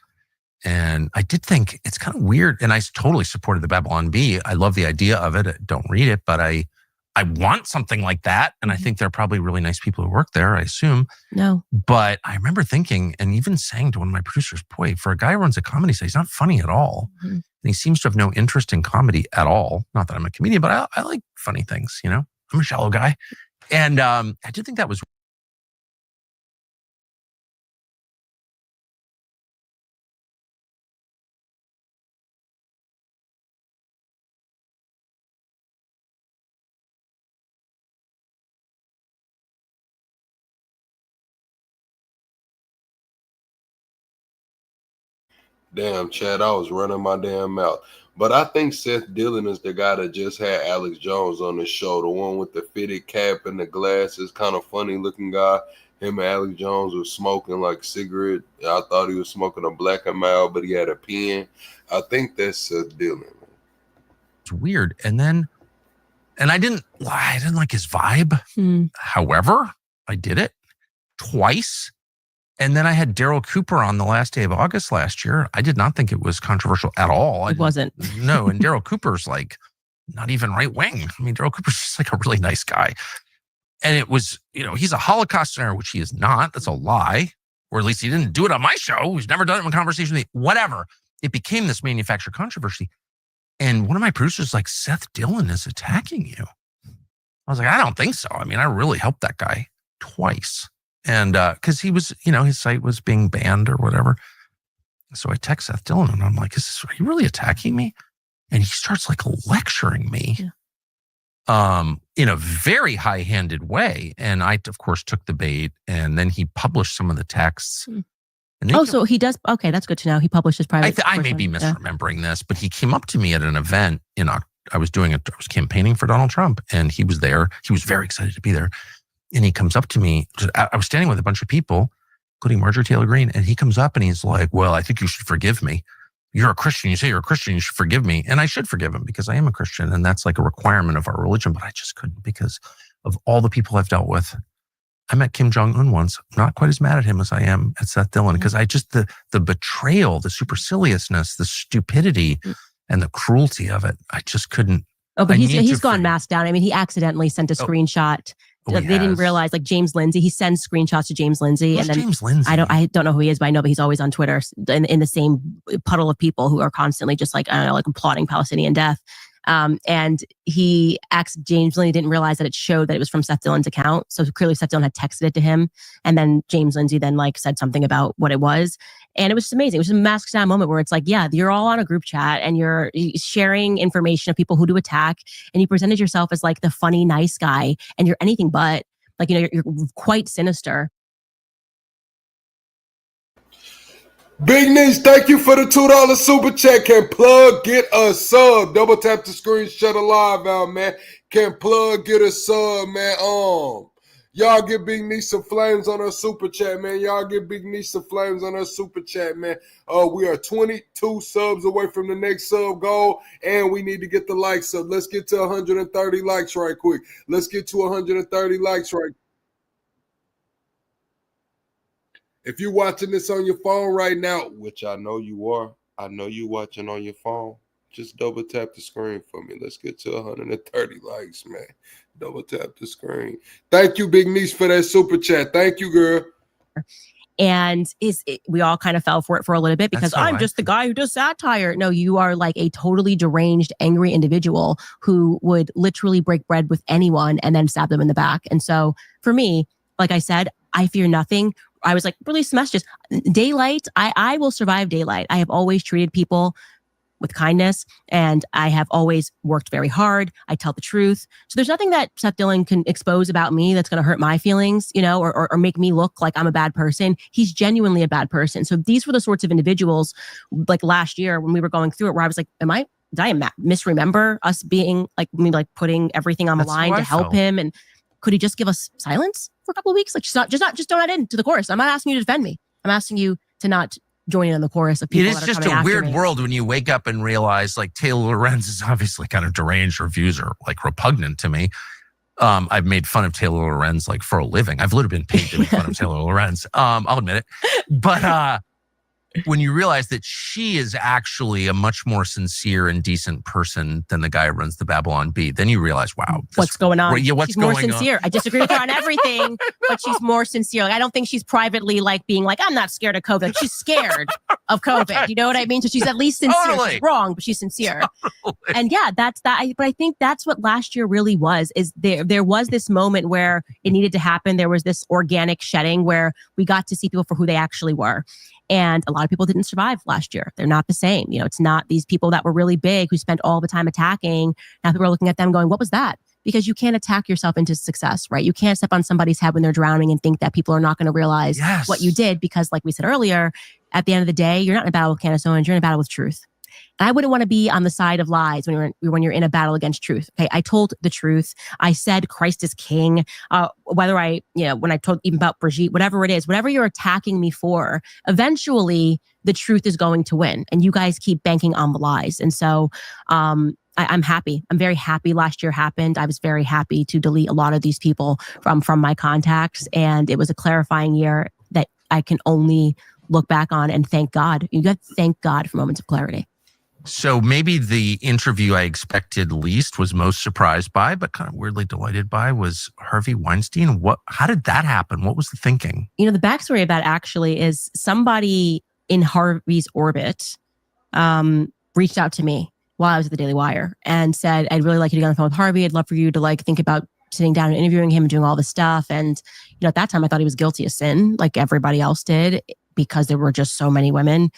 And I did think it's kind of weird. And I totally supported the Babylon Bee. I love the idea of it. I don't read it, but I want something like that. And I think there are probably really nice people who work there, I assume. No. But I remember thinking, and even saying to one of my producers, boy, for a guy who runs a comedy site, he's not funny at all. Mm-hmm. And he seems to have no interest in comedy at all. Not that I'm a comedian, but I like funny things, I'm a shallow guy. And I did think that was Damn, Chad, I was running my damn mouth. But I think Seth Dillon is the guy that just had Alex Jones on the show, the one with the fitted cap and the glasses, kind of funny looking guy. Him and Alex Jones was smoking like cigarette. I thought he was smoking a Black and Mild, but he had a pen. I think that's Seth Dillon. It's weird. And I didn't like his vibe. However, I did it twice. And then I had Daryl Cooper on the last day of August last year. I did not think it was controversial at all. It wasn't. No, and Daryl Cooper's like not even right wing. I mean, Daryl Cooper's just like a really nice guy. And it was, he's a Holocaust denier, which he is not. That's a lie. Or at least he didn't do it on my show. He's never done it in conversation with me. Whatever. it became this manufactured controversy. And one of my producers was like, Seth Dillon is attacking you. I was like, I don't think so. I mean, I really helped that guy twice. And because he was, his site was being banned or whatever. So I text Seth Dillon and I'm like, are you really attacking me? And he starts like lecturing me in a very high-handed way. And I, of course, took the bait. And then he published some of the texts. So he does. Okay, that's good to know. He published his private. I may be misremembering this, but he came up to me at an event I was campaigning for Donald Trump, and he was there. He was very excited to be there, and he comes up to me. I was standing with a bunch of people, including Marjorie Taylor Greene, and he comes up and he's like, "Well, I think you should forgive me. You're a Christian. You say you're a Christian. You should forgive me, and I should forgive him because I am a Christian, and that's like a requirement of our religion." But I just couldn't because of all the people I've dealt with. I met Kim Jong-un once. I'm not quite as mad at him as I am at Seth Dillon because I just, the betrayal, the superciliousness, the stupidity and the cruelty of it, I just couldn't. Oh, but he's gone masked down. I mean, he accidentally sent a screenshot. They didn't realize, like James Lindsay, he sends screenshots to James Lindsay. Who's and then James Lindsay? I don't know who he is, but I know that he's always on Twitter in the same puddle of people who are constantly just like, I don't know, like applauding Palestinian death. And he asked James Lindsay, didn't realize that it showed that it was from Seth Dillon's account. So clearly Seth Dillon had texted it to him. And then James Lindsay then like said something about what it was. And it was just amazing. It was a masked down moment where it's like, yeah, you're all on a group chat and you're sharing information of people who to attack. And you presented yourself as like the funny, nice guy. And you're anything but. Like, you're quite sinister. Big Niche, thank you for the $2 super chat. Can plug get a sub? Double tap the screen, shut a live out, man. Can plug get a sub, man? Y'all get Big Niche some flames on her super chat, man. Y'all get Big Niche some flames on her super chat, man. We are 22 subs away from the next sub goal, and we need to get the likes up. Let's get to 130 likes right quick. Let's get to 130 likes right quick. If you're watching this on your phone right now, which I know you are, I know you're watching on your phone, just double tap the screen for me. Let's get to 130 likes, man. Double tap the screen. Thank you, Big Niece, for that super chat. Thank you, girl. And we all kind of fell for it for a little bit because I'm just the guy who does satire. No, you are like a totally deranged, angry individual who would literally break bread with anyone and then stab them in the back. And so for me, like I said, I fear nothing. I was like, release the messages. Daylight, I will survive daylight. I have always treated people with kindness, and I have always worked very hard. I tell the truth. So there's nothing that Seth Dillon can expose about me that's going to hurt my feelings, or make me look like I'm a bad person. He's genuinely a bad person. So these were the sorts of individuals, like last year when we were going through it, where I was like, did I misremember us being like putting everything on the line to help him? And could he just give us silence for a couple of weeks? Like, just don't add into the chorus. I'm not asking you to defend me. I'm asking you to not join in on the chorus of people. It is just a weird world when you wake up and realize like Taylor Lorenz is obviously kind of deranged. Her views are like repugnant to me. I've made fun of Taylor Lorenz like for a living. I've literally been paid to make fun of Taylor Lorenz. I'll admit it. But when you realize that she is actually a much more sincere and decent person than the guy who runs the Babylon Bee, then you realize, wow, what's going on? Yeah, she's more sincere. I disagree with her on everything, but she's more sincere. Like, I don't think she's privately like being like, I'm not scared of COVID. Like, she's scared of COVID. You know what I mean? So she's at least sincere. Totally. She's wrong, but she's sincere. Totally. And yeah, that's that. But I think that's what last year really was. Is there was this moment where it needed to happen. There was this organic shedding where we got to see people for who they actually were. And a lot of people didn't survive last year. They're not the same. It's not these people that were really big who spent all the time attacking. Now people are looking at them going, what was that? Because you can't attack yourself into success, right? You can't step on somebody's head when they're drowning and think that people are not going to realize what you did. Because like we said earlier, at the end of the day, you're not in a battle with Candace Owens, you're in a battle with truth. And I wouldn't want to be on the side of lies when you're in a battle against truth. Okay, I told the truth. I said Christ is king. Whether when I told even about Brigitte, whatever it is, whatever you're attacking me for, eventually the truth is going to win. And you guys keep banking on the lies. And so I'm happy. I'm very happy last year happened. I was very happy to delete a lot of these people from my contacts. And it was a clarifying year that I can only look back on and thank God. You got to thank God for moments of clarity. So maybe the interview I expected least, was most surprised by, but kind of weirdly delighted by, was Harvey Weinstein. How did that happen? What was the thinking? The backstory of that actually is somebody in Harvey's orbit reached out to me while I was at the Daily Wire and said, I'd really like you to get on the phone with Harvey. I'd love for you to like think about sitting down and interviewing him and doing all this stuff. And, at that time I thought he was guilty of sin, like everybody else did, because there were just so many women,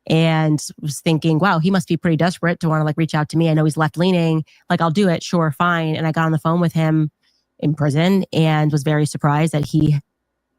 and was thinking, wow, he must be pretty desperate to want to like reach out to me. I know he's left leaning, like I'll do it. Sure. Fine. And I got on the phone with him in prison and was very surprised that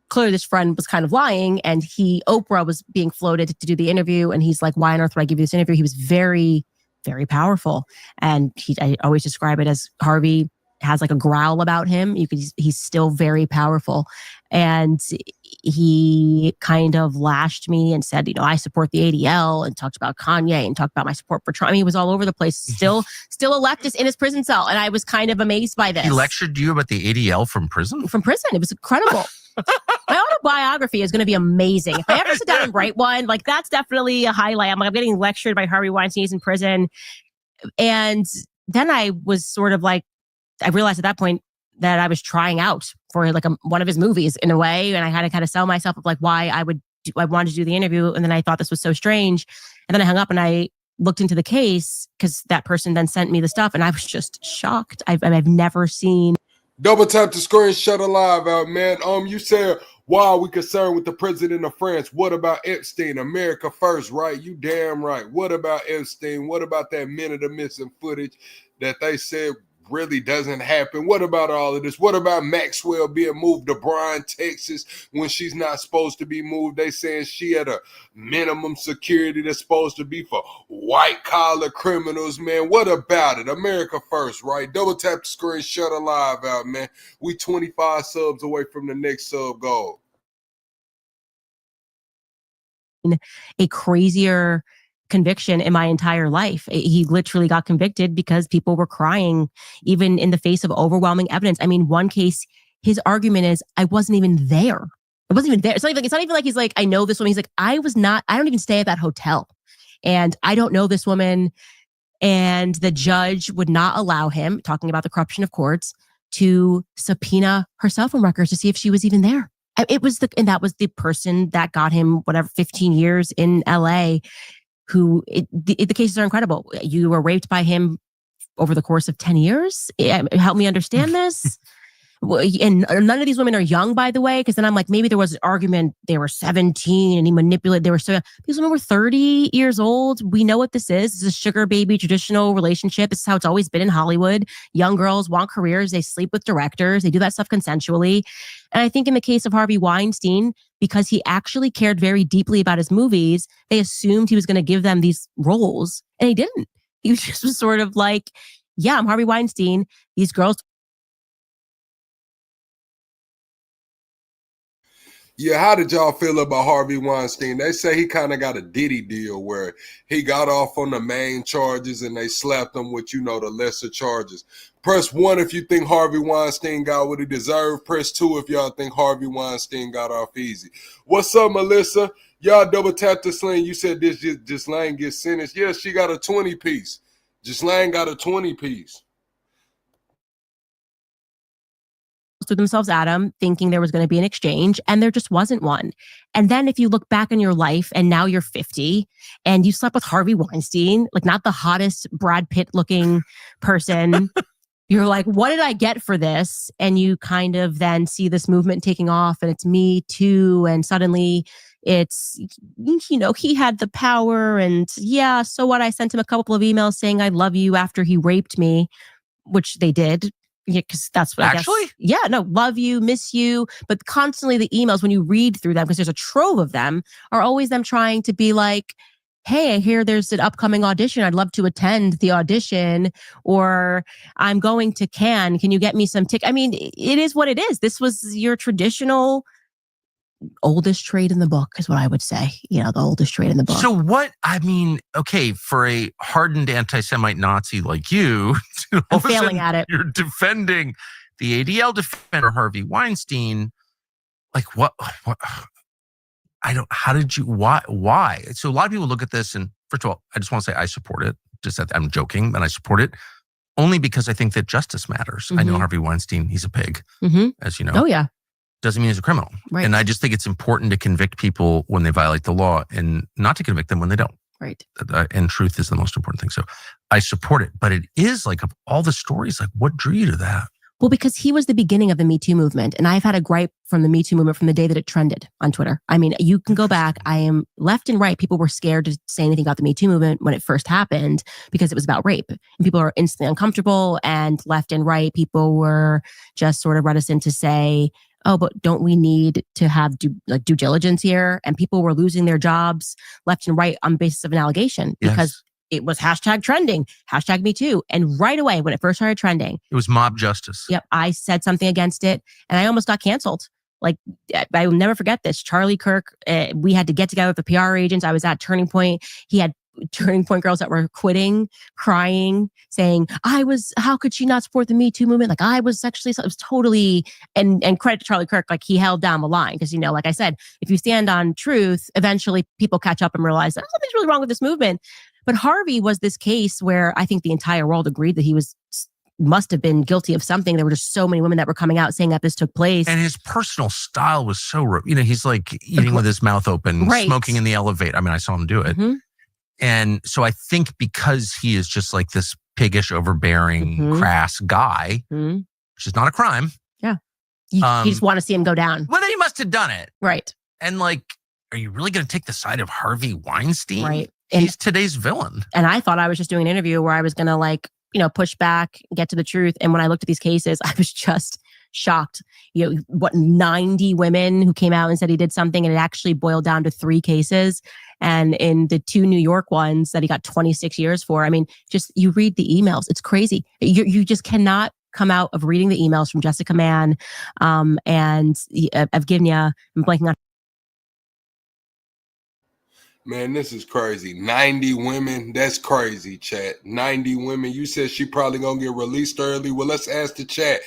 clearly this friend was kind of lying, and Oprah was being floated to do the interview. And he's like, why on earth would I give you this interview? He was very, very powerful. And I always describe it as Harvey has like a growl about him. He's still very powerful. And he kind of lashed me and said, I support the ADL, and talked about Kanye and talked about my support for Trump. I mean, he was all over the place, still a leftist in his prison cell. And I was kind of amazed by this. He lectured you about the ADL from prison? From prison. It was incredible. My autobiography is going to be amazing. If I ever sit down and write one, like that's definitely a highlight. I'm getting lectured by Harvey Weinstein. He's in prison. And then I was sort of like, I realized at that point that I was trying out for like one of his movies in a way. And I had to kind of sell myself of like why I wanted to do the interview. And then I thought this was so strange. And then I hung up and I looked into the case because that person then sent me the stuff. And I was just shocked. I've never seen. Double tap the screen, shut a live out, man. You said, why are we concerned with the president of France? What about Epstein? America first, right? You damn right. What about Epstein? What about that minute of missing footage that they said really doesn't happen? What about all of this? What about Maxwell being moved to Bryan, Texas when she's not supposed to be moved? They saying she had a minimum security that's supposed to be for white collar criminals, man. What about it? America first, right? Double tap the screen, shut a live out, man. We 25 subs away from the next sub goal. A crazier conviction in my entire life. He literally got convicted because people were crying, even in the face of overwhelming evidence. I mean, one case, his argument is, I wasn't even there. I wasn't even there. It's not even like he's like, I know this woman. He's like, I don't even stay at that hotel. And I don't know this woman. And the judge would not allow him, talking about the corruption of courts, to subpoena her cell phone records to see if she was even there. And that was the person that got him 15 years in LA. The cases are incredible. You were raped by him over the course of 10 years. Help me understand this. And none of these women are young, by the way, because then I'm like, maybe there was an argument. They were 17 and he manipulated. They were so young. These women were 30 years old. We know what this is. This is a sugar baby traditional relationship. This is how it's always been in Hollywood. Young girls want careers. They sleep with directors. They do that stuff consensually. And I think in the case of Harvey Weinstein, because he actually cared very deeply about his movies, they assumed he was going to give them these roles, and he didn't. He just was sort of like, yeah, I'm Harvey Weinstein. These girls. Yeah, how did y'all feel about Harvey Weinstein? They say he kind of got a Diddy deal where he got off on the main charges and they slapped him with, the lesser charges. Press 1 if you think Harvey Weinstein got what he deserved. Press 2 if y'all think Harvey Weinstein got off easy. What's up, Melissa? Y'all double tap the sling. You said this Ghislaine gets sentenced. Yeah, she got a 20-piece. Ghislaine got a 20-piece. Threw themselves at him thinking there was going to be an exchange, and there just wasn't one. And then if you look back in your life and now you're 50 and you slept with Harvey Weinstein, like not the hottest Brad Pitt looking person, you're like, what did I get for this? And you kind of then see this movement taking off, and it's Me Too, and suddenly it's, he had the power, and yeah, so what? I sent him a couple of emails saying I love you after he raped me, which they did. Yeah, because that's what actually? I guess. Yeah, no, love you, miss you. But constantly the emails, when you read through them, because there's a trove of them, are always them trying to be like, hey, I hear there's an upcoming audition. I'd love to attend the audition. Or I'm going to Cannes. Can you get me some tickets? I mean, it is what it is. This was your traditional oldest trade in the book, is what I would say. The oldest trade in the book. So okay, for a hardened anti-Semite Nazi like you, I'm failing at it. You're defending the ADL defender, Harvey Weinstein. Like what? How did you, why? So a lot of people look at this, and first of all, I just want to say I support it. Just that I'm joking, and I support it only because I think that justice matters. I know Harvey Weinstein, he's a pig, as you know. Oh, yeah. Doesn't mean he's a criminal. Right. And I just think it's important to convict people when they violate the law and not to convict them when they don't. Right. And truth is the most important thing. So I support it. But it is like, of all the stories, like what drew you to that? Well, because he was the beginning of the Me Too movement. And I've had a gripe from the Me Too movement from the day that it trended on Twitter. I mean, you can go back. I am left and right. People were scared to say anything about the Me Too movement when it first happened because it was about rape. And people are instantly uncomfortable. And left and right, people were just sort of reticent to say, oh, but don't we need to have due diligence here? And people were losing their jobs left and right on the basis of an allegation because it was hashtag trending, hashtag Me Too. And right away, when it first started trending, it was mob justice. Yep. I said something against it and I almost got canceled. Like, I will never forget this. Charlie Kirk, we had to get together with the PR agents. I was at Turning Point. He had Turning Point girls that were quitting, crying, saying, how could she not support the Me Too movement? Like, I was sexually, it was totally, and credit to Charlie Kirk, like he held down the line. Because, like I said, if you stand on truth, eventually people catch up and realize that something's really wrong with this movement. But Harvey was this case where I think the entire world agreed that he must have been guilty of something. There were just so many women that were coming out saying that this took place. And his personal style was so, he's like eating with his mouth open, smoking in the elevator. I mean, I saw him do it. Mm-hmm. And so I think because he is just like this piggish, overbearing, crass guy, which is not a crime. Yeah. You just want to see him go down. Well, then he must have done it. Right. And like, are you really going to take the side of Harvey Weinstein? Right. He's today's villain. And I thought I was just doing an interview where I was going to push back, get to the truth. And when I looked at these cases, I was just shocked. 90 women who came out and said he did something, and it actually boiled down to 3 cases. And in the 2 New York ones that he got 26 years for, I mean, just you read the emails. It's crazy. You just cannot come out of reading the emails from Jessica Mann and Evgenia. I'm blanking on. Man, this is crazy. 90 women. That's crazy, chat. 90 women. You said she probably gonna get released early. Well, let's ask the chat.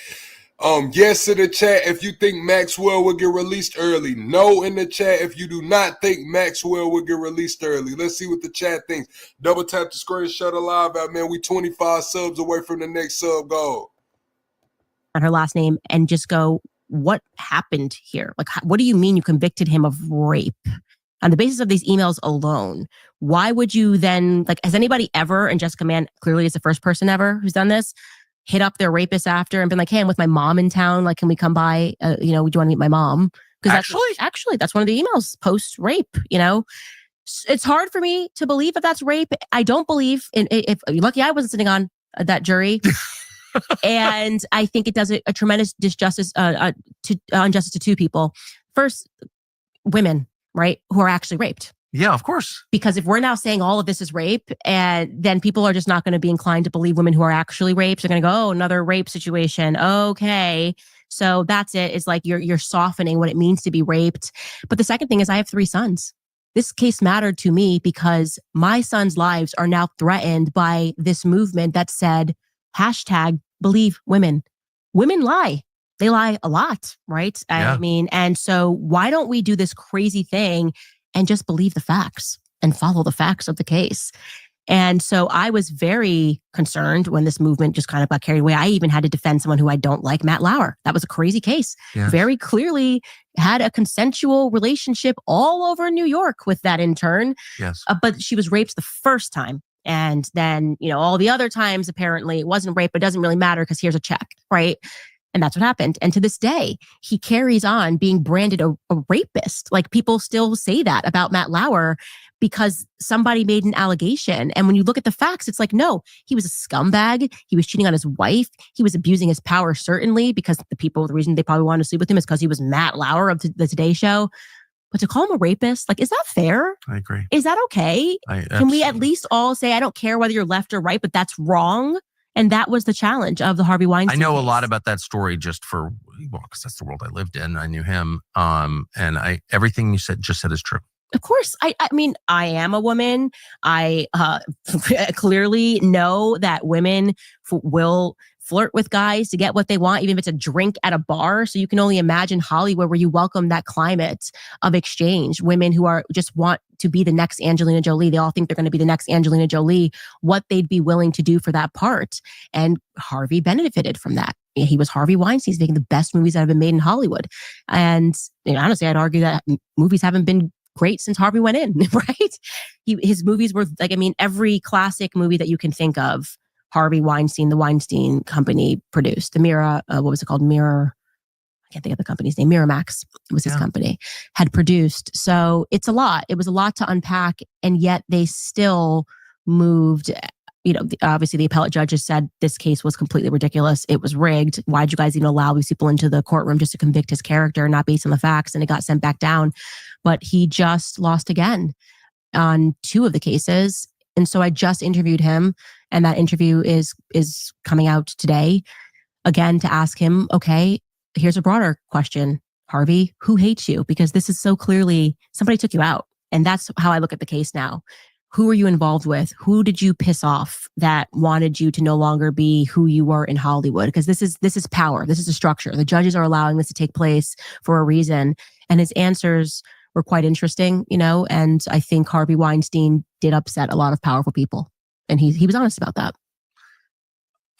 Yes in the chat if you think Maxwell will get released early. No in the chat if you do not think Maxwell will get released early. Let's see what the chat thinks. Double tap the screen, shut the live out, man. We 25 subs away from the next sub goal. On her last name and just go, what happened here? Like, what do you mean you convicted him of rape? On the basis of these emails alone, why would you then, has anybody ever, and Jessica Mann clearly is the first person ever who's done this, hit up their rapist after and been like, hey, I'm with my mom in town. Like, can we come by? Do you want to meet my mom? Because actually, that's one of the emails post-rape, It's hard for me to believe that that's rape. I don't believe if you're lucky I wasn't sitting on that jury. And I think it does a tremendous injustice to 2 people. First, women, right, who are actually raped. Yeah, of course. Because if we're now saying all of this is rape, and then people are just not going to be inclined to believe women who are actually raped. They're going to go, oh, another rape situation. Okay. So that's it. It's like you're softening what it means to be raped. But the second thing is I have 3 sons. This case mattered to me because my sons' lives are now threatened by this movement that said, #believe women. Women lie. They lie a lot, right? Yeah. I mean, and so why don't we do this crazy thing and just believe the facts and follow the facts of the case? And so I was very concerned when this movement just kind of got carried away. I even had to defend someone who I don't like, Matt Lauer. That was a crazy case. Yes. Very clearly had a consensual relationship all over New York with that intern. Yes. But she was raped the first time. And then, all the other times, apparently it wasn't rape, but it doesn't really matter because here's a check, right? And that's what happened. And to this day, he carries on being branded a rapist. Like, people still say that about Matt Lauer because somebody made an allegation. And when you look at the facts, it's like, no, he was a scumbag. He was cheating on his wife. He was abusing his power, certainly, because the reason they probably wanted to sleep with him is because he was Matt Lauer of the Today Show. But to call him a rapist, is that fair? I agree. Is that okay? Can we at least all say, I don't care whether you're left or right, but that's wrong? And that was the challenge of the Harvey Weinstein I know case. a lot about that story because that's the world I lived in. I knew him. And everything you just said is true. Of course. I mean, I am a woman. I clearly know that women will flirt with guys to get what they want, even if it's a drink at a bar. So you can only imagine Hollywood, where you welcome that climate of exchange. Women who just want to be the next Angelina Jolie. They all think they're going to be the next Angelina Jolie, what they'd be willing to do for that part. And Harvey benefited from that. He was Harvey Weinstein. He's making the best movies that have been made in Hollywood. And honestly, I'd argue that movies haven't been great since Harvey went in, right? His movies were like, I mean, every classic movie that you can think of, Harvey Weinstein, the Weinstein Company produced. The what was it called? I can't think of the company's name. Miramax was his company, had produced. So it's a lot. It was a lot to unpack. And yet they still moved, obviously the appellate judges said this case was completely ridiculous. It was rigged. Why'd you guys even allow these people into the courtroom just to convict his character, not based on the facts? And it got sent back down. But he just lost again on 2 of the cases. And so I just interviewed him, and that interview is coming out today, again, to ask him, okay, here's a broader question, Harvey, who hates you? Because this is so clearly somebody took you out. And that's how I look at the case now. Who were you involved with? Who did you piss off that wanted you to no longer be who you were in Hollywood? Because this is power. This is a structure. The judges are allowing this to take place for a reason. And his answers were quite interesting, and I think Harvey Weinstein did upset a lot of powerful people. And he was honest about that.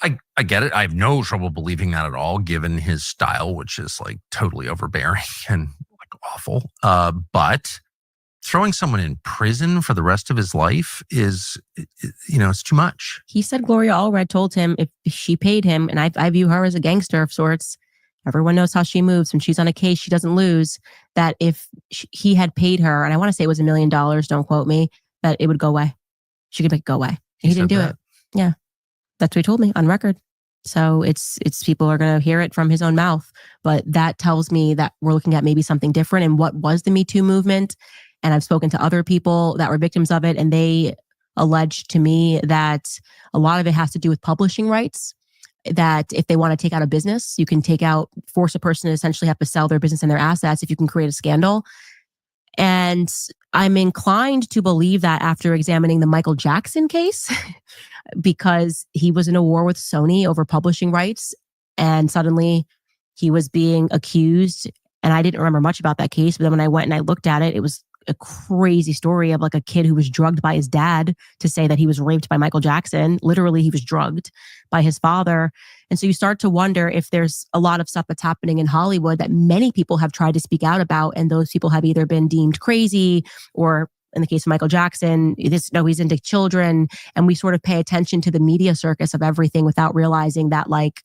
I get it. I have no trouble believing that at all, given his style, which is like totally overbearing and like awful. But throwing someone in prison for the rest of his life is, it's too much. He said Gloria Allred told him if she paid him, and I view her as a gangster of sorts. Everyone knows how she moves. When she's on a case, she doesn't lose. That if he had paid her, and I want to say it was $1 million, don't quote me, that it would go away. She could make it go away. And he didn't do it. Yeah. That's what he told me on record. So it's people are going to hear it from his own mouth. But that tells me that we're looking at maybe something different. And what was the Me Too movement? And I've spoken to other people that were victims of it, and they alleged to me that a lot of it has to do with publishing rights. That if they want to take out a business, you can force a person to essentially have to sell their business and their assets if you can create a scandal. And I'm inclined to believe that after examining the Michael Jackson case, because he was in a war with Sony over publishing rights, and suddenly he was being accused. And I didn't remember much about that case, but then when I went and I looked at it, it was a crazy story of like a kid who was drugged by his dad to say that he was raped by Michael Jackson. Literally, he was drugged by his father. And so you start to wonder if there's a lot of stuff that's happening in Hollywood that many people have tried to speak out about. And those people have either been deemed crazy, or in the case of Michael Jackson, he's into children. And we sort of pay attention to the media circus of everything without realizing that like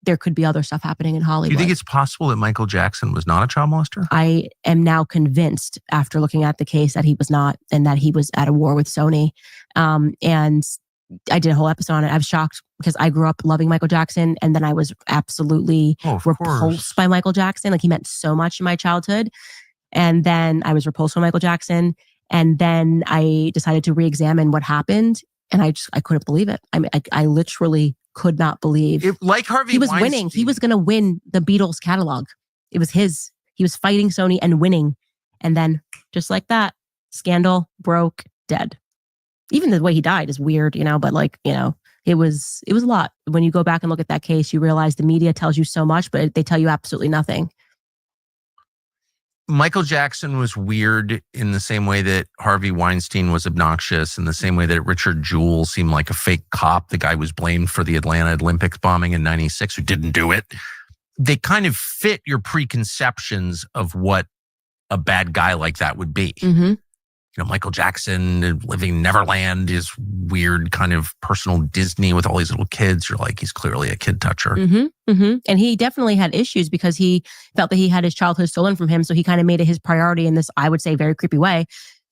there could be other stuff happening in Hollywood. Do you think it's possible that Michael Jackson was not a child molester? I am now convinced after looking at the case that he was not, and that he was at a war with Sony. And I did a whole episode on it. I was shocked because I grew up loving Michael Jackson, and then I was absolutely repulsed by Michael Jackson. Like, he meant so much in my childhood. And then I was repulsed by Michael Jackson. And then I decided to re-examine what happened. And I couldn't believe it. I mean, I literally could not believe it. Like Harvey he was Weinstein. Winning. He was going to win the Beatles catalog. It was his. He was fighting Sony and winning. And then just like that, scandal, broke, dead. Even the way he died is weird, but it was a lot. When you go back and look at that case, you realize the media tells you so much, but they tell you absolutely nothing. Michael Jackson was weird in the same way that Harvey Weinstein was obnoxious, in the same way that Richard Jewell seemed like a fake cop. The guy was blamed for the Atlanta Olympics bombing in '96 who didn't do it. They kind of fit your preconceptions of what a bad guy like that would be. Mm-hmm. Michael Jackson living in Neverland is weird, kind of personal Disney with all these little kids. You're like, he's clearly a kid toucher. Mm-hmm, mm-hmm. And he definitely had issues because he felt that he had his childhood stolen from him. So he kind of made it his priority in this, I would say, very creepy way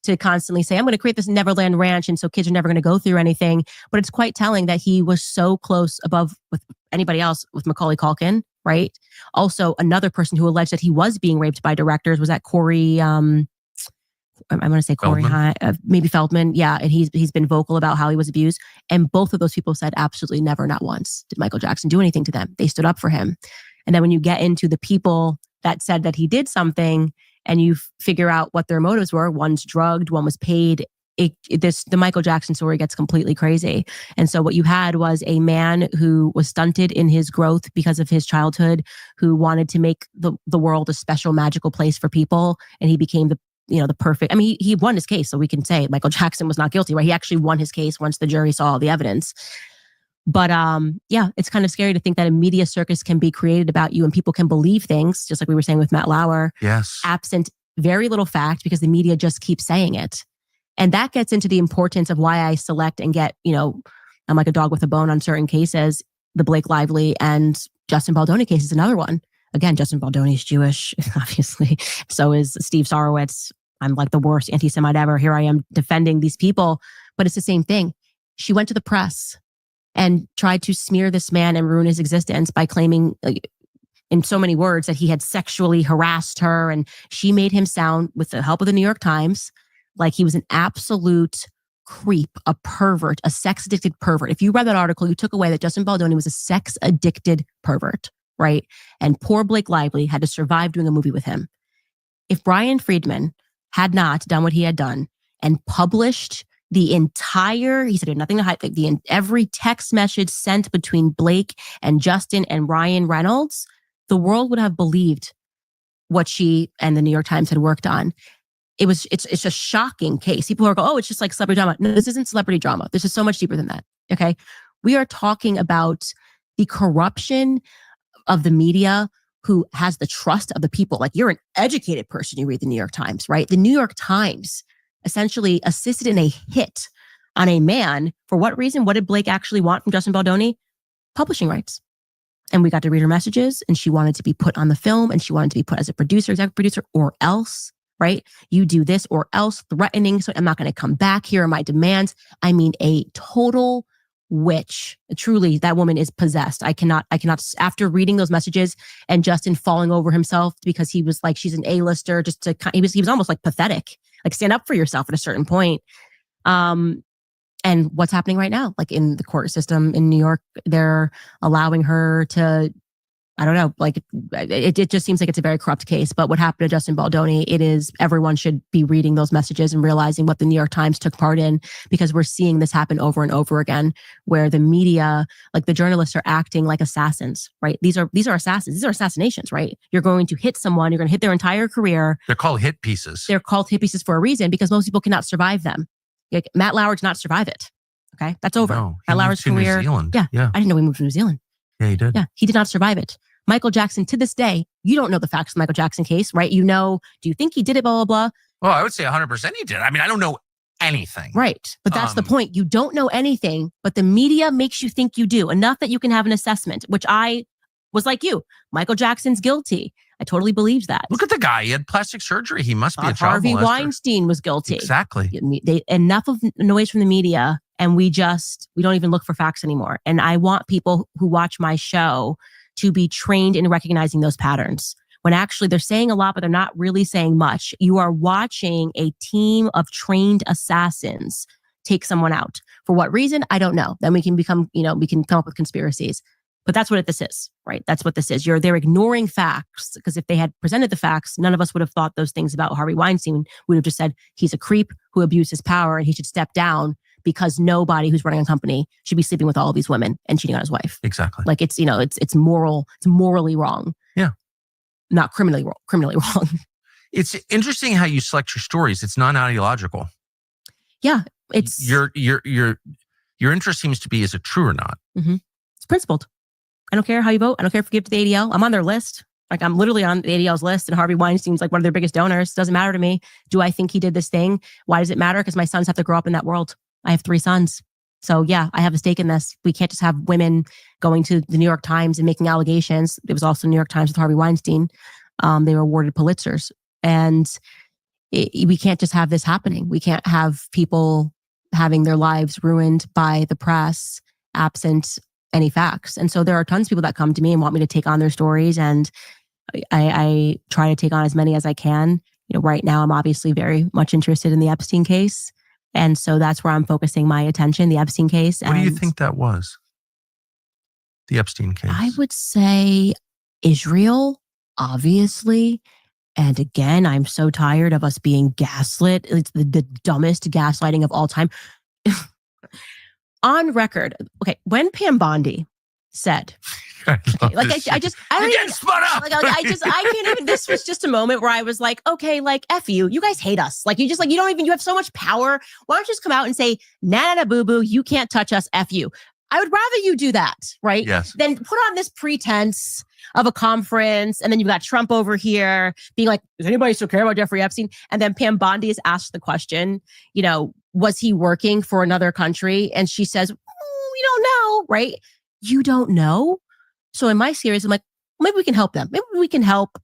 to constantly say, I'm going to create this Neverland ranch. And so kids are never going to go through anything. But it's quite telling that he was so close above with anybody else with Macaulay Culkin, right? Also, another person who alleged that he was being raped by directors was that Corey... I'm going to say Corey, maybe Feldman. Yeah. And he's been vocal about how he was abused. And both of those people said absolutely never, not once, did Michael Jackson do anything to them. They stood up for him. And then when you get into the people that said that he did something and you figure out what their motives were, one's drugged, one was paid, the Michael Jackson story gets completely crazy. And so what you had was a man who was stunted in his growth because of his childhood, who wanted to make the world a special, magical place for people. And he became the perfect, he won his case. So we can say Michael Jackson was not guilty, right? He actually won his case once the jury saw all the evidence. But it's kind of scary to think that a media circus can be created about you and people can believe things, just like we were saying with Matt Lauer. Yes. Absent very little fact because the media just keeps saying it. And that gets into the importance of why I select and get, I'm like a dog with a bone on certain cases. The Blake Lively and Justin Baldoni case is another one. Again, Justin Baldoni is Jewish, obviously. So is Steve Sarowitz. I'm like the worst anti-Semite ever. Here I am defending these people, but it's the same thing. She went to the press and tried to smear this man and ruin his existence by claiming, in so many words, that he had sexually harassed her. And she made him sound, with the help of the New York Times, like he was an absolute creep, a pervert, a sex-addicted pervert. If you read that article, you took away that Justin Baldoni was a sex-addicted pervert, right? And poor Blake Lively had to survive doing a movie with him. If Brian Friedman had not done what he had done and published the entire, he said he had nothing to hide, every text message sent between Blake and Justin and Ryan Reynolds, the world would have believed what she and the New York Times had worked on. It's a shocking case. People are going, oh, it's just like celebrity drama. No, this isn't celebrity drama. This is so much deeper than that. Okay. We are talking about the corruption of the media who has the trust of the people. Like, you're an educated person, you read the New York Times, right? The New York Times essentially assisted in a hit on a man. For what reason? What did Blake actually want from Justin Baldoni? Publishing rights. And we got to read her messages, and she wanted to be put on the film, and she wanted to be put as a producer, executive producer, or else, right? You do this or else, threatening. So I'm not going to come back. Here are my demands. I mean, a total witch. Truly, that woman is possessed. I cannot, after reading those messages and Justin falling over himself because he was like, she's an A-lister, he was almost like pathetic, like stand up for yourself at a certain point. And what's happening right now, like in the court system in New York, they're allowing her to, I don't know, like it just seems like it's a very corrupt case. But what happened to Justin Baldoni, everyone should be reading those messages and realizing what the New York Times took part in, because we're seeing this happen over and over again, where the media, like the journalists, are acting like assassins, right? These are assassins. These are assassinations, right? You're going to hit someone. You're going to hit their entire career. They're called hit pieces. They're called hit pieces for a reason, because most people cannot survive them. Like, Matt Lauer did not survive it. Okay, that's over. No, Matt Lauer's career. New Zealand. Yeah, I didn't know he moved to New Zealand. Yeah, he did. Yeah, he did not survive it. Michael Jackson, to this day, you don't know the facts of the Michael Jackson case, right? You know, do you think he did it, blah, blah, blah? Well, I would say 100% he did. I mean, I don't know anything. Right. But that's the point. You don't know anything, but the media makes you think you do, enough that you can have an assessment, which I was like you. Michael Jackson's guilty. I totally believed that. Look at the guy. He had plastic surgery. He must be a child Harvey molester. Weinstein was guilty. Exactly. Enough of noise from the media, and we don't even look for facts anymore. And I want people who watch my show to be trained in recognizing those patterns, when actually they're saying a lot, but they're not really saying much. You are watching a team of trained assassins take someone out. For what reason? I don't know. Then we can come up with conspiracies. But that's what this is, right? That's what this is. They're ignoring facts, because if they had presented the facts, none of us would have thought those things about Harvey Weinstein. We would have just said he's a creep who abuses power and he should step down, because nobody who's running a company should be sleeping with all of these women and cheating on his wife. Exactly. Like it's morally wrong. Yeah. Not criminally wrong. It's interesting how you select your stories. It's non-ideological. Yeah. It's your interest seems to be, is it true or not? Mm-hmm. It's principled. I don't care how you vote. I don't care if you give to the ADL. I'm on their list. Like, I'm literally on the ADL's list, and Harvey Weinstein's like one of their biggest donors. Doesn't matter to me. Do I think he did this thing? Why does it matter? Because my sons have to grow up in that world. I have 3 sons. So yeah, I have a stake in this. We can't just have women going to the New York Times and making allegations. It was also New York Times with Harvey Weinstein. They were awarded Pulitzers. And we can't just have this happening. We can't have people having their lives ruined by the press absent any facts. And so there are tons of people that come to me and want me to take on their stories. And I try to take on as many as I can. Right now I'm obviously very much interested in the Epstein case. And so that's where I'm focusing my attention, the Epstein case. What do you think that was? The Epstein case? I would say Israel, obviously. And again, I'm so tired of us being gaslit. It's the dumbest gaslighting of all time. On record, okay, when Pam Bondi said, I can't even, this was just a moment where I was like, okay, like, F you guys hate us. Like, you have so much power. Why don't you just come out and say, nah, boo boo, you can't touch us, F you. I would rather you do that, right? Yes. Than put on this pretense of a conference, and then you've got Trump over here being like, does anybody still care about Jeffrey Epstein? And then Pam Bondi is asked the question, was he working for another country? And she says, we don't know, right? You don't know? So in my series, I'm like, maybe we can help them. Maybe we can help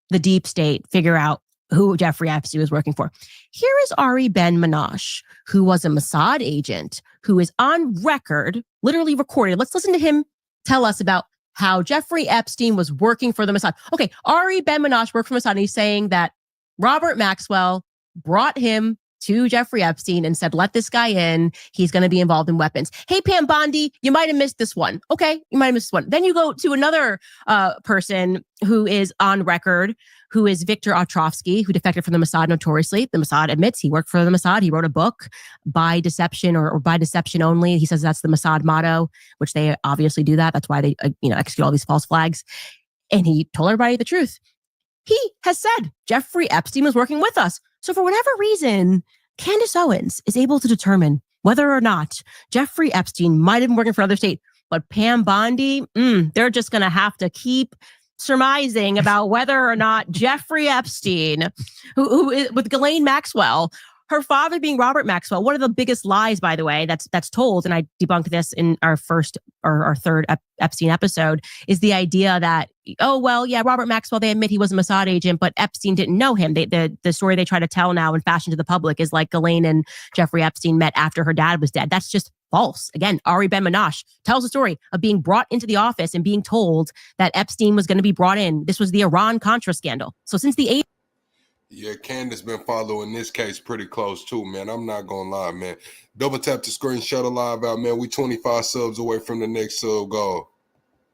the deep state figure out who Jeffrey Epstein was working for. Here is Ari Ben-Menashe, who was a Mossad agent, who is on record, literally recorded. Let's listen to him tell us about how Jeffrey Epstein was working for the Mossad. Okay, Ari Ben-Menashe worked for Mossad, and he's saying that Robert Maxwell brought him to Jeffrey Epstein and said, let this guy in. He's going to be involved in weapons. Hey, Pam Bondi, you might have missed this one. Okay, you might have missed one. Then you go to another person who is on record, who is Victor Ostrovsky, who defected from the Mossad notoriously. The Mossad admits he worked for the Mossad. He wrote a book, By Deception or By Deception Only. He says that's the Mossad motto, which they obviously do that. That's why they execute all these false flags. And he told everybody the truth. He has said Jeffrey Epstein was working with us. So for whatever reason, Candace Owens is able to determine whether or not Jeffrey Epstein might have been working for another state. But Pam Bondi, they're just going to have to keep surmising about whether or not Jeffrey Epstein, who is with Ghislaine Maxwell, her father being Robert Maxwell. One of the biggest lies, by the way, that's told, and I debunked this in our first or our third Epstein episode, is the idea that, Robert Maxwell, they admit he was a Mossad agent, but Epstein didn't know him. The story they try to tell now and fashion to the public is like Ghislaine and Jeffrey Epstein met after her dad was dead. That's just false. Again, Ari Ben-Menashe tells a story of being brought into the office and being told that Epstein was going to be brought in. This was the Iran-Contra scandal. So since the 80s, yeah, Candace been following this case pretty close too, man. I'm not gonna lie, man. Double tap the screen, shut a live out, man. We 25 subs away from the next sub goal.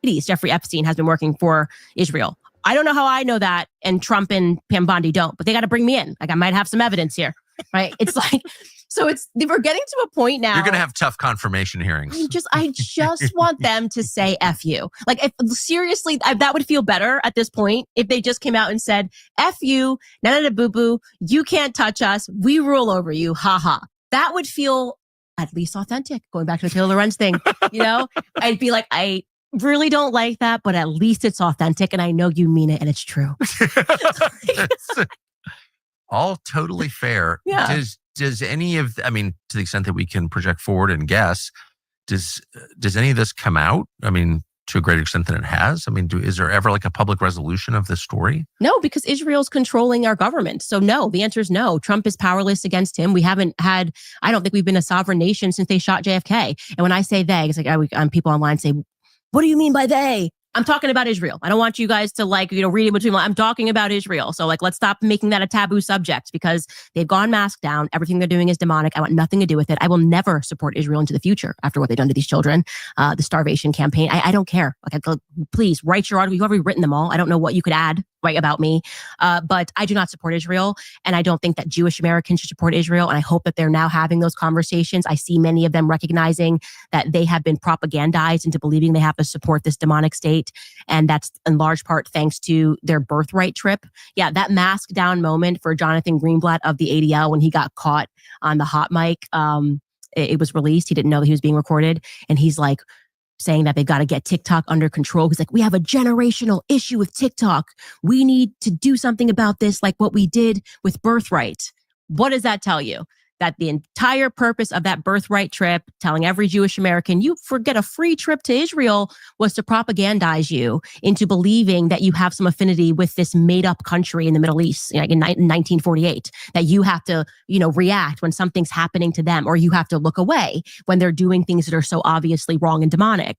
Jeffrey Epstein has been working for Israel. I don't know how I know that, and Trump and Pam Bondi don't, but they got to bring me in. Like, I might have some evidence here, right? It's like, we're getting to a point now. You're going to have tough confirmation hearings. I just want them to say F you. Like, if seriously, that would feel better at this point if they just came out and said, F you, nana boo boo, you can't touch us, we rule over you, haha. That would feel at least authentic. Going back to the Taylor Lorenz thing, I'd be like, I really don't like that, but at least it's authentic and I know you mean it and it's true. All totally fair. Yeah. Does any of, to the extent that we can project forward and guess, does any of this come out? To a greater extent than it has? Is there ever like a public resolution of this story? No, because Israel's controlling our government. So no, the answer is no. Trump is powerless against him. We haven't had, I don't think we've been a sovereign nation since they shot JFK. And when I say they, it's like people online say, what do you mean by they? I'm talking about Israel. I don't want you guys to read in between. I'm talking about Israel. So let's stop making that a taboo subject because they've gone mask down. Everything they're doing is demonic. I want nothing to do with it. I will never support Israel into the future after what they've done to these children. The starvation campaign. I don't care. Please write your article. You've already written them all. I don't know what you could add about me. But I do not support Israel. And I don't think that Jewish Americans should support Israel. And I hope that they're now having those conversations. I see many of them recognizing that they have been propagandized into believing they have to support this demonic state. And that's in large part thanks to their Birthright trip. Yeah, that mask down moment for Jonathan Greenblatt of the ADL when he got caught on the hot mic, it was released. He didn't know that he was being recorded. And he's like saying that they've got to get TikTok under control. He's like, we have a generational issue with TikTok. We need to do something about this like what we did with Birthright. What does that tell you? That the entire purpose of that Birthright trip, telling every Jewish American, you forget a free trip to Israel, was to propagandize you into believing that you have some affinity with this made up country in the Middle East, in 1948, that you have to, react when something's happening to them, or you have to look away when they're doing things that are so obviously wrong and demonic.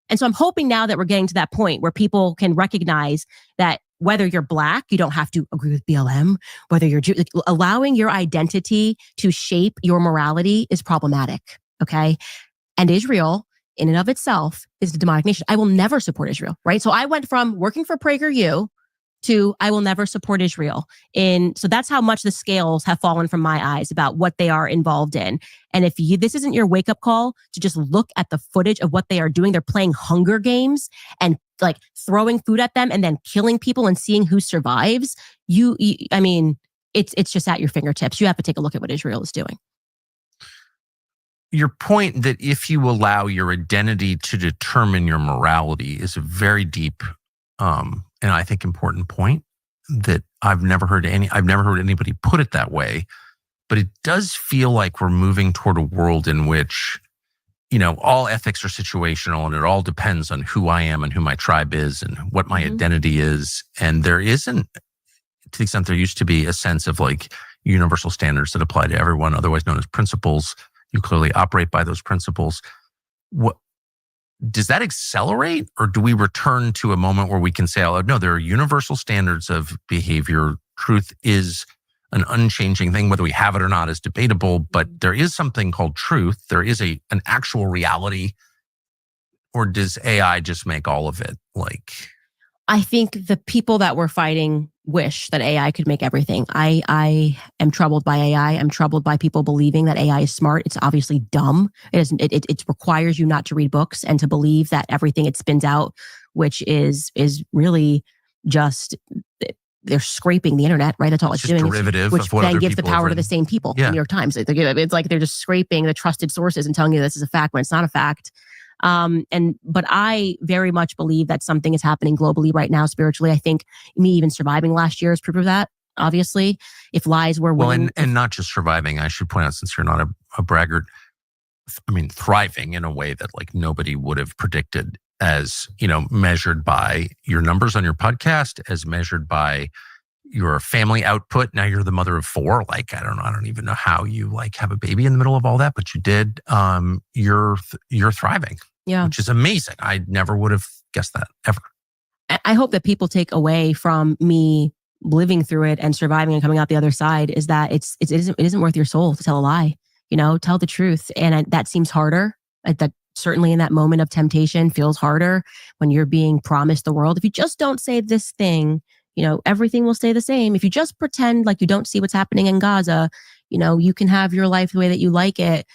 And so I'm hoping now that we're getting to that point where people can recognize that whether you're Black, you don't have to agree with BLM. Whether you're Jew, allowing your identity to shape your morality is problematic. Okay. And Israel, in and of itself, is the demonic nation. I will never support Israel. Right. So I went from working for PragerU to I will never support Israel. So that's how much the scales have fallen from my eyes about what they are involved in. And if this isn't your wake up call to just look at the footage of what they are doing, they're playing Hunger Games and throwing food at them and then killing people and seeing who survives. It's just at your fingertips. You have to take a look at what Israel is doing. your point that if you allow your identity to determine your morality is a very deep and I think important point that I've never heard anybody put it that way. But it does feel like we're moving toward a world in which, all ethics are situational and it all depends on who I am and who my tribe is and what my identity is. And there isn't, to the extent there used to be, a sense of like universal standards that apply to everyone, otherwise known as principles. You clearly operate by those principles. What does that accelerate, or do we return to a moment where we can say, oh, no, there are universal standards of behavior. Truth is an unchanging thing. Whether we have it or not is debatable, but there is something called truth. There is an actual reality. Or does AI just make all of it like? I think the people that we're fighting wish that AI could make everything. I am troubled by AI. I'm troubled by people believing that AI is smart. It's obviously dumb. It requires you not to read books and to believe that everything it spins out, which is really just, they're scraping the internet, right? That's all it's doing. Derivative which of what then other gives the people power have to the same people. Yeah. The New York Times. It's like they're just scraping the trusted sources and telling you this is a fact when it's not a fact. But I very much believe that something is happening globally right now, spiritually. I think me even surviving last year is proof of that. Obviously, if lies were winning, and not just surviving, I should point out, since you're not a braggart, I mean, thriving in a way that like nobody would have predicted, as measured by your numbers on your podcast, as measured by your family output. Now you're the mother of 4. Like, I don't even know how you like have a baby in the middle of all that, but you did. You're thriving. Yeah. Which is amazing. I never would have guessed that ever. I hope that people take away from me living through it and surviving and coming out the other side is that it isn't worth your soul to tell a lie, tell the truth. And that seems harder. That certainly in that moment of temptation feels harder when you're being promised the world. If you just don't say this thing, everything will stay the same. If you just pretend like you don't see what's happening in Gaza, you can have your life the way that you like it.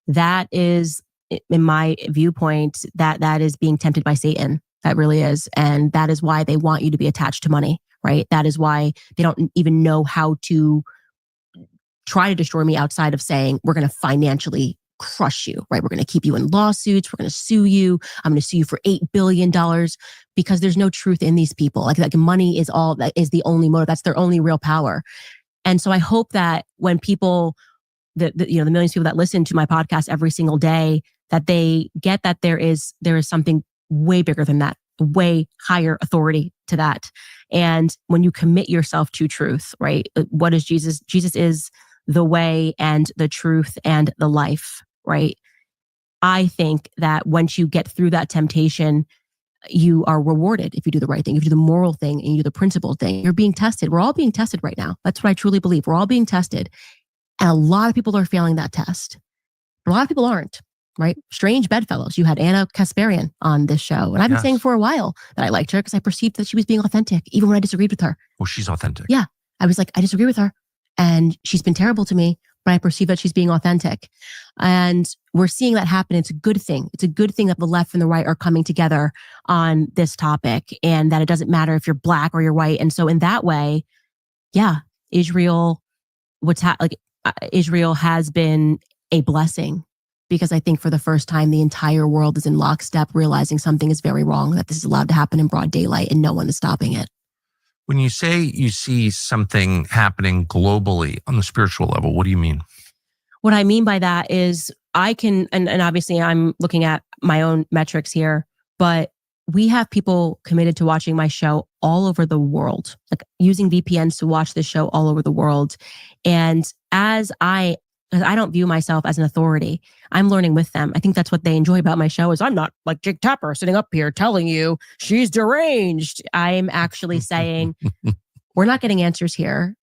That is, in my viewpoint, that is being tempted by Satan. That really is. And that is why they want you to be attached to money, right? That is why they don't even know how to try to destroy me outside of saying, we're going to financially crush you, right? We're going to keep you in lawsuits. We're going to sue you. I'm going to sue you for $8 billion because there's no truth in these people. Like money is that is the only motive. That's their only real power. And so I hope that when people, the millions of people that listen to my podcast every single day, that they get that there is something way bigger than that, way higher authority to that. And when you commit yourself to truth, right? What is Jesus? Jesus is the way and the truth and the life, right? I think that once you get through that temptation, you are rewarded if you do the right thing, if you do the moral thing and you do the principled thing. You're being tested. We're all being tested right now. That's what I truly believe. We're all being tested. And a lot of people are failing that test. But a lot of people aren't, right? Strange bedfellows. You had Anna Kasparian on this show. And I've been saying for a while that I liked her because I perceived that she was being authentic, even when I disagreed with her. Well, she's authentic. Yeah. I was like, I disagree with her. And she's been terrible to me, but I perceive that she's being authentic. And we're seeing that happen. It's a good thing. It's a good thing that the left and the right are coming together on this topic, and that it doesn't matter if you're black or you're white. And so in that way, yeah, Israel has been a blessing, because I think for the first time, the entire world is in lockstep, realizing something is very wrong, that this is allowed to happen in broad daylight and no one is stopping it. When you say you see something happening globally on the spiritual level, what do you mean? What I mean by that is I can, and obviously I'm looking at my own metrics here, but we have people committed to watching my show all over the world, like using VPNs to watch this show all over the world. And as I don't view myself as an authority, I'm learning with them. I think that's what they enjoy about my show is I'm not like Jake Tapper sitting up here telling you she's deranged. I'm actually saying we're not getting answers here.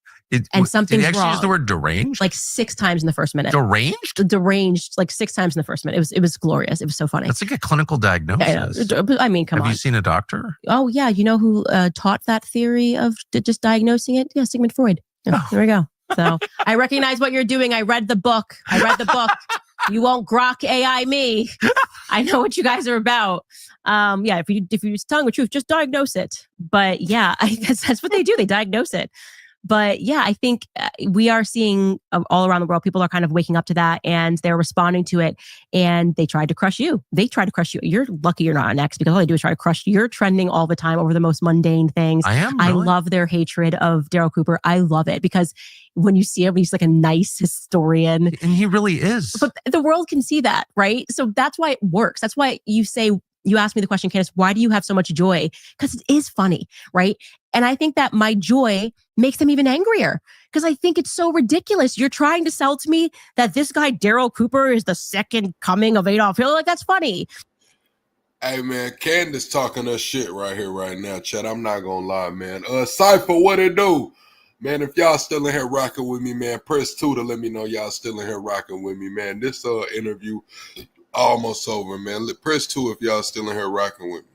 Something's did he actually wrong. use the word deranged? Like 6 times in the first minute. Deranged? Deranged, like 6 times in the first minute. It was glorious. It was so funny. That's like a clinical diagnosis. I mean, come on. Have you seen a doctor? Oh, yeah. You know who taught that theory of just diagnosing it? Yeah, Sigmund Freud. Yeah, There we go. So I recognize what you're doing. I read the book. You won't grok AI me. I know what you guys are about. Yeah, if you're telling the truth, just diagnose it. But yeah, that's what they do. They diagnose it. But yeah, I think we are seeing all around the world, people are kind of waking up to that and they're responding to it. And they tried to crush you. They tried to crush you. You're lucky you're not an X because all they do is try to crush you. You're trending all the time over the most mundane things. I am. I Really? love their hatred of Daryl Cooper. I love it because when you see him, he's like a nice historian. And he really is. But the world can see that, right? So that's why it works. That's why you asked me the question, Candace, why do you have so much joy? Because it is funny, right? And I think that my joy makes them even angrier because I think it's so ridiculous. You're trying to sell to me that this guy, Daryl Cooper, is the second coming of Adolf Hitler. Like, that's funny. Hey, man, Candace talking her shit right here, right now, Chad. I'm not going to lie, man. Cypher, what it do? Man, if y'all still in here rocking with me, man, press 2 to let me know y'all still in here rocking with me, man. This interview almost over, man. Press 2 if y'all still in here rocking with me.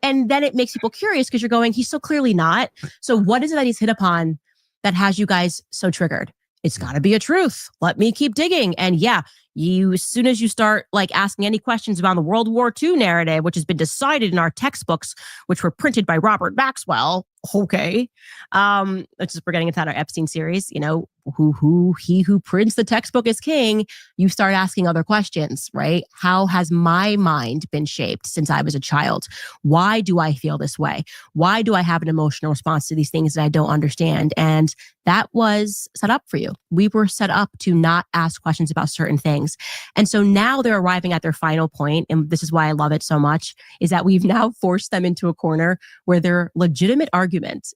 And then it makes people curious because you're going, he's so clearly not. So what is it that he's hit upon that has you guys so triggered? It's got to be a truth. Let me keep digging. And yeah, as soon as you start like asking any questions about the World War II narrative, which has been decided in our textbooks, which were printed by Robert Maxwell. Okay. We're getting into that, our Epstein series, he who prints the textbook is king. You start asking other questions, right? How has my mind been shaped since I was a child? Why do I feel this way? Why do I have an emotional response to these things that I don't understand? And that was set up for you. We were set up to not ask questions about certain things. And so now they're arriving at their final point, and this is why I love it so much, is that we've now forced them into a corner where their legitimate argument,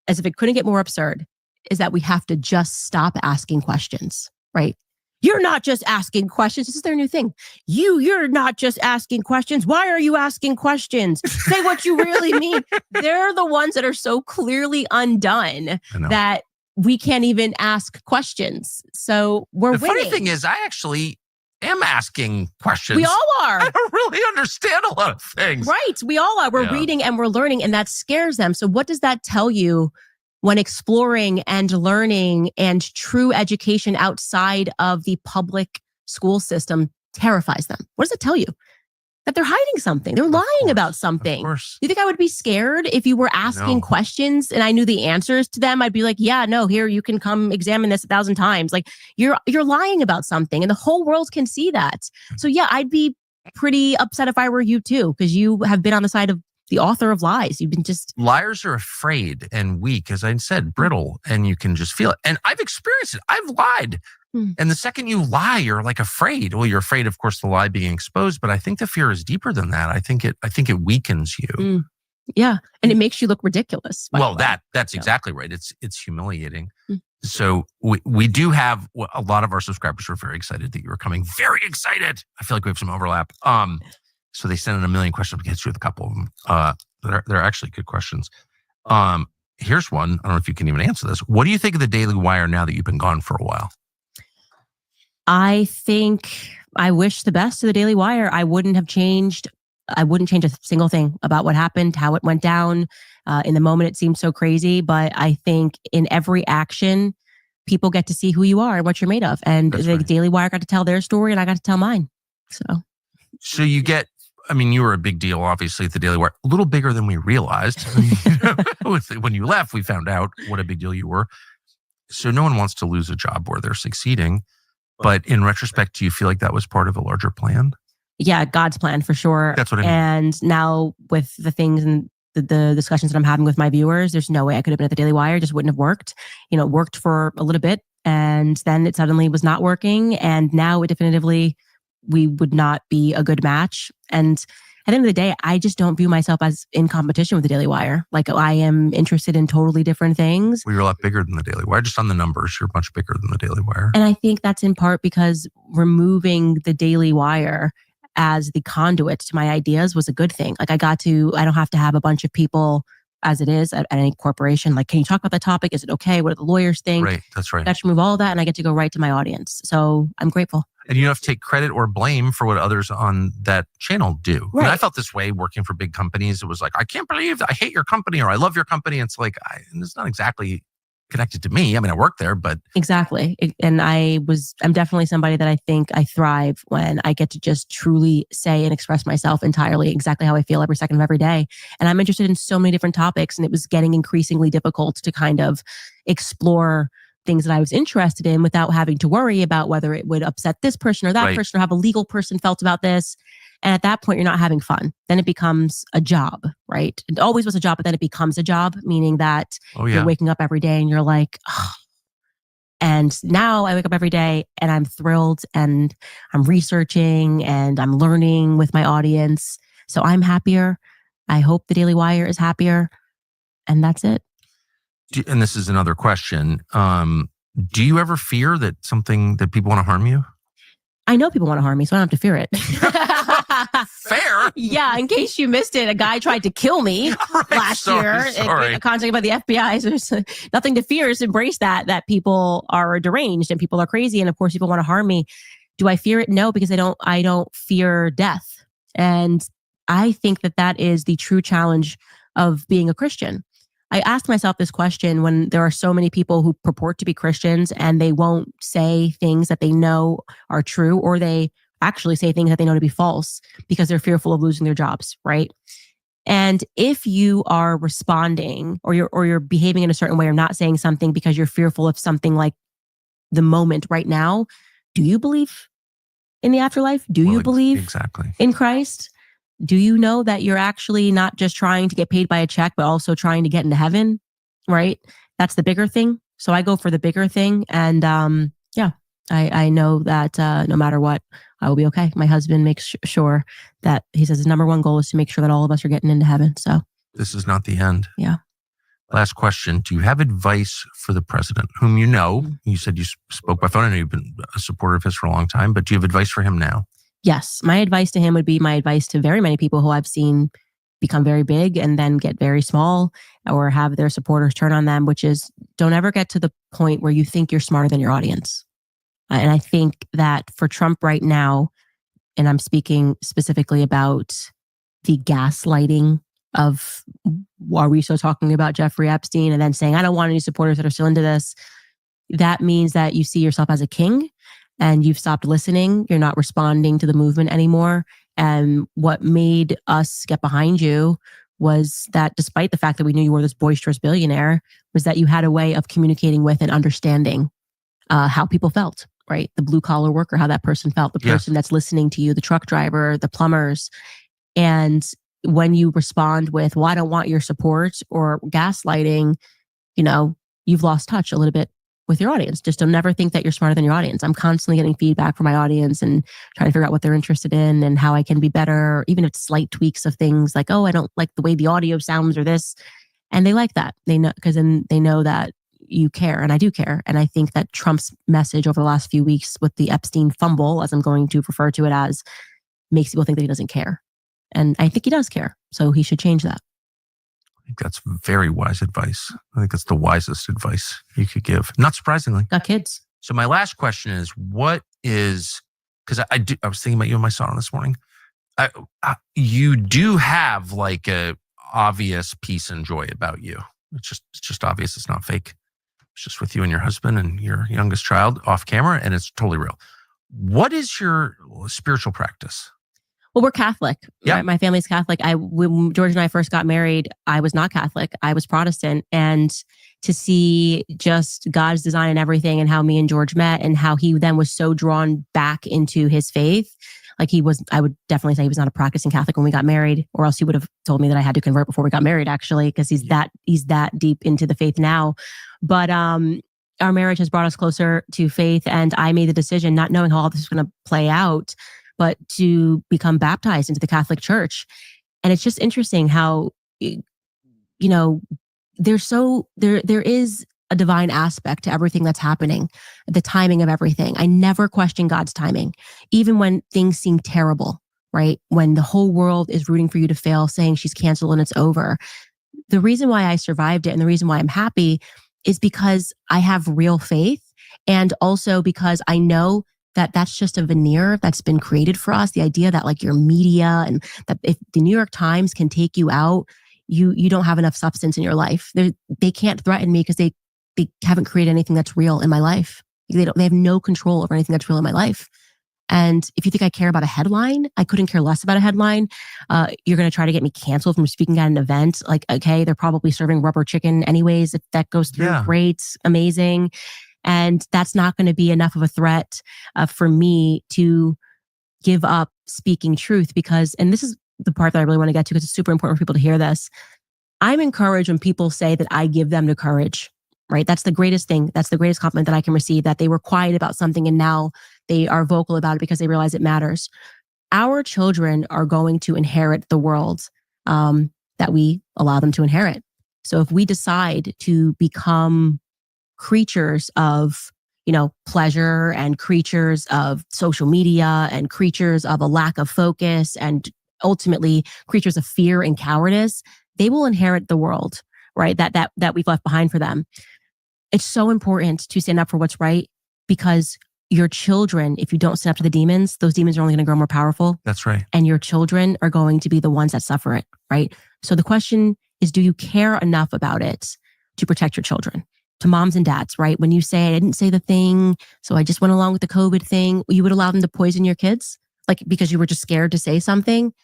as if it couldn't get more absurd, is that we have to just stop asking questions, right? You're not just asking questions. This is their new thing. You're not just asking questions. Why are you asking questions? Say what you really mean. They're the ones that are so clearly undone that we can't even ask questions. So we're winning. The funny thing is, I actually am asking questions. We all are. I don't really understand a lot of things. Right. We all are. We're reading and we're learning, and that scares them. So what does that tell you when exploring and learning and true education outside of the public school system terrifies them? What does it tell you? That they're hiding something. They're lying about something. Do you think I would be scared if you were asking questions and I knew the answers to them? I'd be like, yeah, no, here, you can come examine this 1,000 times. Like you're lying about something and the whole world can see that. So yeah, I'd be pretty upset if I were you too, because you have been on the side of the author of lies. You've been just... Liars are afraid and weak, as I said, brittle, and you can just feel it. And I've experienced it. I've lied. And the second you lie, you're like afraid. Well, you're afraid, of course, the lie being exposed, but I think the fear is deeper than that. I think it weakens you. Yeah. And it makes you look ridiculous. Well, that's exactly right. It's humiliating. So we do have a lot of our subscribers were very excited that you were coming. Very excited. I feel like we have some overlap. So they sent in a million questions. We get through with a couple of them. They're actually good questions. Here's one. I don't know if you can even answer this. What do you think of the Daily Wire now that you've been gone for a while? I think I wish the best to the Daily Wire. I wouldn't change a single thing about what happened, how it went down. In the moment, it seemed so crazy, but I think in every action, people get to see who you are and what you're made of. And the Daily Wire got to tell their story and I got to tell mine. So you get, you were a big deal, obviously, at the Daily Wire, a little bigger than we realized. When you left, we found out what a big deal you were. So no one wants to lose a job where they're succeeding. But in retrospect, do you feel like that was part of a larger plan? Yeah, God's plan for sure. That's what I mean. And now with the things and the discussions that I'm having with my viewers, there's no way I could have been at the Daily Wire. It just wouldn't have worked. It worked for a little bit and then it suddenly was not working. And now we would not be a good match. And at the end of the day, I just don't view myself as in competition with the Daily Wire. Like I am interested in totally different things. Well, you're a lot bigger than the Daily Wire. Just on the numbers, you're much bigger than the Daily Wire. And I think that's in part because removing the Daily Wire as the conduit to my ideas was a good thing. Like I don't have to have a bunch of people as it is at any corporation. Like, can you talk about that topic? Is it okay? What do the lawyers think? Right, that's right. I got to remove all of that and I get to go right to my audience. So I'm grateful. And you don't have to take credit or blame for what others on that channel do. Right. I felt this way working for big companies. It was like, I can't believe I hate your company or I love your company. It's like, it's not exactly connected to me. I mean, I work there, but Exactly. And I'm definitely somebody that I think I thrive when I get to just truly say and express myself entirely exactly how I feel every second of every day. And I'm interested in so many different topics, and it was getting increasingly difficult to kind of explore things that I was interested in without having to worry about whether it would upset this person or that Right. person, or have a legal person felt about this. And at that point, you're not having fun. Then it becomes a job, right? It always was a job, but then it becomes a job, meaning that oh you're yeah, waking up every day and you're like, oh. And now I wake up every day and I'm thrilled, and I'm researching and I'm learning with my audience. So I'm happier. I hope the Daily Wire is happier. And that's it. and this is another question. Do you ever fear that people want to harm you? I know people want to harm me, so I don't have to fear it. Fair. Yeah, in case you missed it, a guy tried to kill me last year. Contacted by the FBI. So there's nothing to fear. Just embrace that people are deranged and people are crazy, and of course people want to harm me. Do I fear it? No, because I don't fear death. And I think that is the true challenge of being a Christian. I asked myself this question when there are so many people who purport to be Christians and they won't say things that they know are true, or they actually say things that they know to be false because they're fearful of losing their jobs, right? And if you are responding or you're behaving in a certain way or not saying something because you're fearful of something like the moment right now, do you believe in the afterlife? Do you believe exactly in Christ? Do you know that you're actually not just trying to get paid by a check, but also trying to get into heaven, right? That's the bigger thing. So I go for the bigger thing. And I know that no matter what, I will be okay. My husband makes sure that he says his number one goal is to make sure that all of us are getting into heaven. So this is not the end. Yeah. Last question. Do you have advice for the president, whom you know? You said you spoke by phone. I know you've been a supporter of his for a long time, but do you have advice for him now? Yes. My advice to him would be my advice to very many people who I've seen become very big and then get very small or have their supporters turn on them, which is don't ever get to the point where you think you're smarter than your audience. And I think that for Trump right now, and I'm speaking specifically about the gaslighting of, are we still talking about Jeffrey Epstein, and then saying, I don't want any supporters that are still into this. That means that you see yourself as a king and you've stopped listening. You're not responding to the movement anymore. And what made us get behind you was that despite the fact that we knew you were this boisterous billionaire, was that you had a way of communicating with and understanding how people felt, right? The blue collar worker, how that person felt, the person that's listening to you, the truck driver, the plumbers. And when you respond with, well, I don't want your support, or gaslighting, you've lost touch a little bit with your audience. Just don't never think that you're smarter than your audience. I'm constantly getting feedback from my audience and trying to figure out what they're interested in and how I can be better, even if it's slight tweaks of things like, oh, I don't like the way the audio sounds or this. And they like that. They know, because then they know that you care, and I do care. And I think that Trump's message over the last few weeks with the Epstein fumble, as I'm going to refer to it as, makes people think that he doesn't care. And I think he does care. So he should change that. I think that's very wise advice. I think that's the wisest advice you could give. Not surprisingly. Got kids. So my last question is, because I was thinking about you and my son this morning. You do have like a obvious peace and joy about you. It's just obvious. It's not fake. It's just with you and your husband and your youngest child off camera, and it's totally real. What is your spiritual practice? Well, we're Catholic. Yeah. Right? My family's Catholic. When George and I first got married, I was not Catholic. I was Protestant. And to see just God's design and everything, and how me and George met, and how he then was so drawn back into his faith. Like I would definitely say he was not a practicing Catholic when we got married, or else he would have told me that I had to convert before we got married, actually, because he's that deep into the faith now. But our marriage has brought us closer to faith, and I made the decision, not knowing how all this was going to play out, but to become baptized into the Catholic Church. And it's just interesting how, there is a divine aspect to everything that's happening, the timing of everything. I never question God's timing, even when things seem terrible, right? When the whole world is rooting for you to fail, saying she's canceled and it's over. The reason why I survived it and the reason why I'm happy is because I have real faith, and also because I know that that's just a veneer that's been created for us. The idea that like your media, and that if the New York Times can take you out, you don't have enough substance in your life. They can't threaten me because they they haven't created anything that's real in my life. They have no control over anything that's real in my life. And if you think I care about a headline, I couldn't care less about a headline. You're going to try to get me canceled from speaking at an event. Like, okay, they're probably serving rubber chicken anyways. If that goes through, great, amazing. And that's not going to be enough of a threat for me to give up speaking truth, because, and this is the part that I really want to get to because it's super important for people to hear this. I'm encouraged when people say that I give them the courage, right? That's the greatest thing. That's the greatest compliment that I can receive, that they were quiet about something and now they are vocal about it because they realize it matters. Our children are going to inherit the world that we allow them to inherit. So if we decide to become creatures of, pleasure and creatures of social media and creatures of a lack of focus and ultimately creatures of fear and cowardice, they will inherit the world, right? That we've left behind for them. It's so important to stand up for what's right, because your children, if you don't stand up to the demons, those demons are only going to grow more powerful. That's right. And your children are going to be the ones that suffer it, right? So the question is, do you care enough about it to protect your children? To moms and dads, right? When you say, I didn't say the thing, so I just went along with the COVID thing, you would allow them to poison your kids? Like, because you were just scared to say something?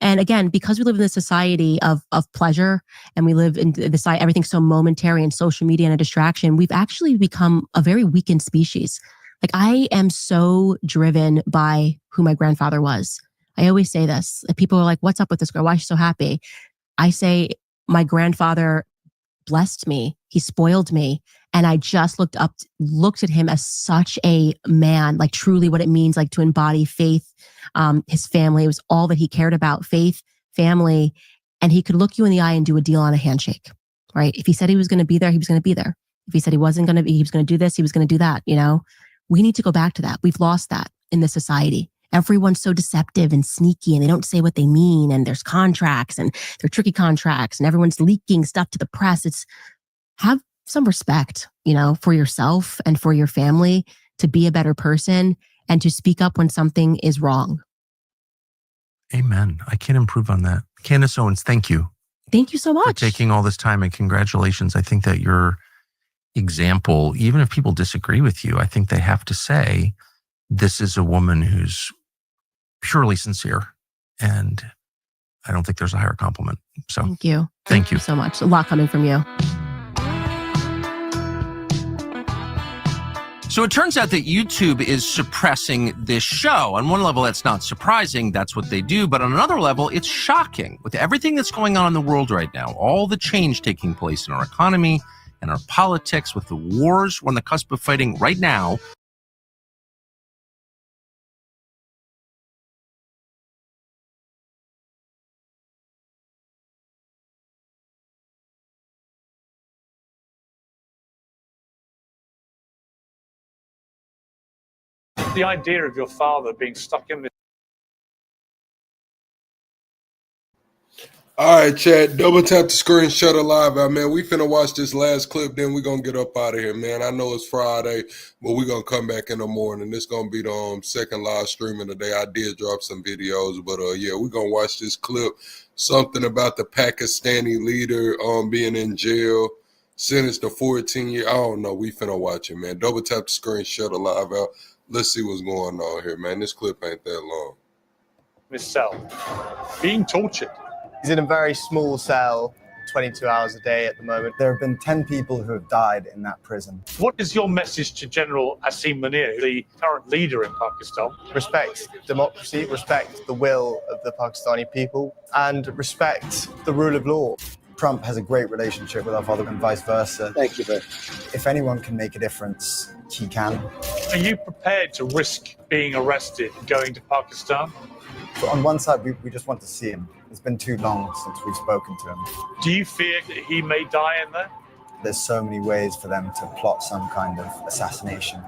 And again, because we live in this society of pleasure, and we live in the society, everything's so momentary and social media and a distraction, we've actually become a very weakened species. Like, I am so driven by who my grandfather was. I always say this. People are like, what's up with this girl? Why is she so happy? I say, my grandfather blessed me. He spoiled me. And I just looked at him as such a man, like truly what it means, like to embody faith, his family. It was all that he cared about, faith, family. And he could look you in the eye and do a deal on a handshake, right? If he said he was going to be there, he was going to be there. If he said he wasn't going to be, he was going to do this, he was going to do that, We need to go back to that. We've lost that in this society. Everyone's so deceptive and sneaky, and they don't say what they mean. And there's contracts, and they're tricky contracts, and everyone's leaking stuff to the press. Have some respect, for yourself and for your family, to be a better person and to speak up when something is wrong. Amen. I can't improve on that. Candace Owens, thank you. Thank you so much for taking all this time, and congratulations. I think that your example, even if people disagree with you, I think they have to say, this is a woman who's purely sincere, and I don't think there's a higher compliment. So thank you. Thank you so much. A lot coming from you. So it turns out that YouTube is suppressing this show. On one level, that's not surprising. That's what they do. But on another level, it's shocking. With everything that's going on in the world right now, all the change taking place in our economy and our politics, with the wars we're on the cusp of fighting right now, the idea of your father being stuck in this. All right, chat. Double tap the screen, shut it live out, man. We finna watch this last clip, then we gonna get up out of here, man. I know it's Friday, but we gonna come back in the morning. This gonna be the second live stream of the day. I did drop some videos, but yeah, we gonna watch this clip. Something about the Pakistani leader being in jail, sentenced to 14 years. I don't know. We finna watch it, man. Double tap the screen, shut it live out. Let's see what's going on here, man. This clip ain't that long. This cell, being tortured. He's in a very small cell, 22 hours a day at the moment. There have been 10 people who have died in that prison. What is your message to General Asim Munir, the current leader in Pakistan? Respect democracy, respect the will of the Pakistani people, and respect the rule of law. Trump has a great relationship with our father and vice versa. Thank you, Vic. If anyone can make a difference, he can. Are you prepared to risk being arrested going to Pakistan? So on one side, we just want to see him. It's been too long since we've spoken to him. Do you fear that he may die in there? There's so many ways for them to plot some kind of assassination.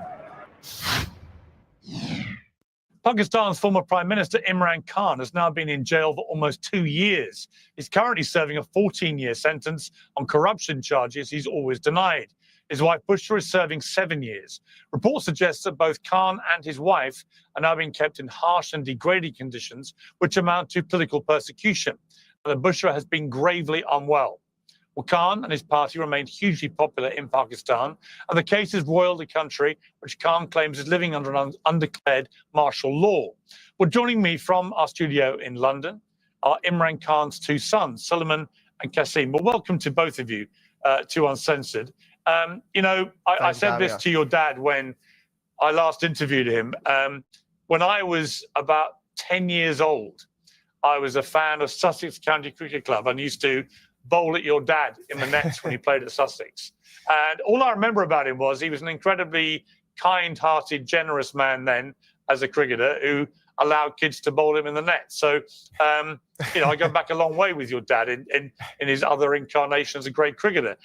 Pakistan's former Prime Minister Imran Khan has now been in jail for almost 2 years. He's currently serving a 14-year sentence on corruption charges he's always denied. His wife Bushra is serving 7 years. Reports suggest that both Khan and his wife are now being kept in harsh and degrading conditions, which amount to political persecution. And Bushra has been gravely unwell. Well, Khan and his party remain hugely popular in Pakistan, and the case has roiled the country, which Khan claims is living under an undeclared martial law. Well, joining me from our studio in London are Imran Khan's two sons, Suleiman and Qasim. Well, welcome to both of you to Uncensored. I said this to your dad when I last interviewed him. When I was about 10 years old, I was a fan of Sussex County Cricket Club and used to bowl at your dad in the nets when he played at Sussex. And all I remember about him was he was an incredibly kind-hearted, generous man then as a cricketer who allowed kids to bowl him in the net. So, I go back a long way with your dad in his other incarnations as a great cricketer.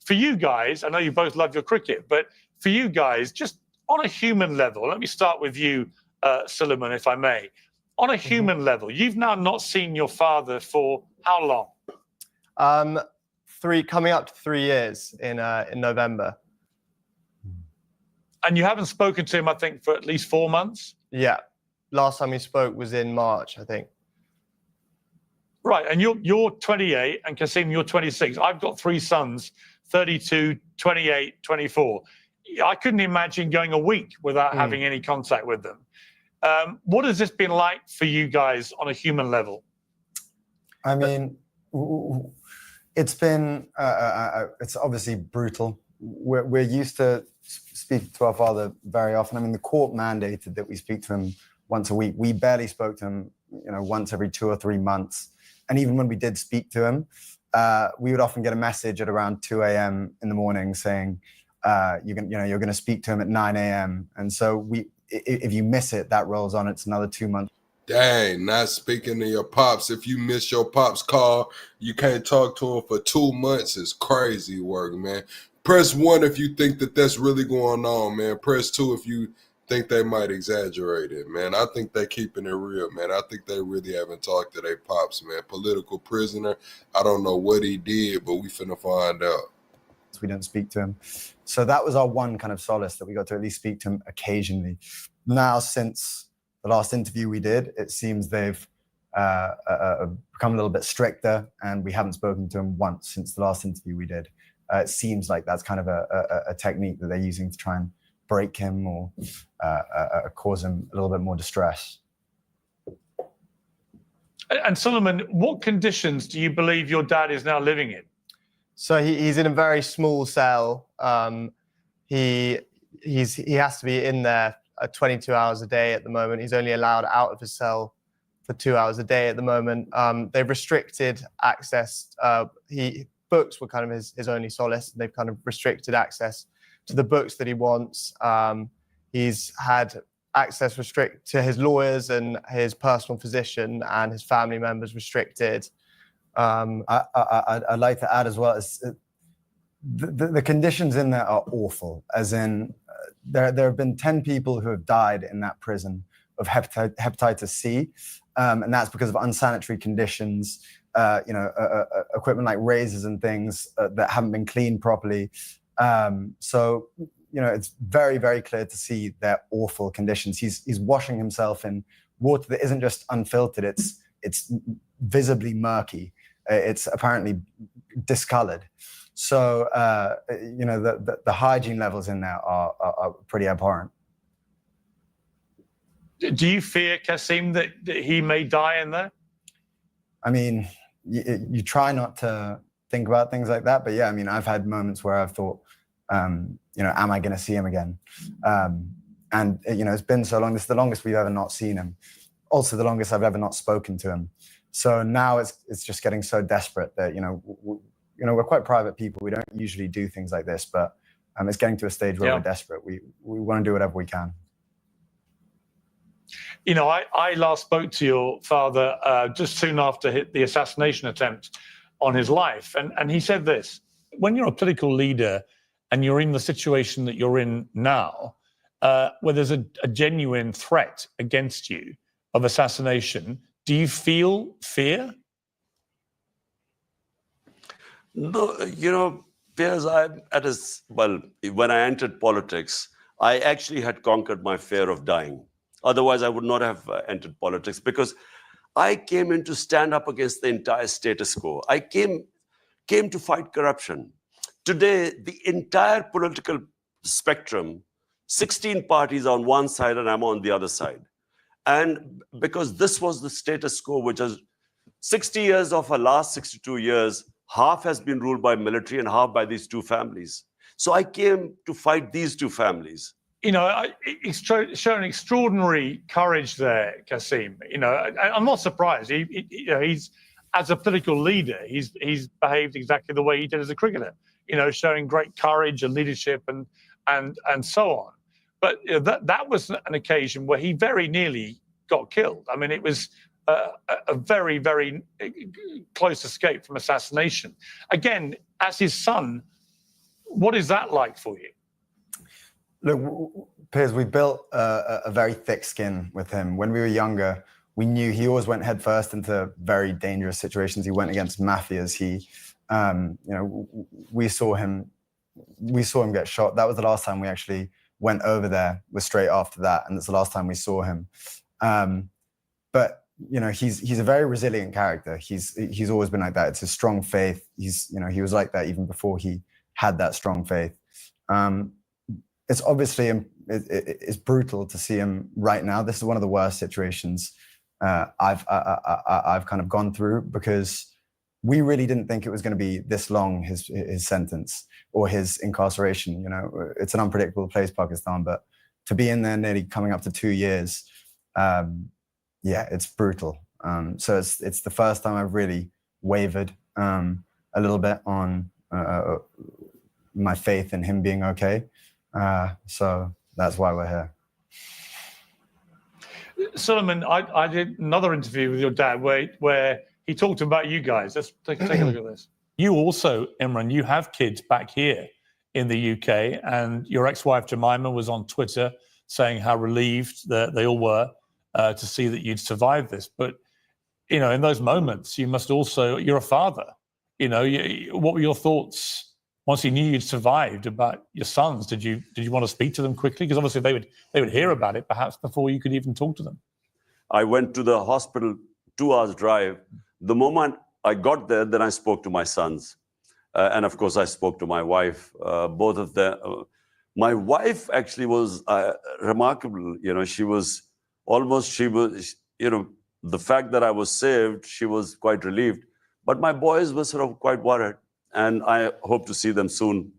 For you guys, I know you both love your cricket, but for you guys, just on a human level, let me start with you, Suleiman, if I may. On a human level, you've now not seen your father for how long? Coming up to 3 years in November. And you haven't spoken to him, I think, for at least 4 months? Yeah. Last time we spoke was in March, I think. Right. And you're 28, and Qasim, you're 26. I've got three sons, 32, 28, 24. I couldn't imagine going a week without having any contact with them. What has this been like for you guys on a human level? I mean, it's been, it's obviously brutal. We're used to speak to our father very often. I mean, the court mandated that we speak to him once a week. We barely spoke to him, once every 2 or 3 months. And even when we did speak to him, we would often get a message at around 2 a.m. in the morning saying, you're going to speak to him at 9 a.m. And so if you miss it, that rolls on. It's another 2 months. Dang, not speaking to your pops. If you miss your pops call, you can't talk to him for 2 months. It's crazy work, man. Press 1 if you think that that's really going on, man. Press 2 if you think they might exaggerate it, man. I think they're keeping it real, man. I think they really haven't talked to their pops, man. Political prisoner. I don't know what he did, but we finna find out. We didn't speak to him. So that was our one kind of solace, that we got to at least speak to him occasionally. Now, since the last interview we did, it seems they've become a little bit stricter, and we haven't spoken to him once since the last interview we did. It seems like that's kind of a technique that they're using to try and break him or cause him a little bit more distress. And Suleiman, what conditions do you believe your dad is now living in? So he's in a very small cell. He has to be in there 22 hours a day at the moment. He's only allowed out of his cell for 2 hours a day at the moment. They've restricted access. Books were kind of his only solace. They've kind of restricted access to the books that he wants. He's had access to his lawyers and his personal physician and his family members restricted. I'd like to add as well, the conditions in there are awful. As in, there have been 10 people who have died in that prison of hepatitis C, and that's because of unsanitary conditions. Equipment like razors and things that haven't been cleaned properly. So it's very, very clear to see their awful conditions. He's washing himself in water that isn't just unfiltered; it's visibly murky. It's apparently discolored. So the hygiene levels in there are pretty abhorrent. Do you fear, Qasim, that he may die in there? I mean, you try not to think about things like that, but yeah, I mean, I've had moments where I've thought, am I going to see him again? And it's been so long. This is the longest we've ever not seen him. Also, the longest I've ever not spoken to him. So now it's just getting so desperate that we're quite private people. We don't usually do things like this, but it's getting to a stage where we're desperate. We want to do whatever we can. I last spoke to your father just soon after the assassination attempt on his life, and he said this: when you're a political leader and you're in the situation that you're in now, where there's a genuine threat against you of assassination, do you feel fear? No, because when I entered politics, I actually had conquered my fear of dying. Otherwise, I would not have entered politics, because I came in to stand up against the entire status quo. I came came to fight corruption. Today, the entire political spectrum, 16 parties on one side and I'm on the other side. And because this was the status quo, which is 60 years of our last 62 years, half has been ruled by military and half by these two families. So I came to fight these two families. You know, he's shown extraordinary courage there, Kasim. You know, I'm not surprised. He's as a political leader, he's behaved exactly the way he did as a cricketer. You know, showing great courage and leadership and so on. But you know, that was an occasion where he very nearly got killed. I mean, it was a very, very close escape from assassination. Again, as his son, what is that like for you? Look, Piers, we built a very thick skin with him. When we were younger, we knew he always went headfirst into very dangerous situations. He went against mafias. He, you know, we saw him get shot. That was the last time we actually went over there. Was straight after that, and it's the last time we saw him. But you know, he's a very resilient character. He's always been like that. It's a strong faith. He was like that even before he had that strong faith. It's obviously it's brutal to see him right now. This is one of the worst situations I've kind of gone through, because we really didn't think it was going to be this long, his sentence or his incarceration. You know, it's an unpredictable place, Pakistan, but to be in there nearly coming up to 2 years, yeah, it's brutal. So it's the first time I've really wavered a little bit on my faith in him being okay. So that's why we're here. Suleiman, I did another interview with your dad where he talked about you guys. Let's take a look at this. You also, Imran, you have kids back here in the UK, and your ex-wife Jemima was on Twitter saying how relieved that they all were to see that you'd survived this. But, you know, in those moments, you must also, you're a father. You know, what were your thoughts once you knew you'd survived about your sons? Did you want to speak to them quickly? Because obviously they would hear about it perhaps before you could even talk to them. I went to the hospital, 2 hours drive. The moment I got there, then I spoke to my sons. And of course, I spoke to my wife, both of them. My wife actually was remarkable. You know, you know, the fact that I was saved, she was quite relieved. But my boys were sort of quite worried. And I hope to see them soon.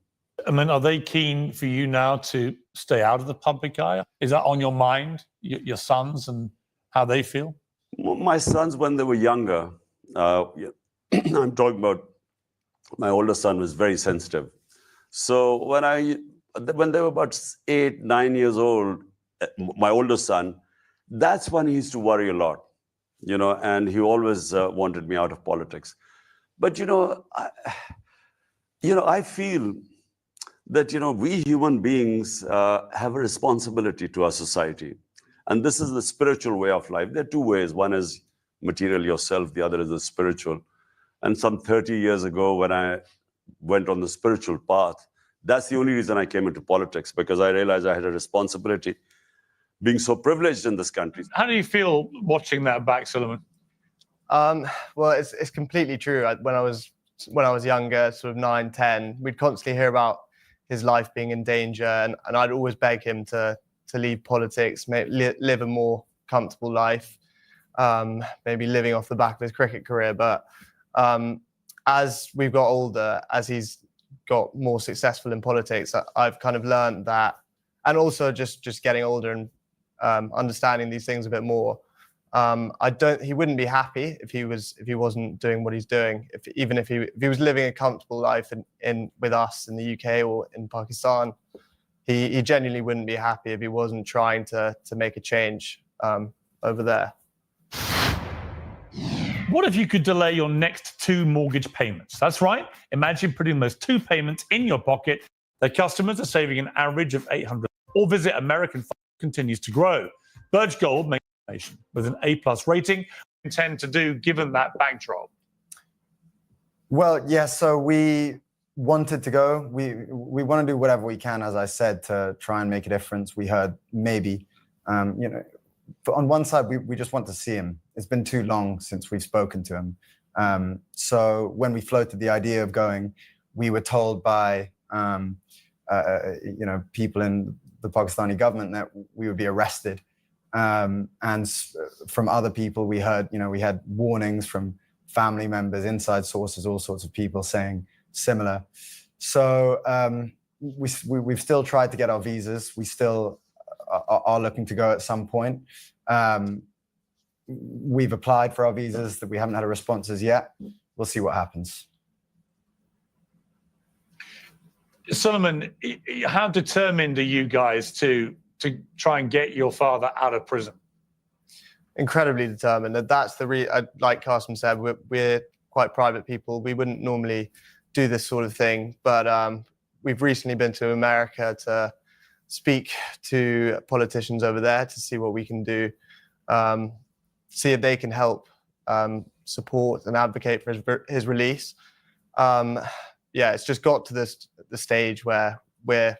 I mean, are they keen for you now to stay out of the public eye? Is that on your mind, your sons and how they feel? My sons, when they were younger, I'm talking about my older son was very sensitive. So when they were about 8, 9 years old, my older son, that's when he used to worry a lot, you know, and he always wanted me out of politics. But, you know, I feel that, you know, we human beings have a responsibility to our society. And this is the spiritual way of life. There are two ways. One is material yourself. The other is the spiritual. And some 30 years ago, when I went on the spiritual path, that's the only reason I came into politics, because I realized I had a responsibility being so privileged in this country. How do you feel watching that back, Suleiman? Well, it's completely true. When I was younger, sort of 9, 10, we'd constantly hear about his life being in danger, and I'd always beg him to leave politics, live a more comfortable life, maybe living off the back of his cricket career. But as we've got older, as he's got more successful in politics, I've kind of learned that, and also just getting older and understanding these things a bit more. He wouldn't be happy if he wasn't doing what he's doing. Even if he was living a comfortable life with us in the UK or in Pakistan, he genuinely wouldn't be happy if he wasn't trying to make a change over there. What if you could delay your next 2 mortgage payments? That's right. Imagine putting those 2 payments in your pocket. Their customers are saving an average of $800. Or visit American continues to grow. Birch Gold makes with an A+ rating. Intend to do given that backdrop? Well, yeah. So we wanted to go. We want to do whatever we can, as I said, to try and make a difference. We heard maybe, you know, but on one side we just want to see him. It's been too long since we've spoken to him. So when we floated the idea of going, we were told by people in the Pakistani government that we would be arrested. And from other people, we heard, we had warnings from family members, inside sources, all sorts of people saying similar. So we've still tried to get our visas. We still are looking to go at some point. We've applied for our visas, that we haven't had a responses yet. We'll see what happens. Solomon, how determined are you guys to try and get your father out of prison? Incredibly determined. That's like Carlson said, we're quite private people. We wouldn't normally do this sort of thing, but we've recently been to America to speak to politicians over there to see what we can do, see if they can help support and advocate for his release. It's just got to the stage where we're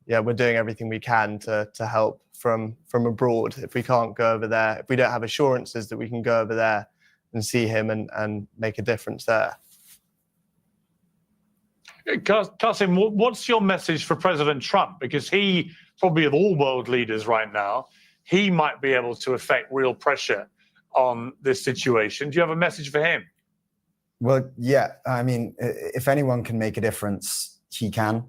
doing everything we can to help from abroad. If we can't go over there, if we don't have assurances that we can go over there and see him and make a difference there. Carlson, what's your message for President Trump? Because he, probably of all world leaders right now, he might be able to affect real pressure on this situation. Do you have a message for him? Well, yeah. I mean, if anyone can make a difference, he can.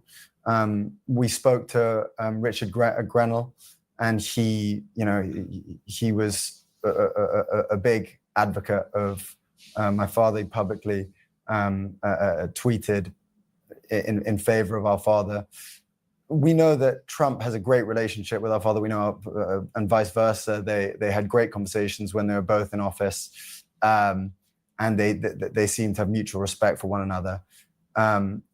We spoke to Richard Grenell, and he was a big advocate of my father. He publicly tweeted in favor of our father. We know that Trump has a great relationship with our father. We know, and vice versa. They had great conversations when they were both in office, and they seem to have mutual respect for one another.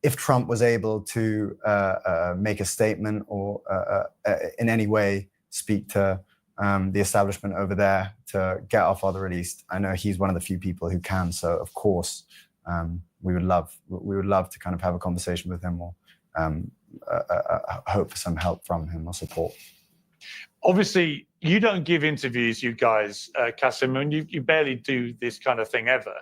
If Trump was able to make a statement or in any way speak to the establishment over there to get our father released, I know he's one of the few people who can. So of course, we would love to kind of have a conversation with him, or hope for some help from him or support. Obviously, you don't give interviews, you guys, Qasim, and you barely do this kind of thing ever.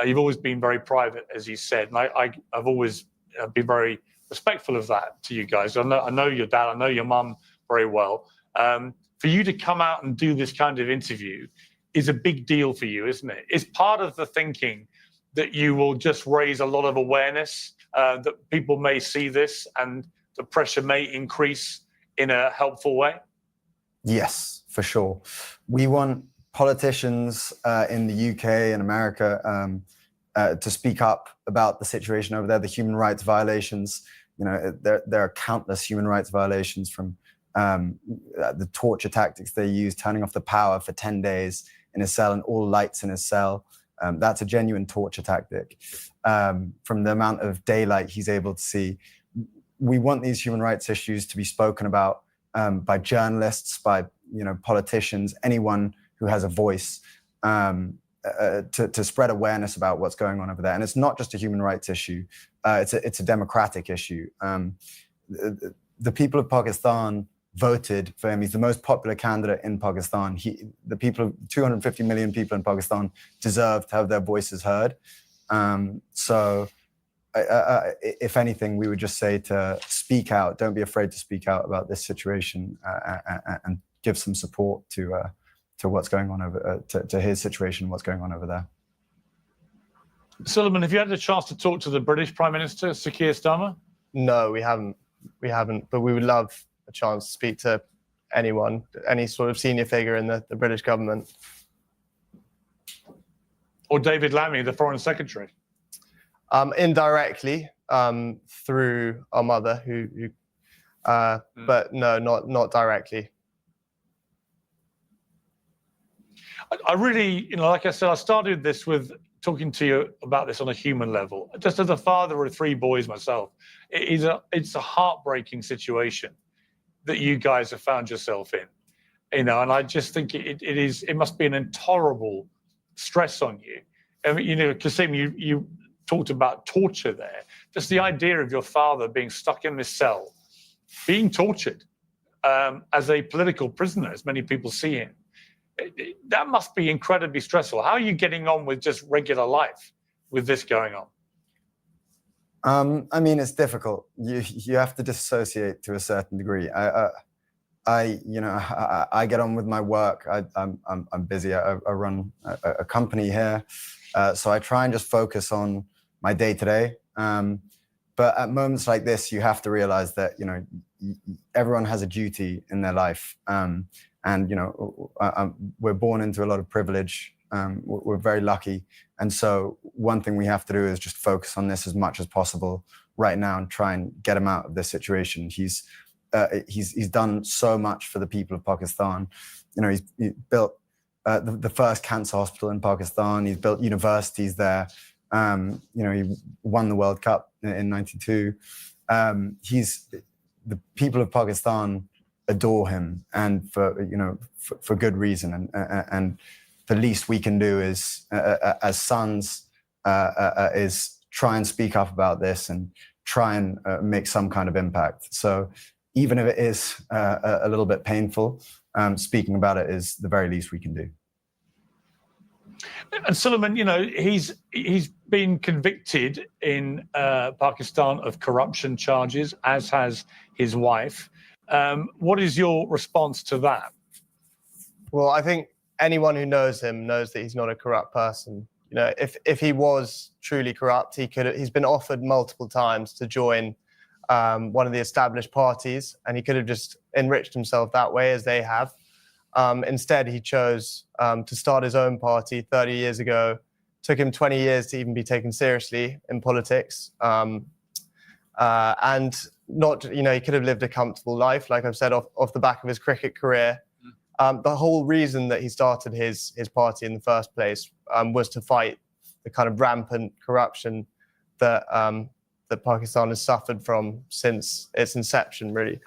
You've always been very private, as you said, and I've always been very respectful of that to you guys. I know your dad, I know your mum very well. For you to come out and do this kind of interview is a big deal for you, isn't it? It's part of the thinking that you will just raise a lot of awareness, that people may see this and the pressure may increase in a helpful way? Yes, for sure. We want politicians in the UK and America to speak up about the situation over there, the human rights violations. There are countless human rights violations, from the torture tactics they use, turning off the power for 10 days in his cell and all lights in his cell. That's a genuine torture tactic. From the amount of daylight he's able to see. We want these human rights issues to be spoken about by journalists, by politicians, anyone who has a voice, to spread awareness about what's going on over there. And it's not just a human rights issue; it's a democratic issue. The people of Pakistan voted for him. He's the most popular candidate in Pakistan. 250 million people in Pakistan deserve to have their voices heard. So if anything, we would just say to speak out. Don't be afraid to speak out about this situation, and give some support to what's going on over to his situation, what's going on over there. Solomon, have you had a chance to talk to the British Prime Minister, Sir Keir Starmer? No, we haven't. But we would love a chance to speak to anyone, any sort of senior figure in the British government. Or David Lammy, the Foreign Secretary? Indirectly, through our mother, but no, not directly. I really, like I said, I started this with talking to you about this on a human level. Just as a father of 3 boys myself, it's a heartbreaking situation that you guys have found yourself in, and I just think it must be an intolerable stress on you. I mean, Qasim, you talked about torture there. Just the idea of your father being stuck in this cell, being tortured as a political prisoner, as many people see him. That must be incredibly stressful. How are you getting on with just regular life with this going on? I mean, it's difficult. You have to disassociate to a certain degree. I get on with my work. I'm busy. I run a company here, so I try and just focus on my day to day. But at moments like this, you have to realize that everyone has a duty in their life, and we're born into a lot of privilege. We're very lucky, and so one thing we have to do is just focus on this as much as possible right now and try and get him out of this situation. He's done so much for the people of Pakistan. He built the first cancer hospital in Pakistan. He's built universities there. He won the World Cup in '92. The people of Pakistan adore him, and for good reason. And the least we can do is, as sons, is try and speak up about this and try and make some kind of impact. So even if it is a little bit painful, speaking about it is the very least we can do. And Suleiman, he's been convicted in Pakistan of corruption charges, as has his wife. What is your response to that? Well, I think anyone who knows him knows that he's not a corrupt person. If he was truly corrupt, he's been offered multiple times to join one of the established parties, and he could have just enriched himself that way, as they have. Instead, he chose to start his own party 30 years ago. Took him 20 years to even be taken seriously in politics. And not, he could have lived a comfortable life, like I've said, off the back of his cricket career. The whole reason that he started his party in the first place was to fight the kind of rampant corruption that Pakistan has suffered from since its inception, really.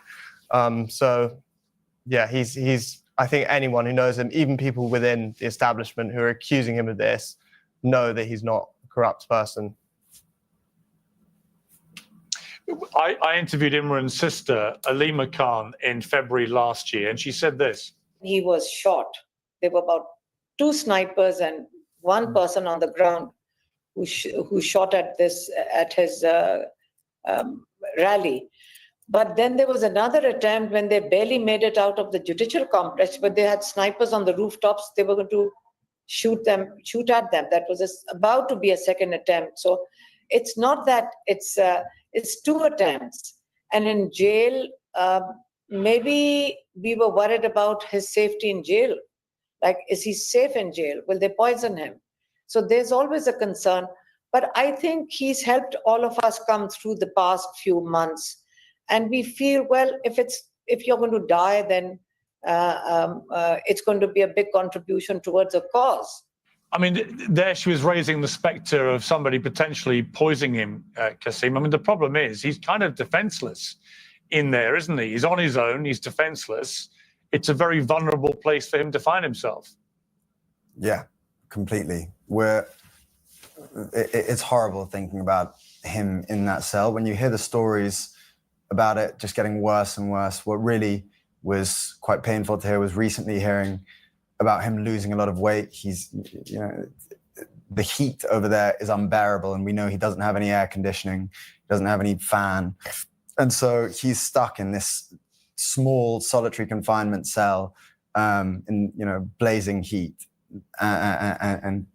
I think anyone who knows him, even people within the establishment who are accusing him of this, know that he's not a corrupt person. I interviewed Imran's sister, Alima Khan, in February last year, and she said this. He was shot. There were about 2 snipers and 1 person on the ground who shot at his rally. But then there was another attempt when they barely made it out of the judicial complex, but they had snipers on the rooftops. They were going to shoot at them. That was about to be a second attempt. So it's not that it's 2 attempts. And in jail, maybe we were worried about his safety in jail. Like, is he safe in jail? Will they poison him? So there's always a concern. But I think he's helped all of us come through the past few months. And we feel, well, if you're going to die, then it's going to be a big contribution towards a cause. I mean, there she was raising the specter of somebody potentially poisoning him, Kasim. I mean, the problem is he's kind of defenseless in there, isn't he? He's on his own. He's defenseless. It's a very vulnerable place for him to find himself. Yeah, completely. It's horrible thinking about him in that cell. When you hear the stories about it just getting worse and worse, what really was quite painful to hear was recently hearing about him losing a lot of weight. The heat over there is unbearable, and we know he doesn't have any air conditioning, doesn't have any fan. And so he's stuck in this small solitary confinement cell in blazing heat, and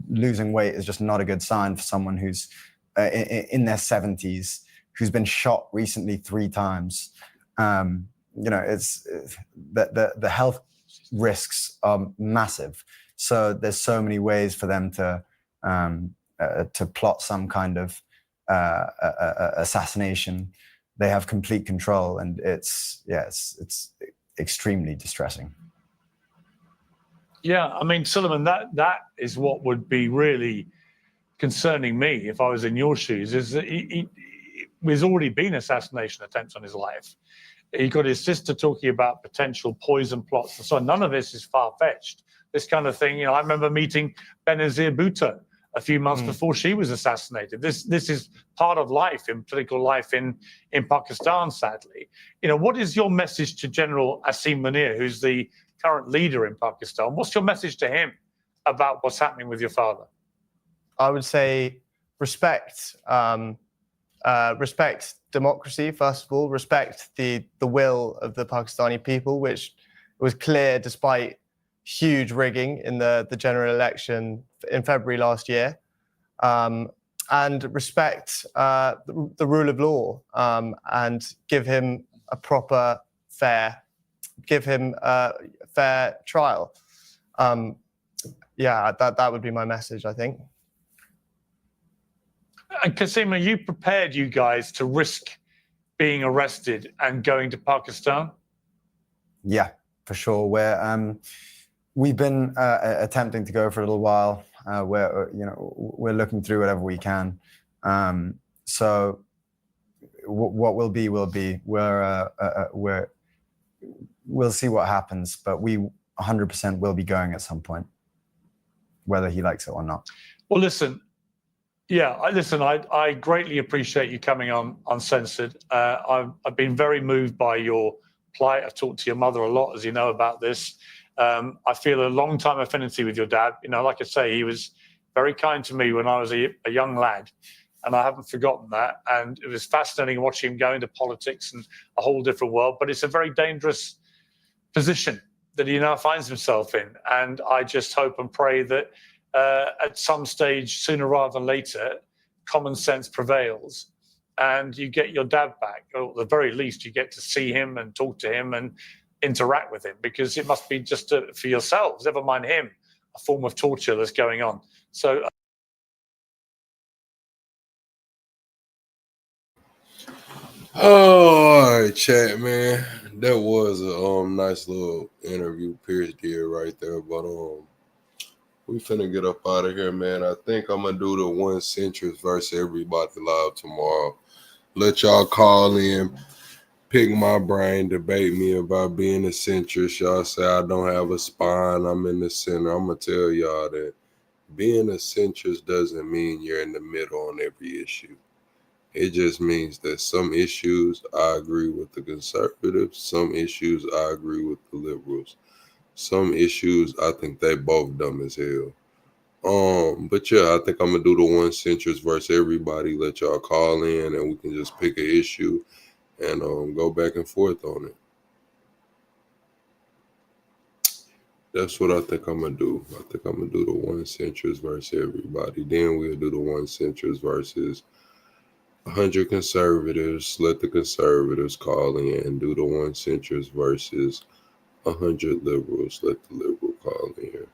losing weight is just not a good sign for someone who's in their 70s, who's been shot recently 3 times. It's the health risks are massive. So there's so many ways for them to plot some kind of assassination. They have complete control, and it's extremely distressing. Yeah, I mean, Suleiman, that is what would be really concerning me if I was in your shoes, is that there's already been assassination attempts on his life. He got his sister talking about potential poison plots and so on. None of this is far-fetched. This kind of thing, I remember meeting Benazir Bhutto a few months before she was assassinated. This is part of life, in political life in Pakistan, sadly. What is your message to General Asim Munir, who's the current leader in Pakistan. What's your message to him about what's happening with your father? I would say respect democracy, first of all, respect the will of the Pakistani people, which was clear despite huge rigging in the general election in February last year, and respect the rule of law, and give him a proper, fair trial. That would be my message, I think. And Kasim, are you prepared, you guys, to risk being arrested and going to Pakistan? Yeah, for sure. We've been attempting to go for a little while. We're looking through whatever we can. So what will be will be. We'll see what happens, but we 100% will be going at some point, whether he likes it or not. Well, listen. Yeah, I greatly appreciate you coming on Uncensored. I've been very moved by your plight. I've talked to your mother a lot, as you know, about this. I feel a long-time affinity with your dad. Like I say, he was very kind to me when I was a young lad, and I haven't forgotten that. And it was fascinating watching him go into politics and a whole different world. But it's a very dangerous position that he now finds himself in. And I just hope and pray that at some stage, sooner rather than later, common sense prevails and you get your dad back, or at the very least you get to see him and talk to him and interact with him, because it must be just for yourselves, never mind him, a form of torture that's going on. So all right, chat, man. That was a nice little interview Pierce did right there, but we finna get up out of here, man. I think I'm gonna do the one centrist versus everybody live tomorrow. Let y'all call in, pick my brain, debate me about being a centrist. Y'all say I don't have a spine, I'm in the center. I'm gonna tell y'all that being a centrist doesn't mean you're in the middle on every issue. It just means that some issues I agree with the conservatives, some issues I agree with the liberals. Some issues I think they both dumb as hell. But yeah, I think I'm gonna do the one centrist versus everybody. Let y'all call in and we can just pick an issue and go back and forth on it. That's what I think I'm gonna do. I think I'm gonna do the one centrist versus everybody. Then we'll do the one centrist versus 100 conservatives. Let the conservatives call in and do the one centrist versus 100 liberals. Let the liberal call in here.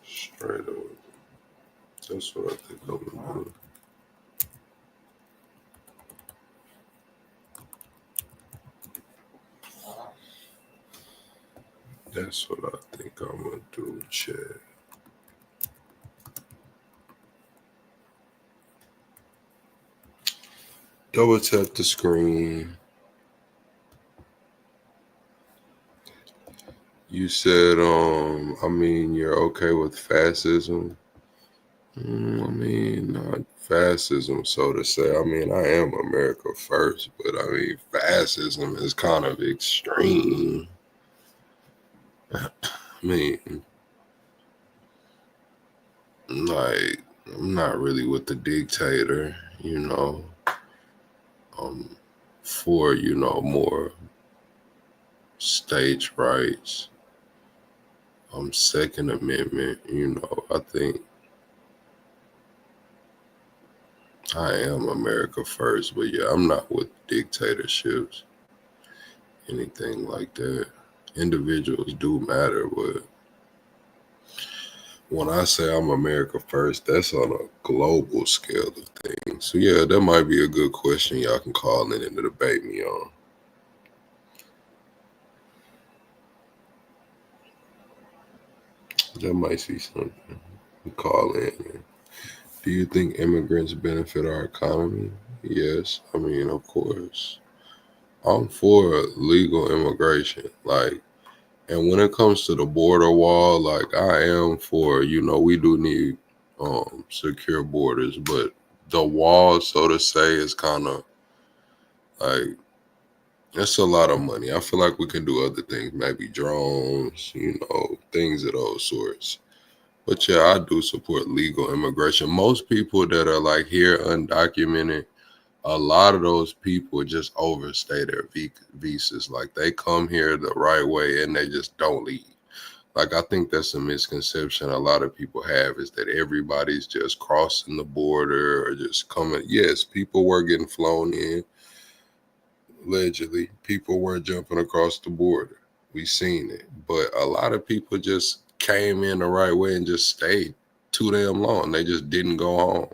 Straight up. That's what I think I'm gonna do. That's what I think I'm gonna do, chat. Double tap the screen. You said, you're okay with fascism. Not fascism, so to say. I am America first, but fascism is kind of extreme. I'm not really with the dictator, for, more states' rights, Second Amendment, I think I am America first, but yeah, I'm not with dictatorships, anything like that. Individuals do matter, but when I say I'm America first, that's on a global scale of things. So yeah, that might be a good question y'all can call in and debate me on. That might be something. Call in. Do you think immigrants benefit our economy? Yes. Of course. I'm for legal immigration. And when it comes to the border wall, I am for, we do need secure borders, but the wall, so to say, is kind of like, it's a lot of money. I feel like we can do other things, maybe drones, things of those sorts. But yeah, I do support legal immigration. Most people that are like here undocumented, a lot of those people just overstay their visas. Like they come here the right way and they just don't leave. Like I think that's a misconception a lot of people have, is that everybody's just crossing the border or just coming. Yes, people were getting flown in. Allegedly, people were jumping across the border. We seen it. But a lot of people just came in the right way and just stayed too damn long. They just didn't go home.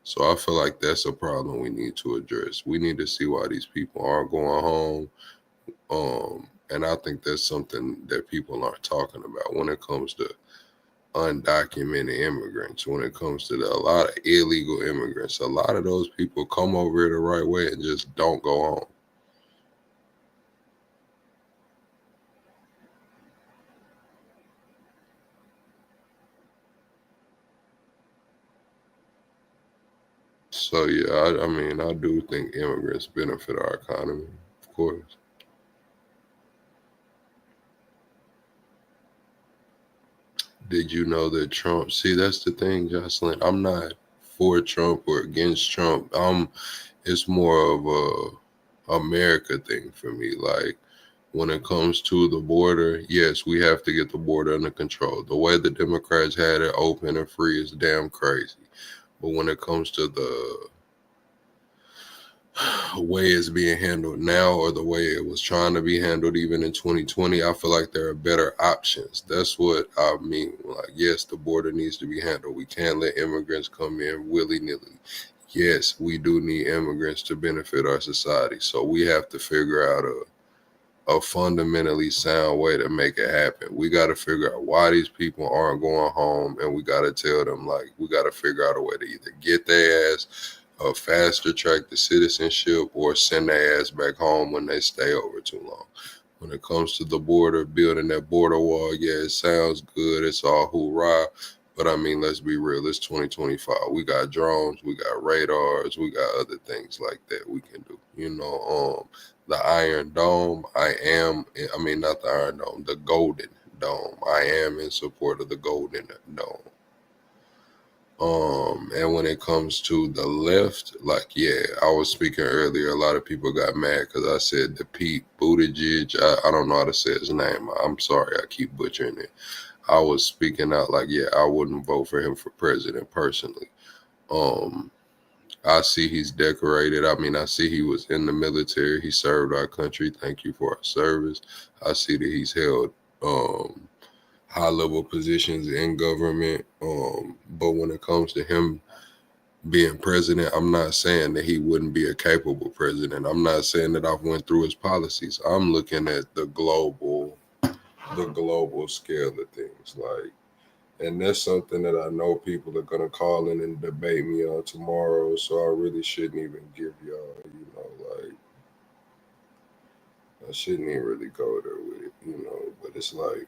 So I feel like that's a problem we need to address. We need to see why these people aren't going home. And I think that's something that people aren't talking about when it comes to undocumented immigrants, when it comes to a lot of illegal immigrants. A lot of those people come over here the right way and just don't go home. So yeah, I mean, I do think immigrants benefit our economy, of course. Did you know that Trump? See, that's the thing, Jocelyn. I'm not for Trump or against Trump. It's more of a America thing for me. Like when it comes to the border, yes, we have to get the border under control. The way the Democrats had it open and free is damn crazy. But when it comes to the way it's being handled now, or the way it was trying to be handled even in 2020, I feel like there are better options. That's what I mean. Like, yes, the border needs to be handled. We can't let immigrants come in willy-nilly. Yes, we do need immigrants to benefit our society. So we have to figure out a fundamentally sound way to make it happen. We got to figure out why these people aren't going home, and we got to tell them, like, we got to figure out a way to either get their ass a faster track to citizenship or send their ass back home when they stay over too long. When it comes to the border, building that border wall, yeah, it sounds good. It's all hoorah. But I mean, let's be real. It's 2025. We got drones, we got radars, we got other things like that we can do. The Iron Dome, not the Iron Dome, the Golden Dome. I am in support of the Golden Dome. And when it comes to the left, like, yeah, I was speaking earlier, a lot of people got mad because I said the Pete Buttigieg, I don't know how to say his name. I'm sorry, I keep butchering it. I was speaking out like, yeah, I wouldn't vote for him for president personally. I see he's decorated. I mean, I see he was in the military. He served our country. Thank you for our service. I see that he's held high-level positions in government. But when it comes to him being president, I'm not saying that he wouldn't be a capable president. I'm not saying that I've went through his policies. I'm looking at the global scale of things. Like, and that's something that I know people are going to call in and debate me on tomorrow. So I really shouldn't even give y'all, I shouldn't even really go there with it, but it's like,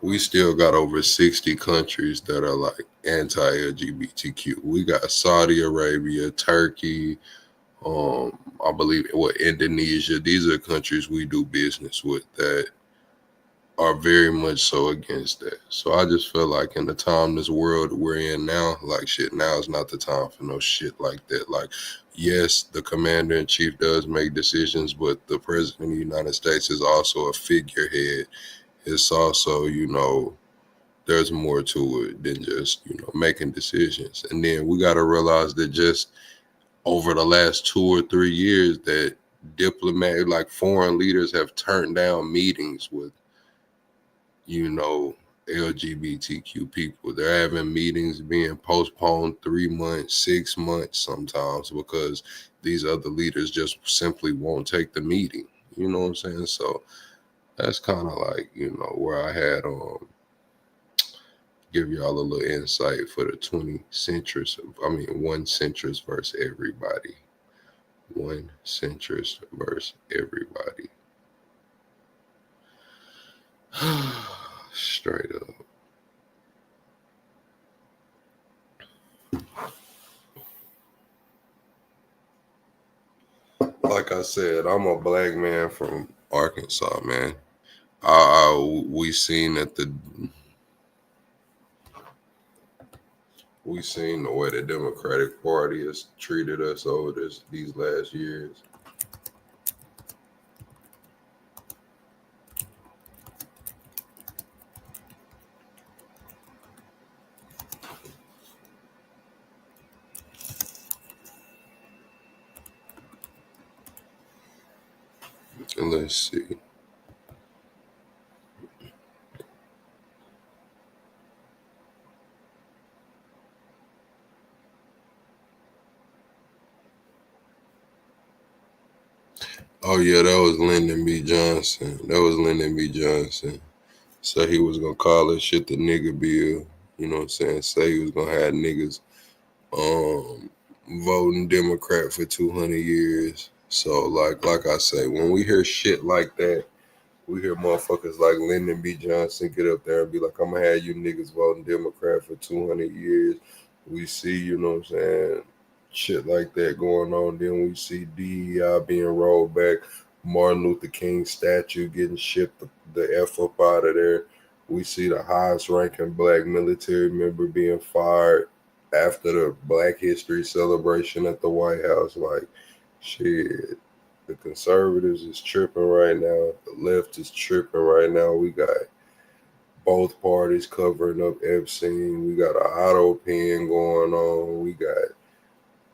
we still got over 60 countries that are like anti-LGBTQ. We got Saudi Arabia, Turkey, I believe Indonesia. These are countries we do business with that are very much so against that. So I just feel like in the time, this world we're in now, like shit, now is not the time for no shit like that. Like, yes, the commander in chief does make decisions, but the president of the United States is also a figurehead. It's also, there's more to it than just, making decisions. And then we got to realize that just over the last 2 or 3 years that diplomatic, like foreign leaders have turned down meetings with, LGBTQ people. They're having meetings being postponed 3 months, 6 months sometimes because these other leaders just simply won't take the meeting. You know what I'm saying? So that's kind of like, where I had give y'all a little insight for the 20 centrist. One centrist versus everybody. One centrist versus everybody. Straight up. like I said, I'm a black man from Arkansas, man. We seen that we seen the way the Democratic Party has treated us over these last years. And let's see. Oh yeah, that was Lyndon B. Johnson. So he was gonna call that shit the nigga bill. You know what I'm saying? Say he was gonna have niggas voting Democrat for 200 years. So like I say, when we hear shit like that, we hear motherfuckers like Lyndon B. Johnson get up there and be like, I'm gonna have you niggas voting Democrat for 200 years. We see, you know what I'm saying, shit like that going on. Then we see DEI being rolled back, Martin Luther King statue getting shipped the F up out of there. We see the highest ranking black military member being fired after the Black History celebration at the White House. Like, shit. The conservatives is tripping right now. The left is tripping right now. We got both parties covering up Epstein. We got an auto pen going on. We got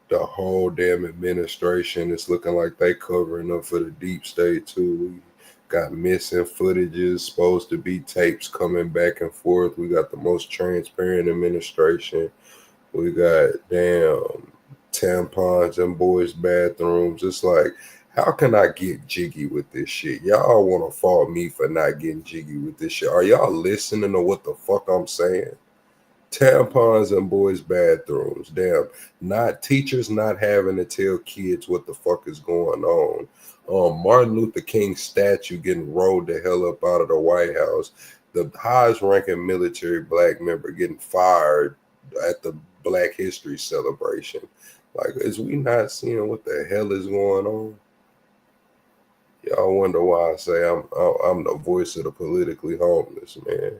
the whole damn administration. It's looking like they covering up for the deep state too. We got missing footages, supposed to be tapes coming back and forth. We got the most transparent administration. We got damn tampons in boys' bathrooms. It's like, how can I get jiggy with this shit? Y'all want to fault me for not getting jiggy with this shit. Are y'all listening to what the fuck I'm saying? Tampons in boys' bathrooms. Damn. Not teachers not having to tell kids what the fuck is going on. Martin Luther King statue getting rolled the hell up out of the White House. The highest ranking military black member getting fired at the Black History celebration. Like, is we not seeing what the hell is going on? Y'all wonder why I say I'm the voice of the politically homeless, man.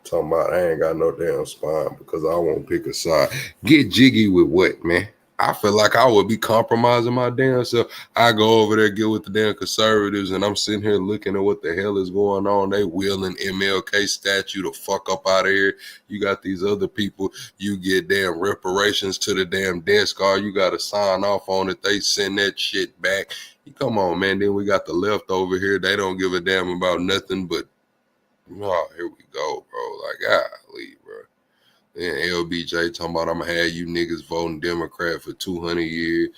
Talking about I ain't got no damn spine because I won't pick a side. Get jiggy with what, man? I feel like I would be compromising my damn self. I go over there, get with the damn conservatives, and I'm sitting here looking at what the hell is going on. They wheeling MLK statue the fuck up out of here. You got these other people, you get damn reparations to the damn desk, or you got to sign off on it. They send that shit back. Come on, man. Then we got the left over here. They don't give a damn about nothing but, oh, here we go, bro. Like, golly, bro. And LBJ talking about I'm gonna have you niggas voting Democrat for 200 years.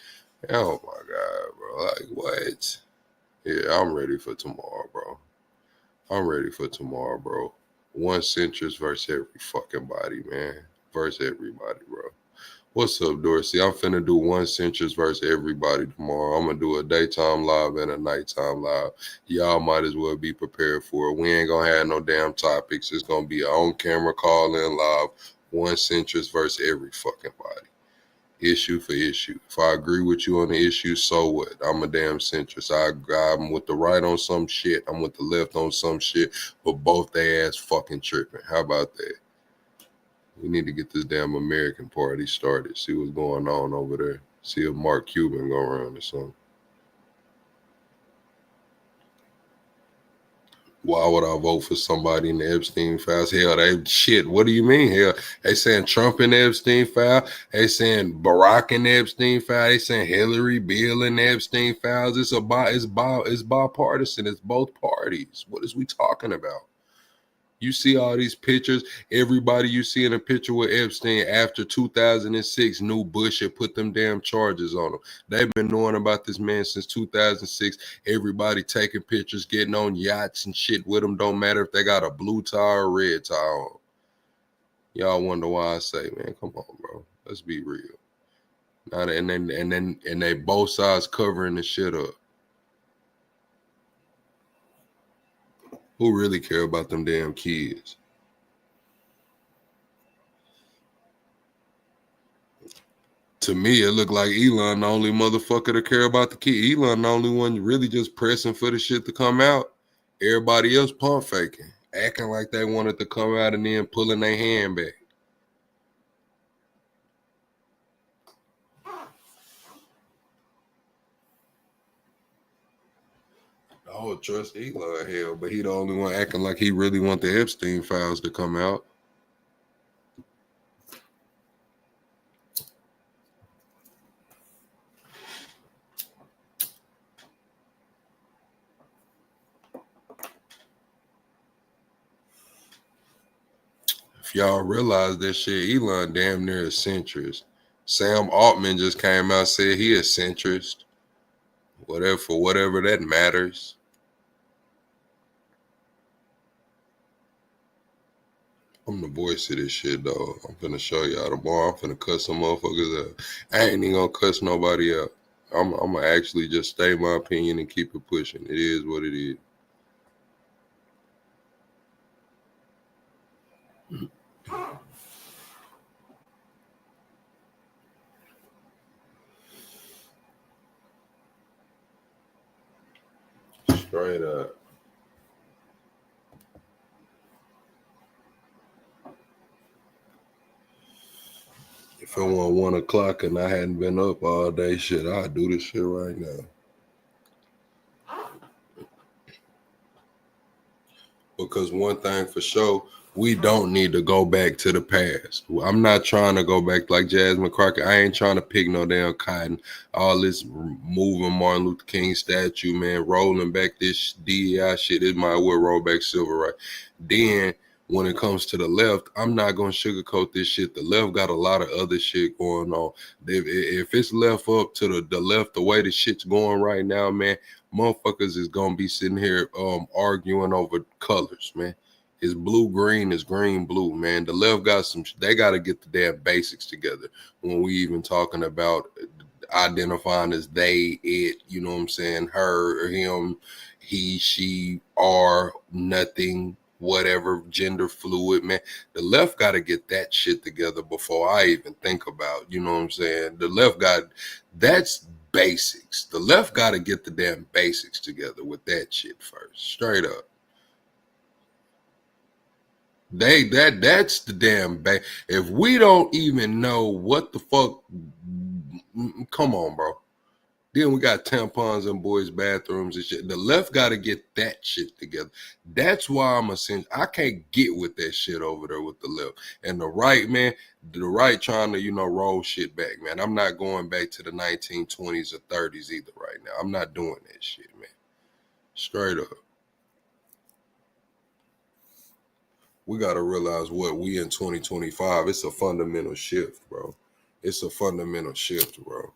Oh my God, bro. Like, what? Yeah, I'm ready for tomorrow, bro. I'm ready for tomorrow, bro. One centrist versus every fucking body, man. Versus everybody, bro. What's up, Dorsey? I'm finna do one centrist versus everybody tomorrow. I'm gonna do a daytime live and a nighttime live. Y'all might as well be prepared for it. We ain't gonna have no damn topics. It's gonna be an on-camera call-in live. One centrist versus every fucking body. Issue for issue. If I agree with you on the issue, so what? I'm a damn centrist. I'm with the right on some shit. I'm with the left on some shit. But both they ass fucking tripping. How about that? We need to get this damn American party started. See what's going on over there. See if Mark Cuban go around or something. Why would I vote for somebody in the Epstein files? Hell, they shit. What do you mean? Hell, they saying Trump in the Epstein file. They saying Barack in the Epstein file. They saying Hillary, Bill in the Epstein files. It's bipartisan. It's both parties. What is we talking about? You see all these pictures. Everybody you see in a picture with Epstein after 2006 knew Bush had put them damn charges on him. They've been knowing about this man since 2006. Everybody taking pictures, getting on yachts and shit with them. Don't matter if they got a blue tie or a red tie on. Y'all wonder why I say, man, come on, bro. Let's be real. And they both sides covering the shit up. Who really care about them damn kids? To me, it looked like Elon the only motherfucker to care about the kid. Elon the only one really just pressing for the shit to come out. Everybody else pump faking, acting like they wanted to come out and then pulling their hand back. I would trust Elon, hell, but he the only one acting like he really want the Epstein files to come out. If y'all realize that shit, Elon damn near a centrist. Sam Altman just came out and said he a centrist. Whatever, for whatever that matters. I'm the voice of this shit, though. I'm finna show y'all tomorrow. I'm finna cuss some motherfuckers out. I ain't even gonna cuss nobody out. I'm gonna actually just state my opinion and keep it pushing. It is what it is. Straight up. If it wasn't 1 o'clock and I hadn't been up all day, shit, I'd do this shit right now. Because one thing for sure, we don't need to go back to the past. I'm not trying to go back like Jasmine Crockett. I ain't trying to pick no damn cotton. All this moving Martin Luther King statue, man, rolling back this DEI shit, it might well roll back civil rights. Then when it comes to the left, I'm not going to sugarcoat this shit. The left got a lot of other shit going on. If it's left up to the left, the way the shit's going right now, man, motherfuckers is going to be sitting here arguing over colors, man. It's blue, green, it's green, blue, man. The left got they got to get the damn basics together when we even talking about identifying as they, it, you know what I'm saying, her, or him, he, she, are, nothing, whatever, gender fluid, man. The left got to get that shit together before I even think about, you know what I'm saying? The left that's basics. The left got to get the damn basics together with that shit first, straight up. That's the damn if we don't even know what the fuck, come on, bro. Then we got tampons in boys' bathrooms and shit. The left got to get that shit together. That's why I can't get with that shit over there with the left. And the right, man, the right trying to, roll shit back, man. I'm not going back to the 1920s or 30s either right now. I'm not doing that shit, man. Straight up. We got to realize what we in 2025, it's a fundamental shift, bro. It's a fundamental shift, bro.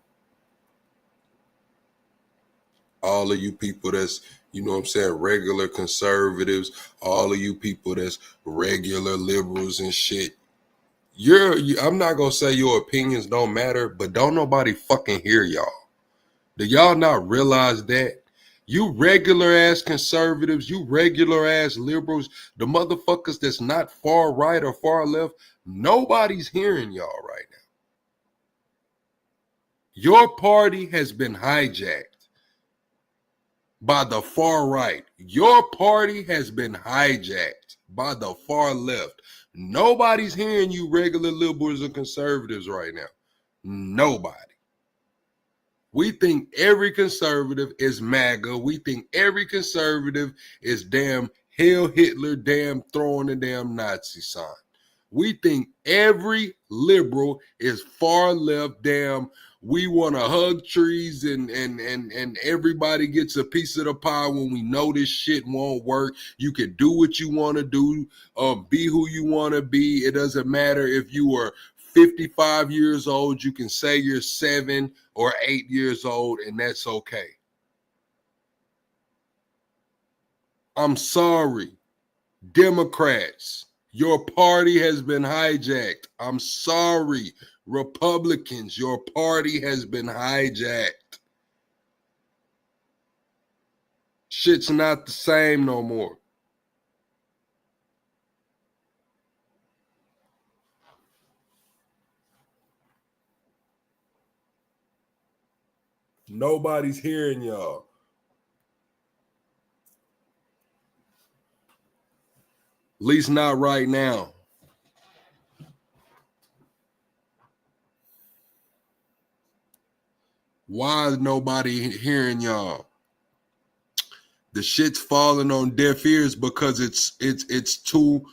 All of you people that's, regular conservatives, all of you people that's regular liberals and shit, I'm not going to say your opinions don't matter, but don't nobody fucking hear y'all. Do y'all not realize that? You regular ass conservatives, you regular ass liberals, the motherfuckers that's not far right or far left, nobody's hearing y'all right now. Your party has been hijacked by the far right. Your party has been hijacked by the far left. Nobody's hearing you regular liberals and conservatives right now. Nobody. We think every conservative is MAGA. We think every conservative is damn Hail Hitler, damn throwing the damn Nazi sign. We think every liberal is far left, damn we want to hug trees and everybody gets a piece of the pie when we know this shit won't work. You can do what you want to do, be who you want to be. It doesn't matter if you are 55 years old, you can say you're 7 or 8 years old, and that's okay. I'm sorry, Democrats, your party has been hijacked. I'm sorry, Republicans, your party has been hijacked. Shit's not the same no more. Nobody's hearing y'all. At least not right now. Why is nobody hearing y'all? The shit's falling on deaf ears because it's too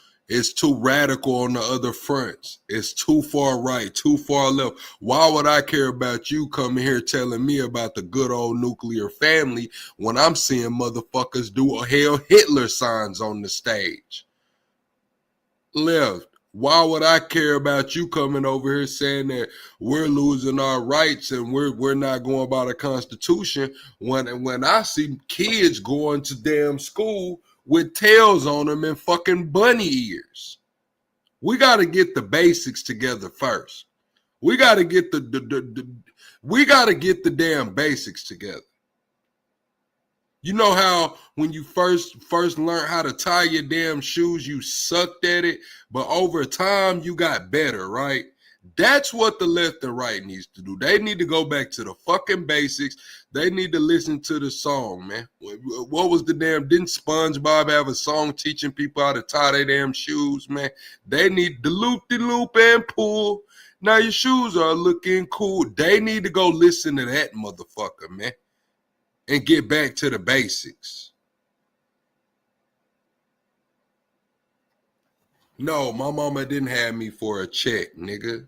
radical on the other fronts. It's too far right, too far left. Why would I care about you coming here telling me about the good old nuclear family when I'm seeing motherfuckers do a Hail Hitler signs on the stage? Left. Why would I care about you coming over here saying that we're losing our rights and we're not going by the Constitution when I see kids going to damn school with tails on them and fucking bunny ears? We got to get the basics together first. We got to get we got to get the damn basics together. You know how when you first learned how to tie your damn shoes, you sucked at it, but over time you got better, right? That's what the left and right needs to do. They need to go back to the fucking basics. They need to listen to the song, man. What was the damn, didn't SpongeBob have a song teaching people how to tie their damn shoes, man? They need the loop-de-loop and pull. Now your shoes are looking cool. They need to go listen to that motherfucker, man, and get back to the basics. No, my mama didn't have me for a check, nigga.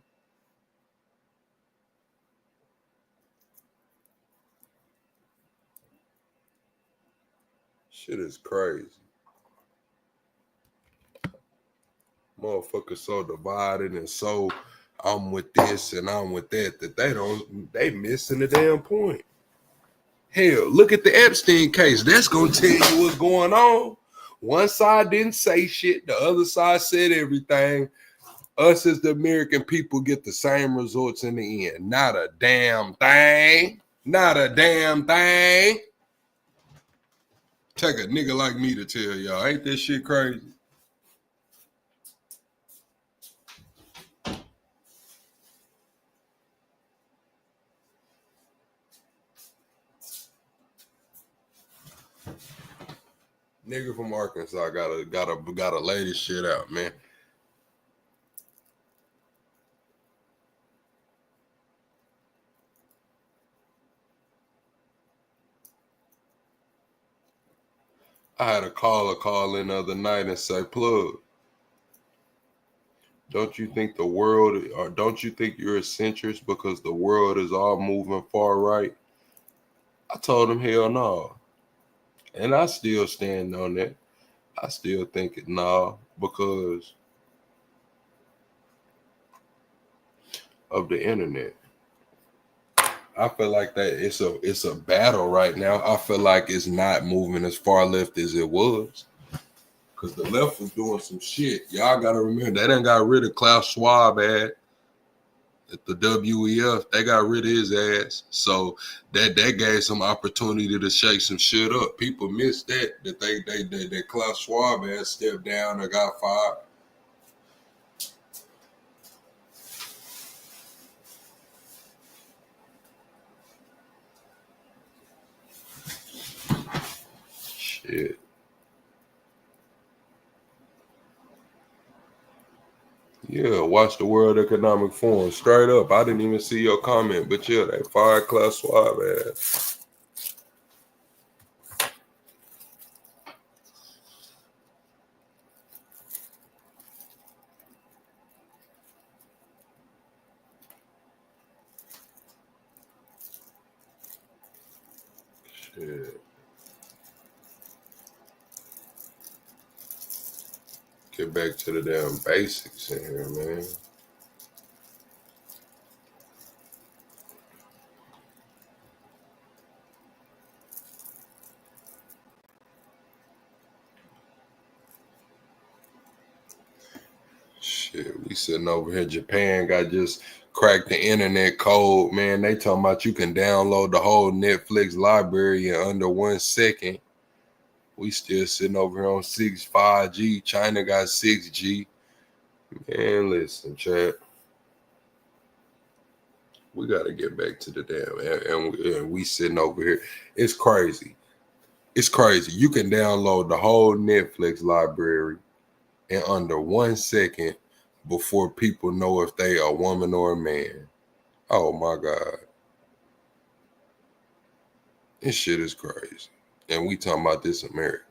Shit is crazy. Motherfuckers so divided and so I'm with this and I'm with that they missing the damn point. Hell, look at the Epstein case. That's gonna tell you what's going on. One side didn't say shit, the other side said everything. Us as the American people get the same results in the end. Not a damn thing. Not a damn thing. Take a nigga like me to tell y'all. Ain't this shit crazy? Nigga from Arkansas gotta lay this shit out, man. I had a caller call in the other night and say, "Plug, don't you think the world, or don't you think you're a centrist because the world is all moving far right?" I told him, hell no. And I still stand on that. I still think it nah, because of the internet. I feel like that it's a battle right now. I feel like it's not moving as far left as it was. Because the left was doing some shit. Y'all gotta remember they done got rid of Klaus Schwab at the WEF. They got rid of his ass. So that gave some opportunity to shake some shit up. People missed that Klaus Schwab ass stepped down or got fired. Shit. Yeah, watch the World Economic Forum. Straight up. I didn't even see your comment, but yeah, they fired Klaus Schwab ass. Shit. Get back to the damn basics in here, man. Shit, we sitting over here. Japan got just cracked the internet code, man. They talking about you can download the whole Netflix library in under 1 second. We still sitting over here on 5G. China got 6G. Man, listen, chat. We got to get back to the damn, and we sitting over here. It's crazy. It's crazy. You can download the whole Netflix library in under 1 second before people know if they a woman or a man. Oh my God. This shit is crazy. And we talking about this America.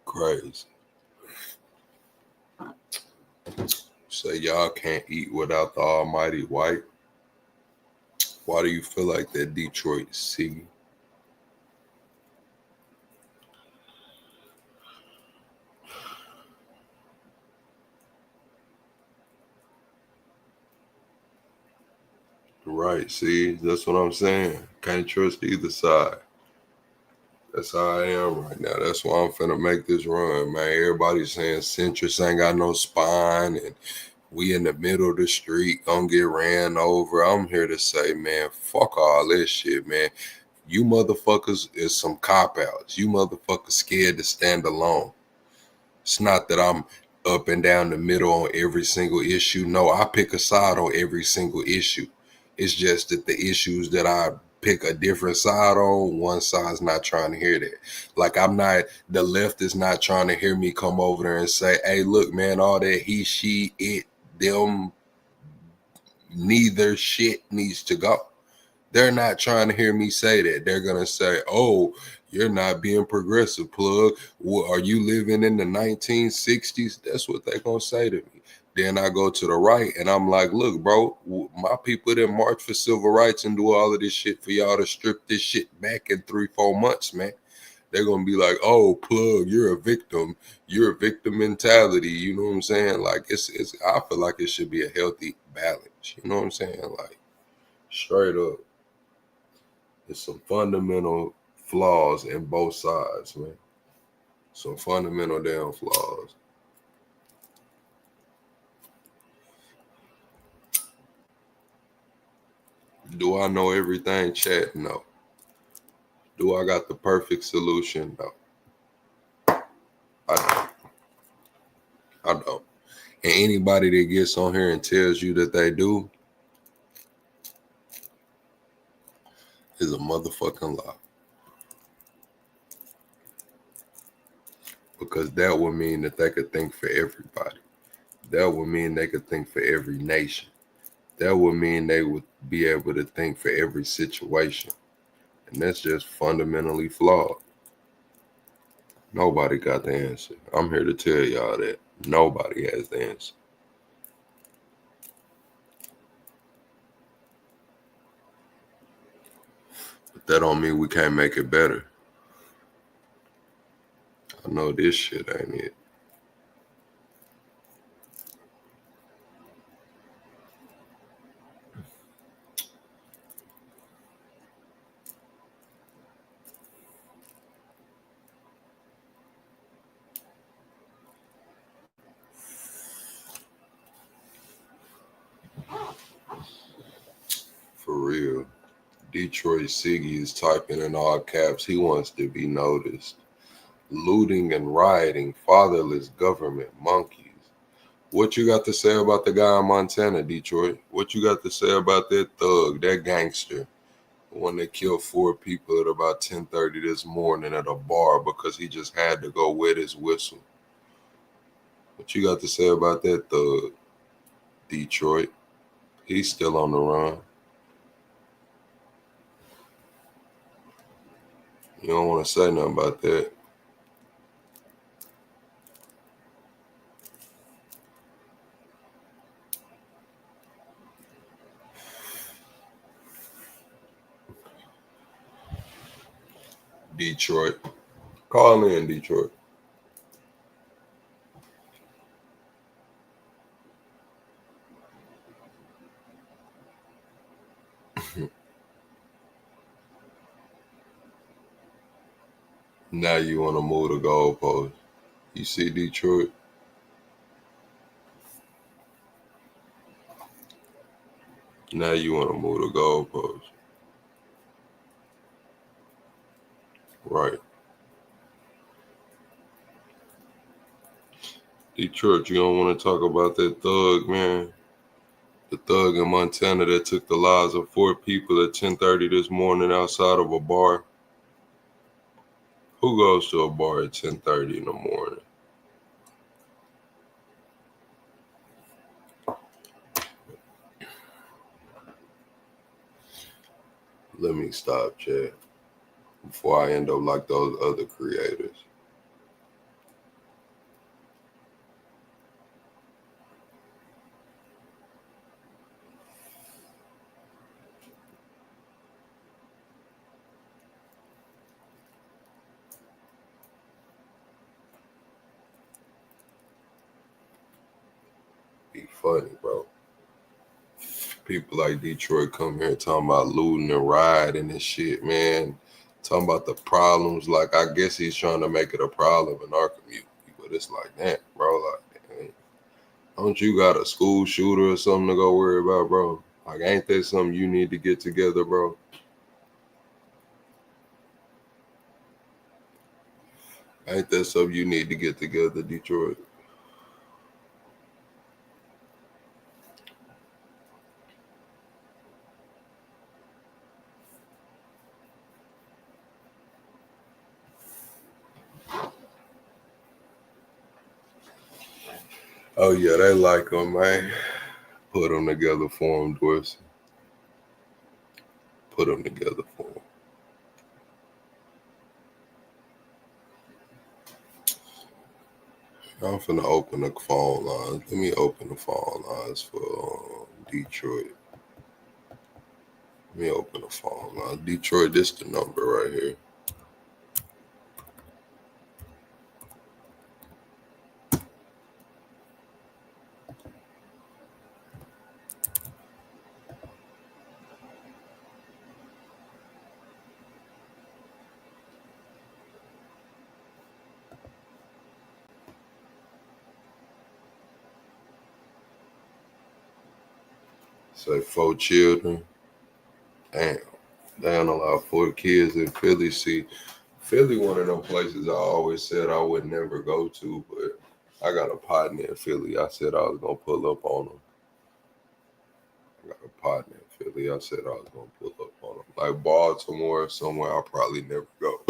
Crazy. Say y'all can't eat without the almighty white. Why do you feel like that Detroit City? Right, see, that's what I'm saying. Can't trust either side. That's how I am right now. That's why I'm finna make this run, man. Everybody's saying centrist ain't got no spine and we in the middle of the street gonna get ran over. I'm here to say, man, fuck all this shit, man. You motherfuckers is some cop-outs. You motherfuckers scared to stand alone. It's not that I'm up and down the middle on every single issue. No, I pick a side on every single issue. It's just that the issues that I pick a different side on, one side's not trying to hear that. Like the left is not trying to hear me come over there and say, hey, look, man, all that he, she, it, them, neither shit needs to go. They're not trying to hear me say that. They're going to say, oh, you're not being progressive, plug. Are you living in the 1960s? That's what they're going to say to me. Then I go to the right and I'm like, look, bro, my people that march for civil rights and do all of this shit for y'all to strip this shit back in 3-4 months, man. They're going to be like, oh, plug, you're a victim. You're a victim mentality. You know what I'm saying? Like, I feel like it should be a healthy balance. You know what I'm saying? Like, straight up. There's some fundamental flaws in both sides, man. Some fundamental damn flaws. Do I know everything, chat? No. Do I got the perfect solution? No. I don't. And anybody that gets on here and tells you that they do is a motherfucking lie. Because that would mean that they could think for everybody. That would mean they could think for every nation. That would mean they would be able to think for every situation. And that's just fundamentally flawed. Nobody got the answer. I'm here to tell y'all that. Nobody has the answer. But that don't mean we can't make it better. I know this shit ain't it. For real. Detroit Siggy is typing in all caps. He wants to be noticed. Looting and rioting, fatherless government monkeys. What you got to say about the guy in Montana, Detroit? What you got to say about that thug, that gangster, the one that killed 4 people at about 10:30 this morning at a bar because he just had to go wet his whistle? What you got to say about that thug, Detroit? He's still on the run. You don't want to say nothing about that. Detroit. Call in, Detroit. Now you want to move the goalpost. You see Detroit? Now you want to move the goalpost. Right. Detroit, you don't want to talk about that thug, man. The thug in Montana that took the lives of 4 people at 10:30 this morning outside of a bar. Who goes to a bar at 10:30 in the morning? Let me stop, Chad, before I end up like those other creators. Be funny, bro. People like Detroit come here talking about looting and rioting and shit, man. Talking about the problems. Like, I guess he's trying to make it a problem in our community. But it's like, damn, bro. Like, man, don't you got a school shooter or something to go worry about, bro? Like, ain't that something you need to get together, bro? Ain't that something you need to get together, Detroit? Oh, yeah, they like him, man. Put them together for him, Dorsey. Put them together for him. I'm finna open the phone lines. Let me open the phone lines for Detroit. Let me open the phone line. Detroit, this the number right here. Say 4 children. Damn. They don't allow 4 kids in Philly. See, Philly, one of them places I always said I would never go to, but I got a partner in Philly. I said I was going to pull up on them. I got a partner in Philly. I said I was going to pull up on them. Like Baltimore, somewhere I'll probably never go.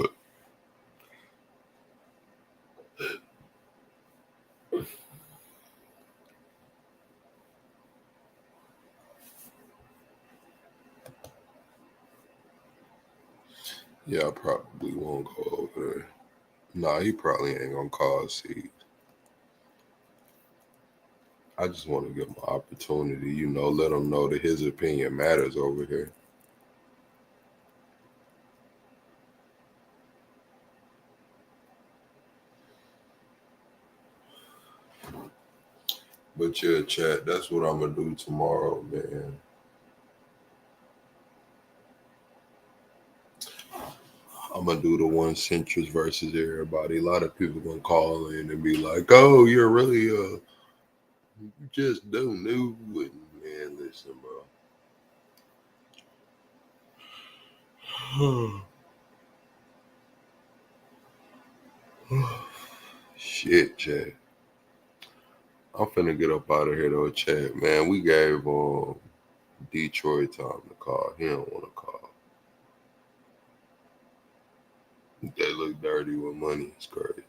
Yeah, I probably won't go over there. Nah, he probably ain't gonna cause seeds. I just want to give him an opportunity, let him know that his opinion matters over here. But yeah, chat, that's what I'm gonna do tomorrow, man. I'm gonna do the one centrist versus everybody. A lot of people gonna call in and be like, "Oh, you're really you just don't know." And man, listen, bro. Shit, chat. I'm finna get up out of here though, chat. Man, we gave Detroit time to call. He don't want to call. They look dirty with money. It's crazy.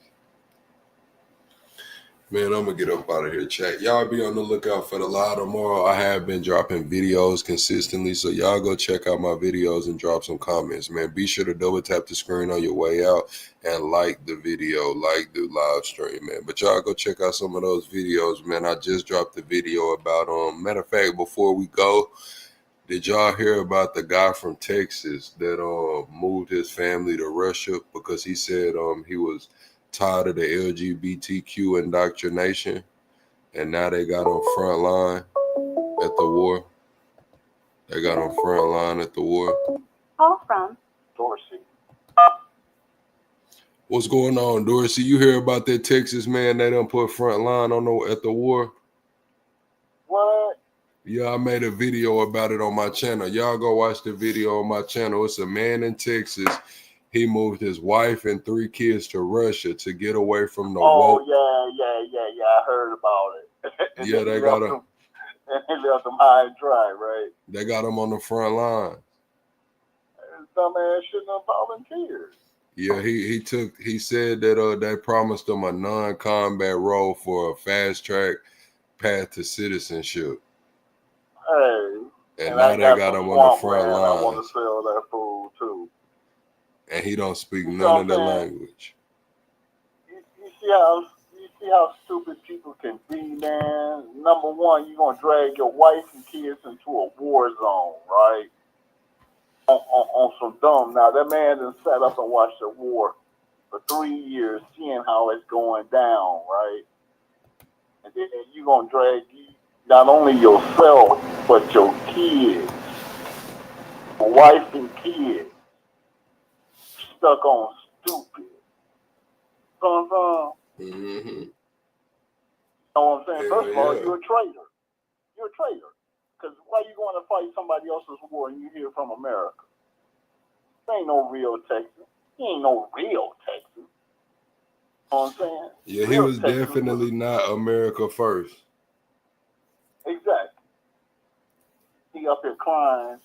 Man, I'm going to get up out of here, chat. Y'all be on the lookout for the live tomorrow. I have been dropping videos consistently, so y'all go check out my videos and drop some comments, man. Be sure to double tap the screen on your way out and like the video, like the live stream, man. But y'all go check out some of those videos, man. I just dropped the video about, matter of fact, before we go, did y'all hear about the guy from Texas that moved his family to Russia because he said he was tired of the LGBTQ indoctrination, and now they got on front line at the war. They got on front line at the war. Call from Dorsey. What's going on, Dorsey? You hear about that Texas man that done put front line on at the war? What? Yeah, I made a video about it on my channel. Y'all go watch the video on my channel. It's a man in Texas. He moved his wife and 3 kids to Russia to get away from the woke. Yeah. I heard about it. Yeah, they got him. And they left them high and dry, right? They got him on the front line. Some man shouldn't have volunteered. Yeah, he said that they promised him a non-combat role for a fast-track path to citizenship. Hey, and now they got him on the front line. I want to sell that food too. And he don't speak none of the language. You see how stupid people can be, man. Number one, you're gonna drag your wife and kids into a war zone, right? On some dumb. Now that man done sat up and watched the war for 3 years, seeing how it's going down, right? And then you're gonna drag not only yourself but your kids, your wife and kids, stuck on stupid. Mm-hmm. You know what I'm saying? Yeah, First of all, yeah. you're a traitor. You're a traitor. Because why you going to fight somebody else's war and you hear from America? There ain't no real Texas. He ain't no real Texas. You know what I'm saying? Yeah, he Real was Texas definitely not America first. Exactly. He up here crying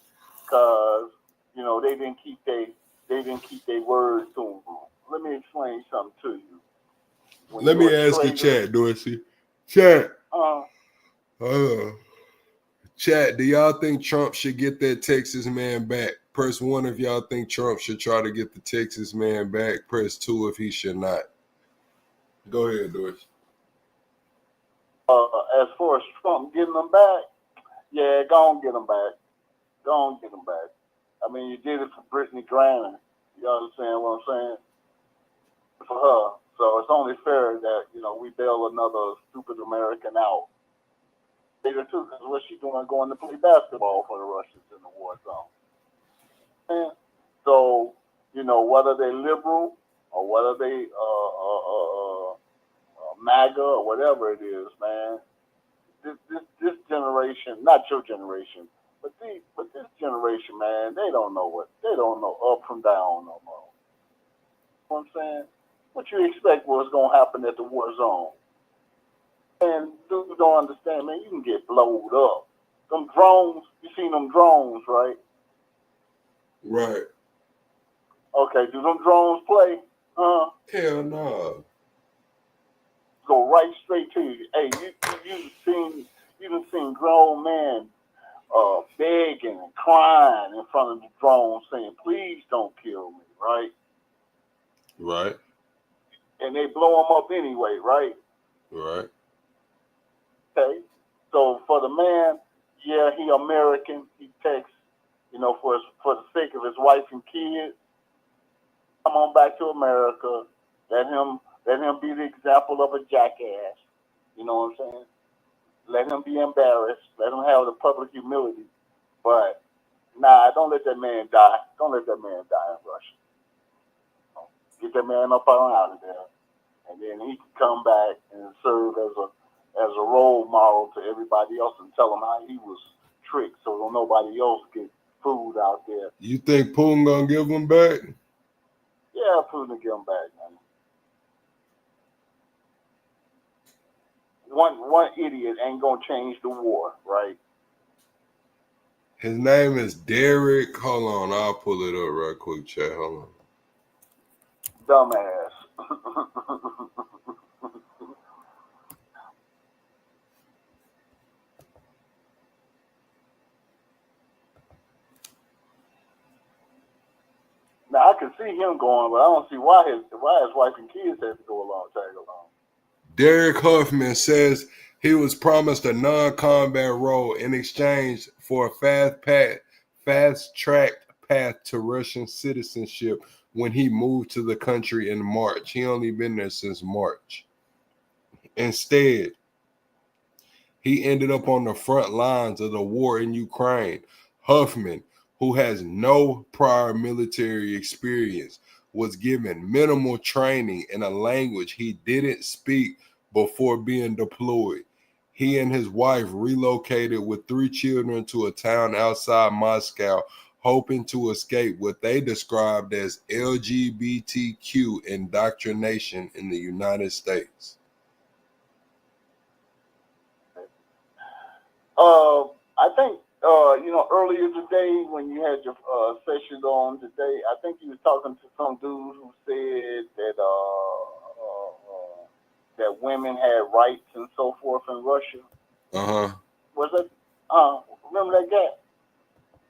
because they didn't keep their word to him. Let me explain something to you. When Let me you're a ask you, traitor- chat, Dorsey. Chat. Uh, Chat, do y'all think Trump should get that Texas man back? Press 1 if y'all think Trump should try to get the Texas man back. Press 2 if he should not. Go ahead, Dorsey. as far as Trump getting them back, yeah, go on get them back. Go on get them back. I mean, you did it for Brittany Griner. You understand what I'm saying? For her. So it's only fair that, we bail another stupid American out. Later too, because what's she doing going to play basketball for the Russians in the war zone? And so, whether they liberal or whether they MAGA or whatever it is, man, this generation, not your generation, but this generation, man, they don't know up from down no more. You know what I'm saying? What you expect was going to happen at the war zone? And dudes don't understand, man, you can get blowed up. Them drones, you seen them drones, right? Right. Okay, do them drones play? Hell no. Go right straight to you. Hey, you've seen grown men begging and crying in front of the drone saying, please don't kill me, right? Right. And they blow them up anyway, right? Right. Okay. So for the man, yeah, he American. He takes, for the sake of his wife and kids, come on back to America. Let him be the example of a jackass. You know what I'm saying? Let him be embarrassed. Let him have the public humility. But don't let that man die. Don't let that man die in Russia. Get that man up out of there, and then he can come back and serve as a role model to everybody else and tell them how he was tricked, so don't nobody else get food out there. You think Putin gonna give him back? Yeah, Putin will give him back, man. One idiot ain't gonna change the war, right? His name is Derek. Hold on, I'll pull it up right quick, chat. Hold on. Dumbass. Now I can see him going, but I don't see why his wife and kids have to go along, tag along. Derek Huffman says he was promised a non-combat role in exchange for a fast-tracked path to Russian citizenship when he moved to the country in March. He only been there since March. Instead, he ended up on the front lines of the war in Ukraine. Huffman, who has no prior military experience, was given minimal training in a language he didn't speak before being deployed. He and his wife relocated with 3 children to a town outside Moscow, hoping to escape what they described as LGBTQ indoctrination in the United States. I think, earlier today when you had your session on today, I think you was talking to some dude who said that that women had rights and so forth in Russia. Was it? Remember that guy?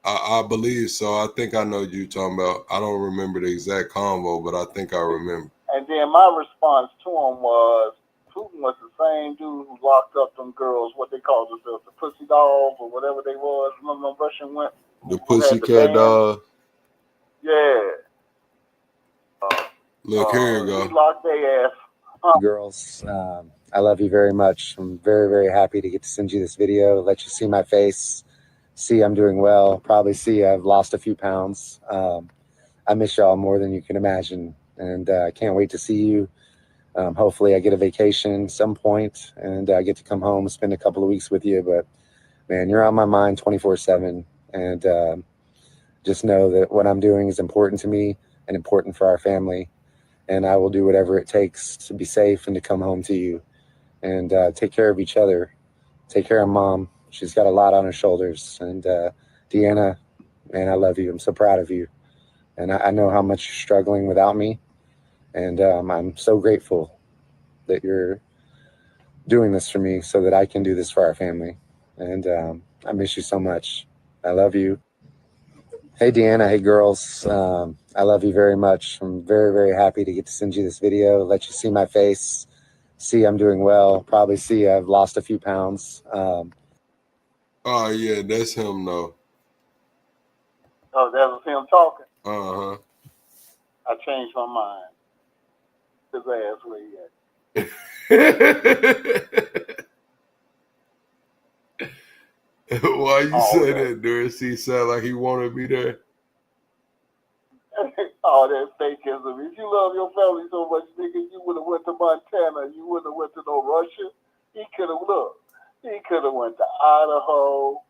I believe so. I think I know what you're talking about. I don't remember the exact convo, but I think I remember. And then my response to him was, Putin was the same dude who locked up them girls, what they called themselves, the pussy dolls or whatever they was. Remember them Russian went? The pussycat doll. Yeah. Look, here you go. He locked their ass. Girls, I love you very much. I'm very, very happy to get to send you this video, let you see my face, see I'm doing well, probably see I've lost a few pounds. I miss y'all more than you can imagine, and I can't wait to see you. Hopefully I get a vacation some point and I get to come home, spend a couple of weeks with you, but man, you're on my mind 24/7, and just know that what I'm doing is important to me and important for our family. And I will do whatever it takes to be safe and to come home to you, and take care of each other. Take care of Mom. She's got a lot on her shoulders. And Deanna, man, I love you. I'm so proud of you. And I know how much you're struggling without me. And I'm so grateful that you're doing this for me so that I can do this for our family. And I miss you so much. I love you. Hey, Deanna. Hey, girls. I love you very much. I'm very, very happy to get to send you this video, let you see my face, see I'm doing well, probably see I've lost a few pounds. Oh, yeah, that's him, though. Oh, that was him talking? Uh-huh. I changed my mind. His ass where he at. Why you say that, Doris? He sound like he want to be there. Oh, that fakeism. If you love your family so much, nigga, you would have went to Montana. You wouldn't have went to no Russia. He could have looked. He could have went to Idaho.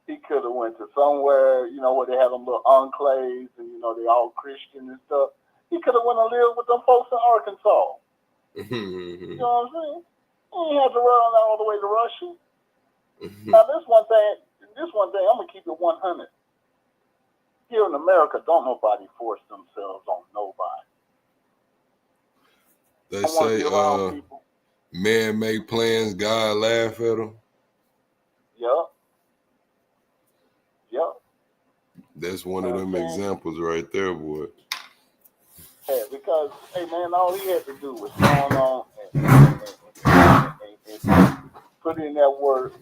He could have went to somewhere, where they have them little enclaves and, they all Christian and stuff. He could have went and lived with them folks in Arkansas. You know what I'm saying? He ain't have to run all the way to Russia. Now, this one thing, I'm going to keep it 100. Here in America, don't nobody force themselves on nobody. They say, man make plans, God laugh at them. Yep. Yep. That's one of them examples right there, boy. Yeah, because, hey, man, all he had to do was go on and put in that work,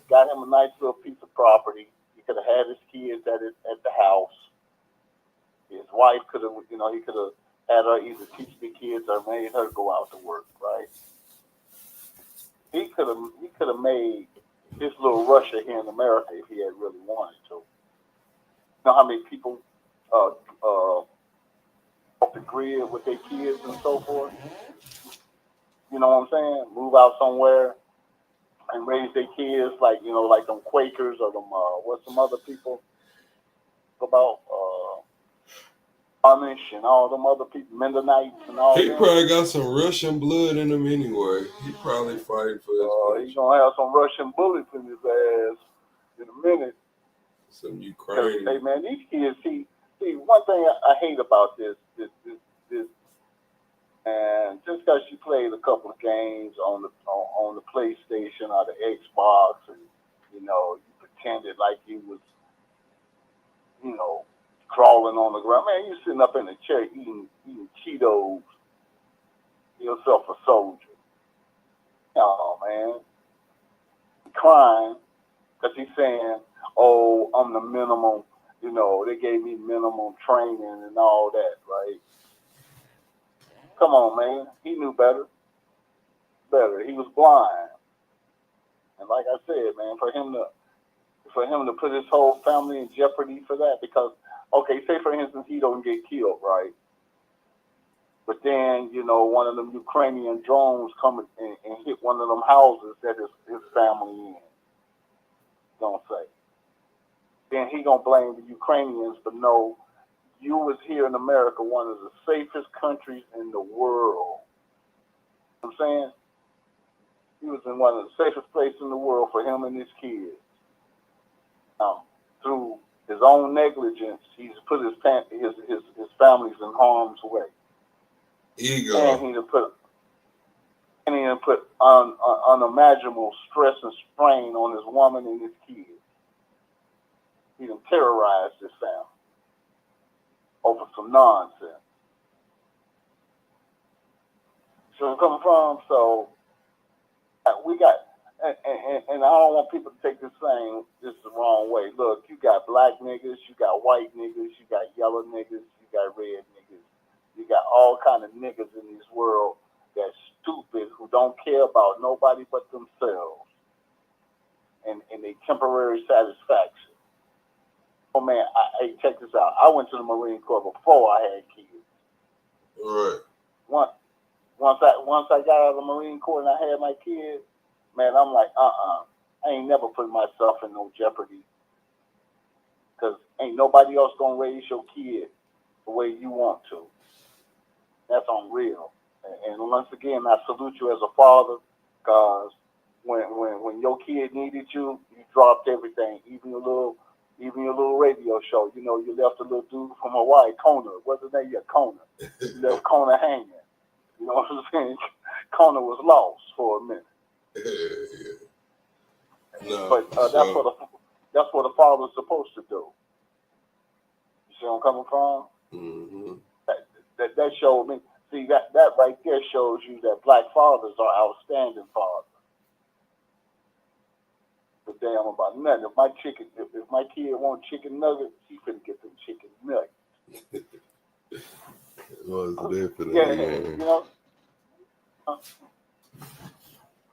got him a nice little piece of property. He could have had his kids at the house. His wife could have, he could have had her either teach the kids or made her go out to work, right? He could have made this little Russia here in America if he had really wanted to. You know how many people off the grid with their kids and so forth? You know what I'm saying? Move out somewhere and raise their kids like them Quakers or them what's some other people about Amish and all them other people, Mennonites and all. He probably got some Russian blood in him anyway. He probably fighting for his. He's gonna have some Russian bullets in his ass in a minute. Some Ukrainian. Hey man, these kids see one thing I hate about this, and just because you played a couple of games on the PlayStation or the Xbox, and you pretended like you was, crawling on the ground. Man, you sitting up in a chair eating Cheetos, yourself a soldier. Oh man, crying because he's saying, "Oh, I'm the minimum." They gave me minimum training and all that, right? Come on, man. He knew better. He was blind. And like I said, man, for him to put his whole family in jeopardy for that, because, okay, say for instance he don't get killed, right? But then, you know, one of them Ukrainian drones come and hit one of them houses that his family in. Don't say. Then he gonna blame the Ukrainians, but no, you was here in America, one of the safest countries in the world. You know what I'm saying? He was in one of the safest places in the world for him and his kids. Through his own negligence, he's put his families in harm's way. Ego. And he done put unimaginable stress and strain on his woman and his kids. He done terrorized his family over some nonsense. So I'm coming from, so we got, and I don't want people to take this the wrong way. Look, you got black niggas, you got white niggas, you got yellow niggas, you got red niggas. You got all kind of niggas in this world that's stupid, who don't care about nobody but themselves and their temporary satisfaction. Oh man, hey, check this out. I went to the Marine Corps before I had kids. All right. Once I got out of the Marine Corps and I had my kids, man, I'm like, I ain't never put myself in no jeopardy, because ain't nobody else gonna raise your kid the way you want to. That's unreal. And once again, I salute you as a father, because when your kid needed you, you dropped everything, even your little radio show. You know, you left a little dude from Hawaii, Kona. What's his name? Yeah, Kona. You left Kona hanging. You know what I'm saying? Kona was lost for a minute. Yeah. No, but that's what a father's supposed to do. You see where I'm coming from? Mm-hmm. That showed me. See, that right there shows you that black fathers are outstanding fathers. But damn about nothing. If my kid want chicken nuggets, he finna get them chicken nuggets. Yeah, you know.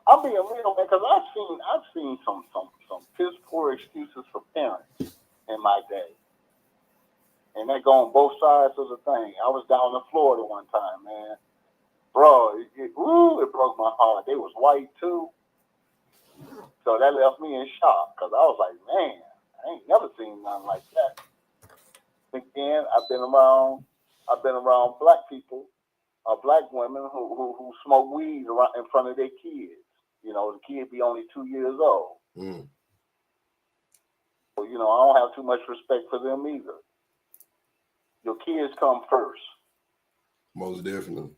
I'm being real, man, because I've seen some piss poor excuses for parents in my day. And they go on both sides of the thing. I was down in Florida one time, man. Bro, it broke my heart. They was white too. So that left me in shock, because I was like, man, I ain't never seen nothing like that. Again, I've been around black people, black women who smoke weed in front of their kids. You know, the kid be only 2 years old. Mm. So, you know, I don't have too much respect for them either. Your kids come first. Most definitely.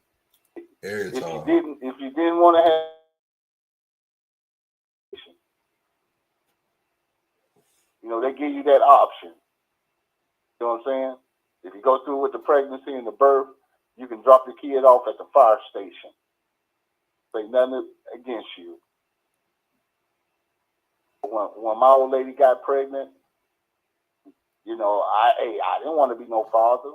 Every If time. you didn't want to have, you know, they give you that option. You know what I'm saying? If you go through with the pregnancy and the birth, you can drop the kid off at the fire station. Say nothing against you. When my old lady got pregnant, you know, I didn't want to be no father,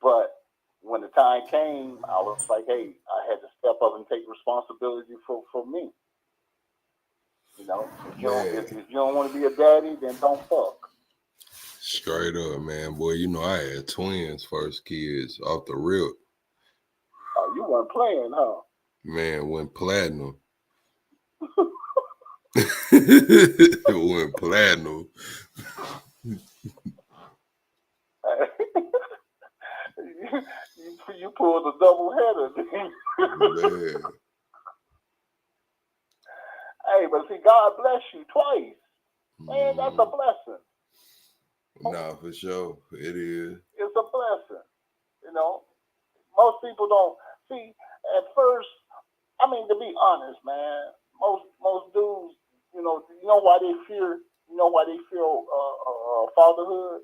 but when the time came, I was like, hey, I had to step up and take responsibility for me. You know, if you don't want to be a daddy, then don't fuck. Straight up, man. Boy, you know, I had twins, first kids, off the rip. Oh, you weren't playing, huh? Man, went platinum. It went platinum. You pulled a double header. Man. Hey, but see, God bless you twice. Man, that's a blessing. Nah, for sure. It is. It's a blessing. You know, most people don't see at first. I mean, to be honest, man, most dudes, you know why they fear. You know why they fear fatherhood?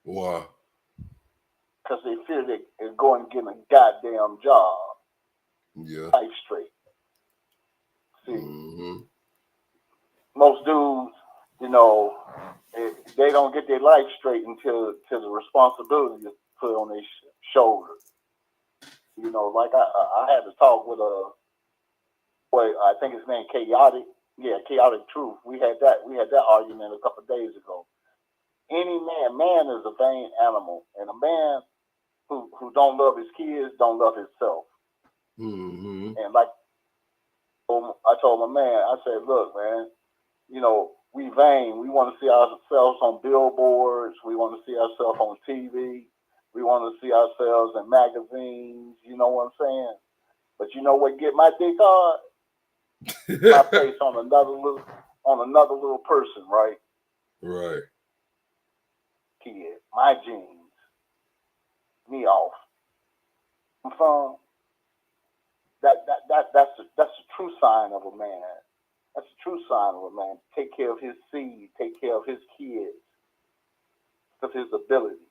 Why? Because they fear they're going to get a goddamn job. Yeah. Life straight. See, most dudes, you know, they don't get their life straight until the responsibility is put on their shoulders. You know, like I had to talk with I think his name Chaotic. Yeah, Chaotic Truth. We had that argument a couple of days ago. Any man is a vain animal, and a man who don't love his kids don't love himself. Mm-hmm. And like I told my man, I said, look, man, you know, we vain. We want to see ourselves on billboards. We want to see ourselves on TV. We want to see ourselves in magazines. You know what I'm saying? But you know what get my dick hard? My face on another little person, right? Right. Kid, my genes, me off. From that's the true sign of a man. That's the true sign of a man. Take care of his seed, take care of his kids, of his ability,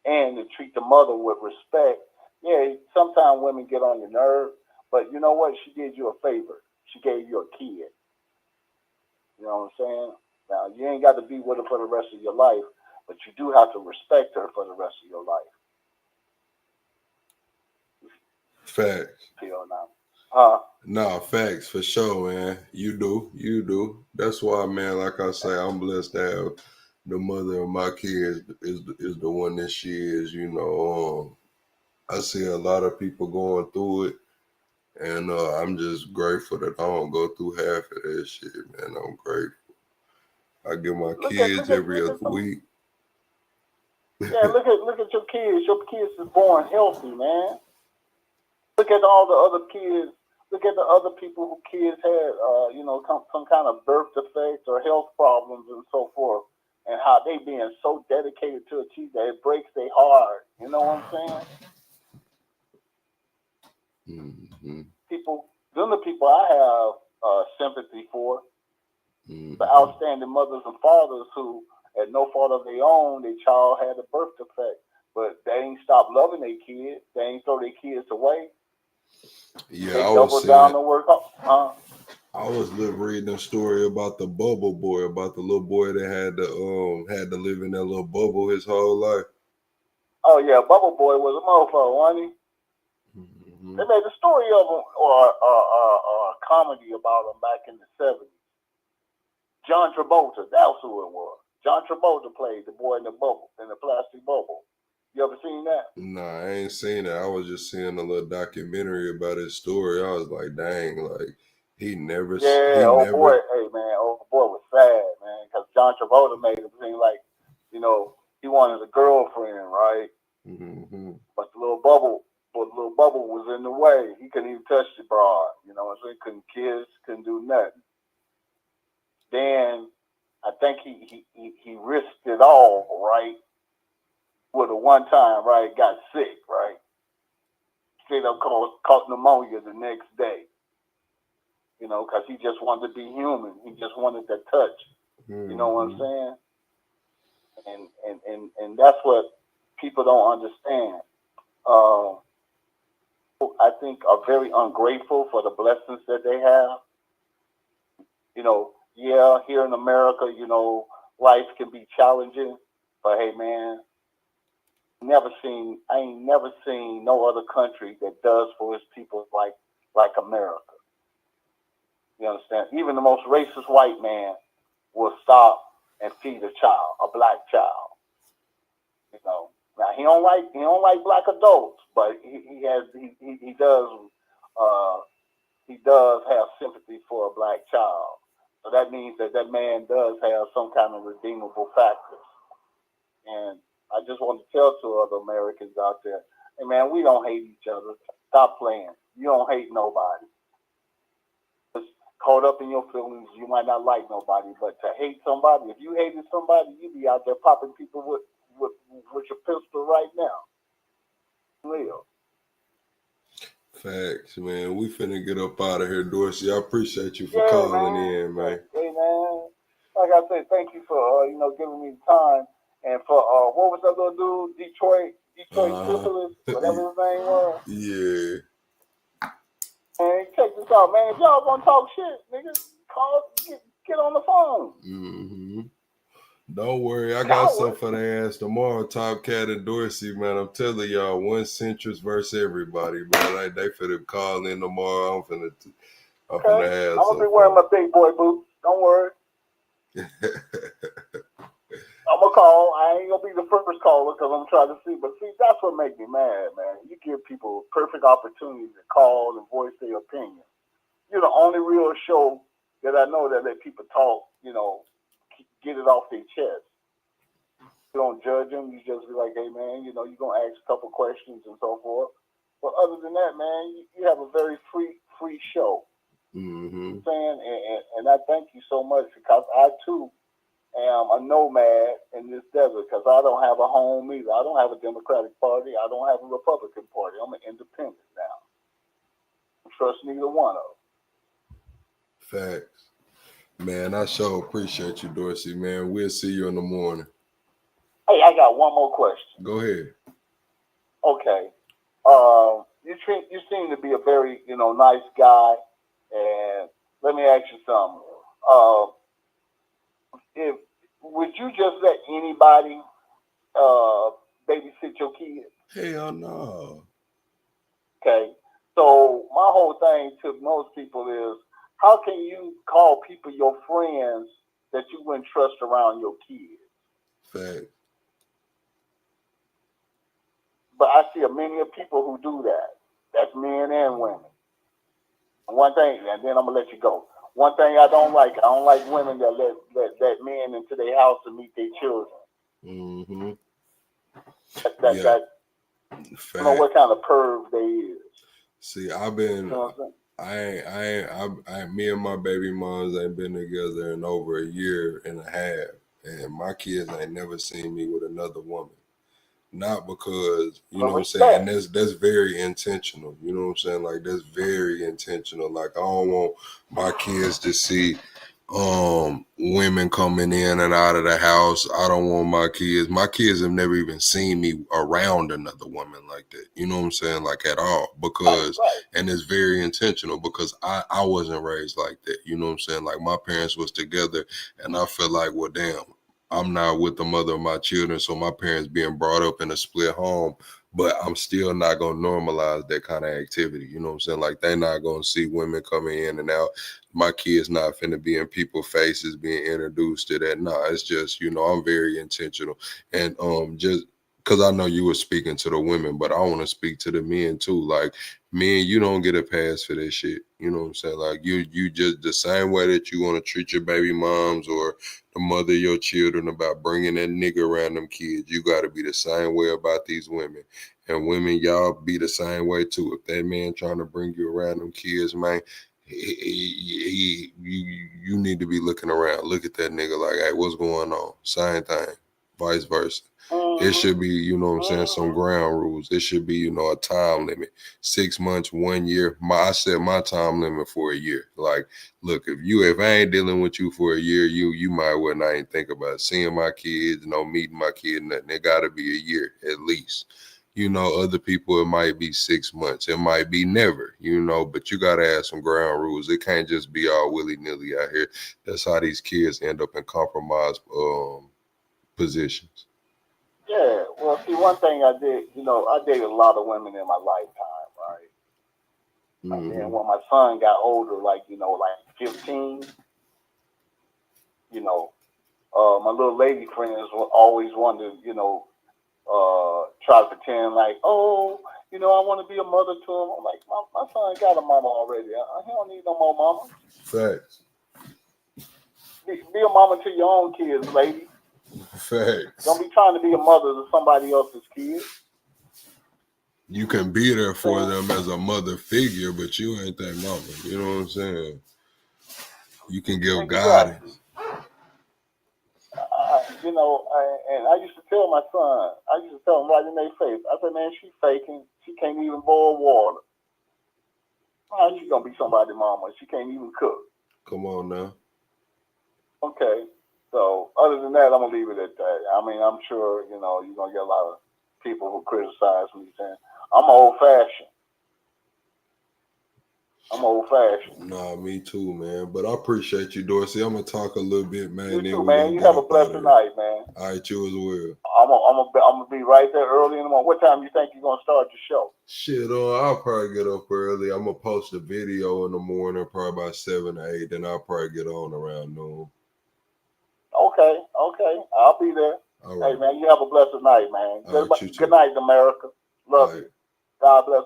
and to treat the mother with respect. Yeah, sometimes women get on your nerve, but you know what? She did you a favor. She gave you a kid. You know what I'm saying? Now, you ain't got to be with her for the rest of your life, but you do have to respect her for the rest of your life. Facts. Feel now. Nah, facts for sure, man. You do. That's why, man, like I say, I'm blessed to have the mother of my kids is the one that she is, you know. I see a lot of people going through it, and I'm just grateful that I don't go through half of that shit, man. I'm grateful. I get my kids every other week. Yeah, look at your kids. Your kids is born healthy, man. Look at all the other kids. Look at the other people who kids had, you know, some kind of birth defect or health problems and so forth, and how they being so dedicated to achieve that it breaks their heart. You know what I'm saying? Mm-hmm. Them the people I have sympathy for. Mm-hmm. The outstanding mothers and fathers who, at no fault of their own, their child had a birth defect, but they ain't stop loving their kids. They ain't throw their kids away. Yeah, they I double was down saying. to work. I was reading a story about the bubble boy, about the little boy that had to live in that little bubble his whole life. Oh yeah, Bubble Boy was a motherfucker, wasn't he? Mm-hmm. They made a story of him or a comedy about him back in the 70s. John Travolta, that's who it was. John Travolta played the boy in the bubble, in the plastic bubble. You ever seen that? Nah, I ain't seen it. I was just seeing a little documentary about his story. I was like, dang, like he never. Yeah, old boy, hey man, old boy was sad, man, because John Travolta made it seem like, you know, he wanted a girlfriend, right? Mm-hmm. But the little bubble was in the way. He couldn't even touch the broad. You know what I'm saying? Couldn't kiss, couldn't do nothing. Then I think he risked it all, right? With a one time, right? Got sick, right? Straight up caught pneumonia the next day. You know, because he just wanted to be human. He just wanted that touch. Mm-hmm. You know what I'm saying? And that's what people don't understand. I think are very ungrateful for the blessings that they have. You know, yeah, here in America, you know, life can be challenging, but hey, man, I ain't never seen no other country that does for its people like America. You understand? Even the most racist white man will stop and feed a child, a black child. You know, now he don't like black adults, but he does have sympathy for a black child. So that means that man does have some kind of redeemable factors. And I just want to tell to other Americans out there, hey man, we don't hate each other. Stop playing. You don't hate nobody. Just caught up in your feelings, you might not like nobody, but to hate somebody, if you hated somebody, you'd be out there popping people with your pistol right now. Real. Facts, man. We finna get up out of here, Dorsey. I appreciate you for calling in, man. Hey, man. Like I said, thank you for giving me the time. And for what was that little dude? Detroit Syphilis, whatever his name was. Yeah. Man, check this out, man. If y'all gonna talk shit, nigga, get on the phone. Mm-hmm. Don't worry, I got something for their ass tomorrow. Top Cat and Dorsey, man. I'm telling y'all, one centrist versus everybody, man. Like they finna call in tomorrow. I'm finna have I'm gonna be wearing my big boy boots. Don't worry. I'm gonna call. I ain't gonna be the first caller because I'm trying to see. But see, that's what makes me mad, man. You give people perfect opportunity to call and voice their opinion. You're the only real show that I know that let people talk. Get it off their chest. You don't judge them. You just be like, hey, man, you're gonna ask a couple questions and so forth. But other than that, man, you have a very free show. Mm-hmm. And I thank you so much because I too am a nomad in this desert because I don't have a home either. I don't have a Democratic Party. I don't have a Republican Party. I'm an independent now. I trust neither one of them. Facts. Man, I sure appreciate you, Dorsey, man. We'll see you in the morning. Hey, I got one more question. Go ahead. Okay. You seem to be a very, nice guy. And let me ask you something. Would you just let anybody babysit your kids? Hell no. Okay. So my whole thing to most people is, how can you call people your friends that you wouldn't trust around your kids? Fact. But I see many of people who do that. That's men and women. One thing, and then I'm gonna let you go. One thing I don't like women that let men into their house to meet their children. Mm-hmm. That I don't know what kind of perv they is. See, me and my baby moms ain't been together in over a year and a half, and my kids ain't never seen me with another woman. Not because, you know what I'm saying, and that's very intentional. You know what I'm saying? Like, that's very intentional. Like, I don't want my kids to see women coming in and out of the house. I don't want my kids have never even seen me around another woman like that. You know what I'm saying? Like, at all. Because and it's very intentional because I wasn't raised like that. You know what I'm saying? Like, my parents was together and I feel like, well, damn, I'm not with the mother of my children, so my parents being brought up in a split home, but I'm still not going to normalize that kind of activity. You know what I'm saying? Like, they're not going to see women coming in and out. My kids not finna be in people's faces being introduced to that. Nah, it's just, I'm very intentional. And just because I know you were speaking to the women, but I want to speak to the men too. Like, men, you don't get a pass for that shit. You know what I'm saying? Like, you just the same way that you want to treat your baby moms or the mother of your children about bringing that nigga around them kids, you got to be the same way about these women. And women, y'all be the same way too. If that man trying to bring you around them kids, man, you need to be looking around. Look at that nigga like, hey, what's going on? Same thing, vice versa. It should be, you know what I'm saying, some ground rules. It should be, a time limit. 6 months, 1 year. I set my time limit for a year. Like, look, if I ain't dealing with you for a year, you might well not even think about seeing my kids, meeting my kid, nothing. It gotta be a year at least. Other people, it might be 6 months. It might be never, but you got to have some ground rules. It can't just be all willy-nilly out here. That's how these kids end up in compromised positions. Yeah, well, see, one thing I did, I dated a lot of women in my lifetime, right? And then when my son got older, like 15, my little lady friends always wanted to, try to pretend like, oh, I want to be a mother to him. I'm like, my son got a mama already. He don't need no more mama. Facts. Be a mama to your own kids, lady. Facts. Don't be trying to be a mother to somebody else's kids. You can be there for them as a mother figure, but you ain't that mama. You know what I'm saying? You can give guidance. And I used to tell my son, I used to tell him right in their face, I said, man, she's faking. She can't even boil water. How she gonna be somebody's mama? She can't even cook. Come on now. Okay. So other than that, I'm gonna leave it at that. I mean, I'm sure, you're gonna get a lot of people who criticize me saying, I'm old-fashioned. Nah, me too, man. But I appreciate you, Dorsey. I'm gonna talk a little bit, man. You too, man. You have a blessed night, man. All right, you as well. I'm gonna be right there early in the morning. What time you think you're gonna start your show? Shit, I'll probably get up early. I'm gonna post a video in the morning, probably about 7 or 8. Then I'll probably get on around noon. Okay. I'll be there. All right. Hey, man, you have a blessed night, man. All right, you too. Good night, America. Love All right. you. God bless.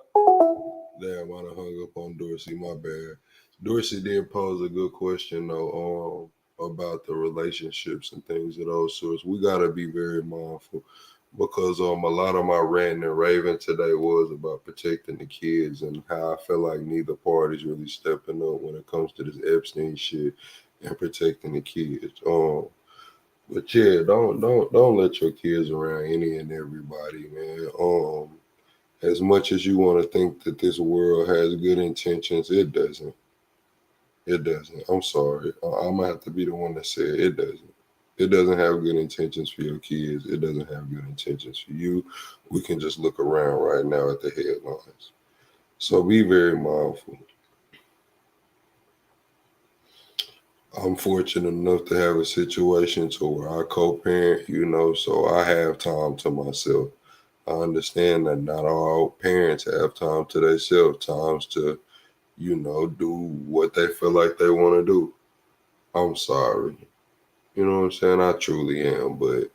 Damn, I done hung up on Dorsey. My bad. Dorsey did pose a good question though, about the relationships and things of those sorts. We gotta be very mindful because a lot of my ranting and raving today was about protecting the kids and how I feel like neither party's really stepping up when it comes to this Epstein shit and protecting the kids. But yeah, don't let your kids around any and everybody, man. As much as you want to think that this world has good intentions, it doesn't. It doesn't. I'm sorry. I'm gonna have to be the one that said it doesn't. It doesn't have good intentions for your kids. It doesn't have good intentions for you. We can just look around right now at the headlines. So be very mindful. I'm fortunate enough to have a situation to where I co-parent, so I have time to myself. I understand that not all parents have time to themselves, times to, do what they feel like they want to do. I'm sorry. You know what I'm saying? I truly am. But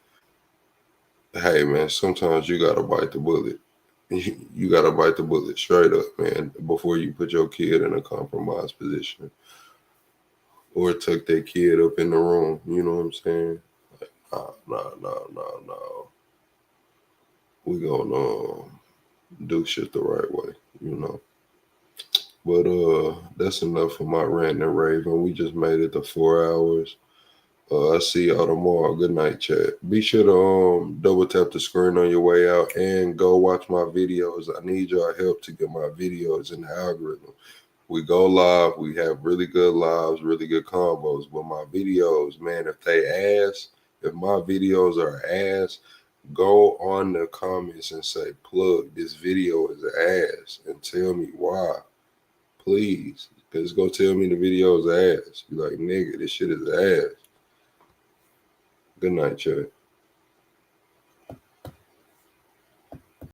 hey, man, sometimes you got to bite the bullet. You got to bite the bullet straight up, man, before you put your kid in a compromised position or tuck that kid up in the room. You know what I'm saying? Like, no. We gonna do shit the right way, But that's enough for my rant and raving. We just made it to 4 hours. I'll see y'all tomorrow. Good night, chat. Be sure to double tap the screen on your way out and go watch my videos. I need y'all help to get my videos in the algorithm. We go live. We have really good lives, really good combos. But my videos, man, if my videos are ass, go on the comments and say, plug, this video is ass, and tell me why. Please. Because go tell me the video is ass. Be like, nigga, this shit is ass. Good night, chat.